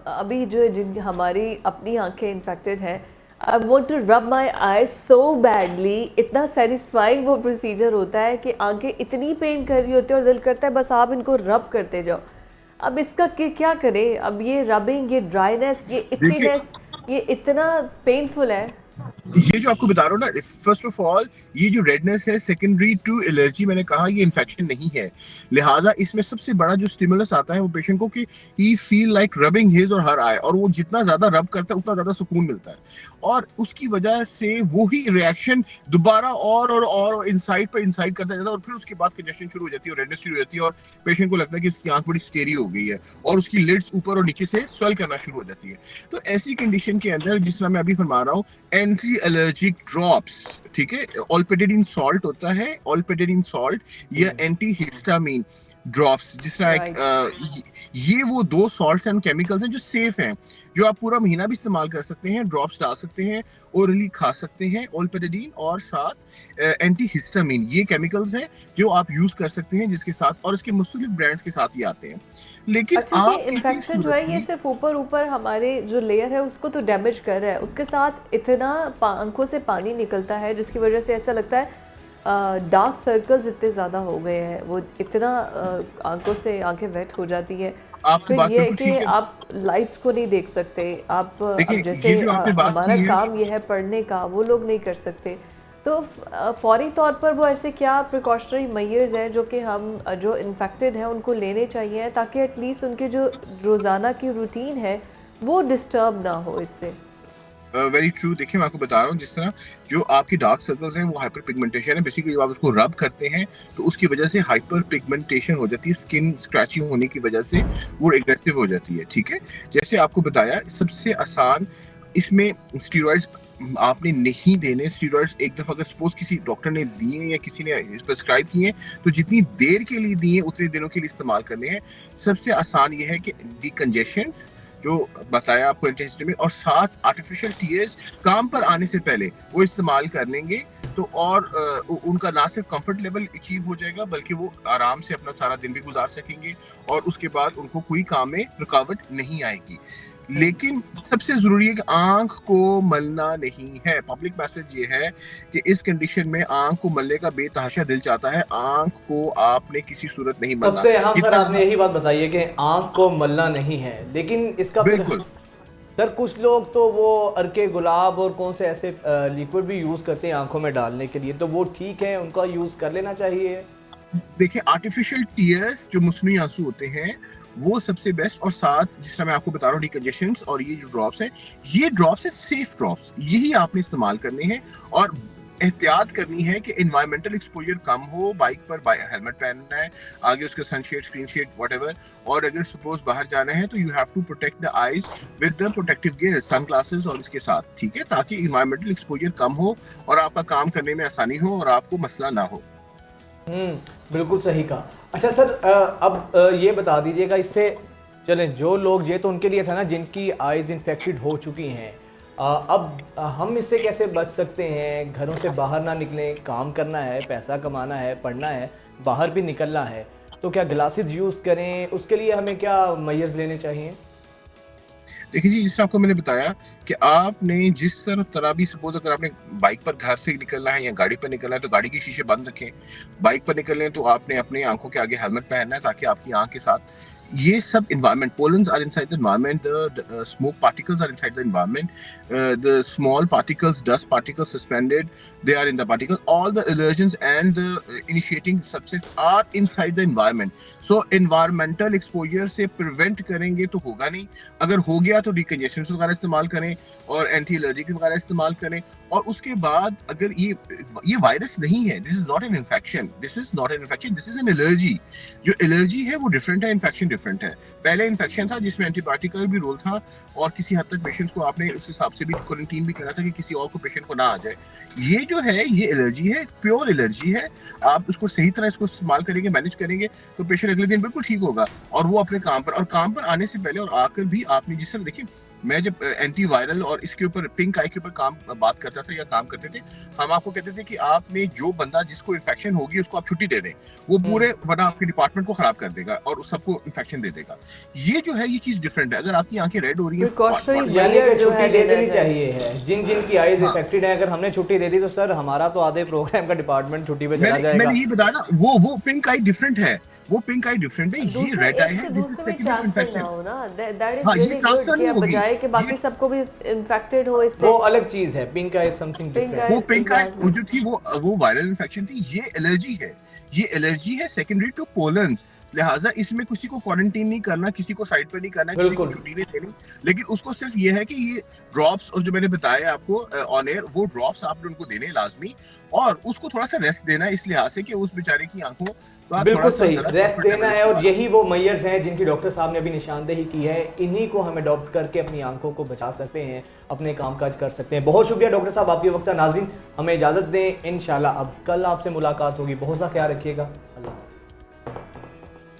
अभी जो जिन हमारी अपनी आंखें इन्फेक्टेड हैं, आई want to rub my eyes so badly. इतना सेटिस्फाइंग वो प्रोसीजर होता है कि आंखें इतनी पेन कर रही होती है और दिल करता है बस आप इनको रब करते जाओ। अब इसका क्या करें? अब ये रबिंग, ये ड्राइनेस, ये इचीनेस, ये इतना पेनफुल है। ये जो आपको बता रहा हूँ ना, फर्स्ट ऑफ ऑल ये जो रेडनेस है सेकेंडरी टू एलर्जी, मैंने कहा ये इन्फेक्शन नहीं है। लिहाजा इसमें सबसे बड़ा जो स्टिमुलस आता है वो पेशेंट को कि ही फील लाइक रबिंग हिज और हर आई, और वो जितना ज्यादा रब करता है उतना ज्यादा सुकून मिलता है, और उसकी वजह से वही रिएक्शन दोबारा और इनसाइड पर इनसाइड करता जाता है, और फिर उसके बाद कंजेशन शुरू हो जाती है और रेडनेस शुरू हो जाती है और पेशेंट को लगता है कि इसकी आंख बड़ी स्केरी हो गई है और उसकी लिड्स ऊपर और नीचे से स्वेल करना शुरू हो जाती है। तो ऐसी कंडीशन के अंदर, जिस तरह मैं अभी फरमा रहा हूँ, एंटी एलर्जिक ड्रॉप्स, ठीक है, ऑलपेटेडिन सॉल्ट होता है, ऑलपेटेडिन सॉल्ट या एंटी हिस्टामिन ड्रॉप्स, जिस तरह ये वो दो सॉल्ट्स एंड केमिकल्स हैं जो सेफ हैं, जो आप पूरा महीना भी इस्तेमाल कर सकते हैं। ड्रॉप्स डाल सकते हैं, ओरली खा सकते हैं, ऑलपेटेडिन और साथ एंटी हिस्टामिन, ये केमिकल्स हैं जो आप यूज कर सकते हैं, जिसके साथ और इसके मुख्तलिफ ब्रांड्स के साथ ही आते हैं। लेकिन अच्छा, आप इन्फेक्शन जो है ये सिर्फ ऊपर हमारे जो लेयर है उसको तो डैमेज कर रहा है, उसके साथ इतना आंखों से पानी निकलता है जिसकी वजह से ऐसा लगता है डार्क सर्कल्स इतने ज़्यादा हो गए हैं, वो इतना आंखों से आंखें वेट हो जाती है। फिर ये है कि आप लाइट्स को नहीं देख सकते, आप जैसे हमारा काम ये है पढ़ने का, वो लोग नहीं कर सकते। तो फौरी तौर पर वो ऐसे क्या प्रिकॉशनरी मेजर्स हैं जो कि हम जो इन्फेक्टेड हैं उनको लेने चाहिए ताकि एटलीस्ट उनके जो रोज़ाना की रूटीन है वो डिस्टर्ब ना हो इससे? Very true. देखिए, मैं आपको बता रहा हूँ, जिस तरह जो आपकी डार्क सर्कल्स हैं वो हाइपर पिगमेंटेशन है। बेसिकली जब आप उसको रब करते हैं तो उसकी वजह से हाइपर पिगमेंटेशन हो जाती है, स्किन स्क्रैची होने की वजह से वो एग्रेसिव हो जाती है। ठीक है, जैसे आपको बताया, सबसे आसान इसमें स्टीरॉइड्स आपने नहीं देने। स्टीरॉइड्स एक दफा अगर सपोज किसी डॉक्टर ने दिए या किसी ने प्रिस्क्राइब किए तो जितनी देर के लिए दिए उतने दिनों के लिए इस्तेमाल करने हैं। सबसे आसान ये है कि डिकंजेशंस जो बताया आपको एंटीहिस्टामिन में, और 7 आर्टिफिशियल टीयर्स काम पर आने से पहले वो इस्तेमाल कर लेंगे तो और उनका ना सिर्फ कंफर्ट लेवल अचीव हो जाएगा बल्कि वो आराम से अपना सारा दिन भी गुजार सकेंगे और उसके बाद उनको कोई काम में रुकावट नहीं आएगी। लेकिन सबसे जरूरी है कि आंख को मलना नहीं है। पब्लिक मैसेज ये है कि इस कंडीशन में आंख को मलने का बेतहाशा दिल चाहता है, आंख को आपने किसी सूरत नहीं मलना। सबसे अहम सर आपने यही बात बताई है कि आंख को मलना नहीं है, लेकिन इसका बिल्कुल सर कुछ लोग तो वो अर्के गुलाब और कौन से ऐसे लिक्विड भी यूज करते हैं आंखों में डालने के लिए, तो वो ठीक है, उनका यूज कर लेना चाहिए? देखिए आर्टिफिशियल टीयर्स जो मसनूई आंसू होते हैं वो सबसे बेस्ट, और साथ जिस तरह मैं आपको बता रहा हूँ डिकंजेशंस और ये जो ड्रॉप्स हैं, ये ड्रॉप्स है सेफ ड्रॉप्स, यही आपने इस्तेमाल करने हैं। और एहतियात करनी है कि एनवायरमेंटल एक्सपोजर कम हो, बाइक पर हेलमेट पहनना है, आगे उसके सनशेड स्क्रीन शेड व्हाटएवर, और अगर सपोज बाहर जाना है तो you have to protect the eyes with the protective gear, sunglasses और इसके साथ, ठीक है, ताकि एनवायरमेंटल एक्सपोजर कम हो और आपका काम करने में आसानी हो और आपको मसला ना हो। बिल्कुल सही कहा। अच्छा सर अब ये बता दीजिएगा, इससे चलें जो लोग, ये तो उनके लिए था ना जिनकी आईज इन्फेक्टेड हो चुकी हैं, अब हम इससे कैसे बच सकते हैं? घरों से बाहर ना निकलें, काम करना है, पैसा कमाना है, पढ़ना है, बाहर भी निकलना है, तो क्या ग्लासेस यूज़ करें? उसके लिए हमें क्या मेजर्स लेने चाहिए? देखिए जी, जिस तरह आपको मैंने बताया कि आपने जिस तरह भी सपोज अगर आपने बाइक पर घर से निकलना है या गाड़ी पर निकलना है तो गाड़ी के शीशे बंद रखें। बाइक पर निकलना है तो आपने अपने आंखों के आगे हेलमेट पहनना है ताकि आपकी आंख के साथ ये सब environment, pollens are inside the environment, the smoke particles are inside the environment, the small particles, dust particles suspended, they are in the particle, all the allergens and the initiating substance are inside the environment. So environmental exposure से prevent करेंगे तो होगा नहीं, अगर हो गया तो decongestants वगैरह इस्तेमाल करें और एंटी एलर्जिक वगैरह इस्तेमाल करें। और उसके बाद अगर ये वायरस नहीं है, this is not an infection, this is not an infection, this is an allergy. जो एलर्जी है वो डिफरेंट है, इन्फेक्शन डिफरेंट है। पहले इन्फेक्शन था जिसमें एंटीबायोटिक का भी रोल था और किसी हद तक पेशेंट्स को आपने उस हिसाब से भी क्वारंटीन भी करना था कि किसी और को पेशेंट को ना आ जाए। ये जो है ये एलर्जी है, प्योर एलर्जी है। आप उसको सही तरह इसको इस्तेमाल करेंगे, मैनेज करेंगे तो पेशेंट अगले दिन बिल्कुल ठीक होगा और वो अपने काम पर, और काम पर आने से पहले और आकर भी आपने जिस तरह देखिए, मैं जब एंटी वायरल और इसके ऊपर पिंक आई के ऊपर बात करता था या काम करते थे, हम आपको कहते थे कि आपने जो बंदा जिसको इन्फेक्शन होगी उसको आप छुट्टी दे दें, वो पूरे वरना आपके डिपार्टमेंट को खराब कर देगा और सबको इन्फेक्शन दे देगा। ये जो है ये चीज डिफरेंट है। अगर आपकी आंखें रेड हो रही है छुट्टी दे देनी चाहिए है जिन आईज इफेक्टेड है। अगर हमने छुट्टी दे दी तो सर हमारा तो आधे प्रोग्राम का डिपार्टमेंट छुट्टी पे चला जाएगा। मैंने ये बताया ना, वो पिंक आई डिफरेंट है, वो पिंक आई डिफरेंट है, ये रेड आई है, this is secondary infection. That is really good कि आप बजाय कि बाकी सबको भी इन्फेक्टेड हो इससे, वो अलग चीज है। पिंक आई समथिंग डिफरेंट। वो पिंक आई जो थी वो वायरल इन्फेक्शन थी, ये एलर्जी है, ये एलर्जी है सेकेंडरी टू पोलन्स। लिहाजा इसमें किसी को क्वारंटीन नहीं करना, किसी को साइड पर नहीं करना, किसी को छुट्टी नहीं देनी, लेकिन उसको सिर्फ ये है कि ये ड्रॉप्स और जो मैंने बताया आपको ऑन एयर, वो ड्रॉप्स आपने उनको देने लाजमी, और उसको थोड़ा सा रेस्ट देना है इस लिहाज से कि उस बेचारे की आंखों बिल्कुल सही रेस्ट देना है। और यही वो मेजर्स हैं जिनकी डॉक्टर साहब ने अभी निशानदेही की है, इन्हीं को हम अडॉप्ट करके अपनी आंखों को बचा सकते हैं, अपने कामकाज कर सकते हैं। बहुत शुक्रिया डॉक्टर साहब आपके वक्त। नाज़रीन हमें इजाजत दें, इंशाल्लाह अब कल आपसे मुलाकात होगी। बहुत सा ख्याल रखिएगा। अल्लाह।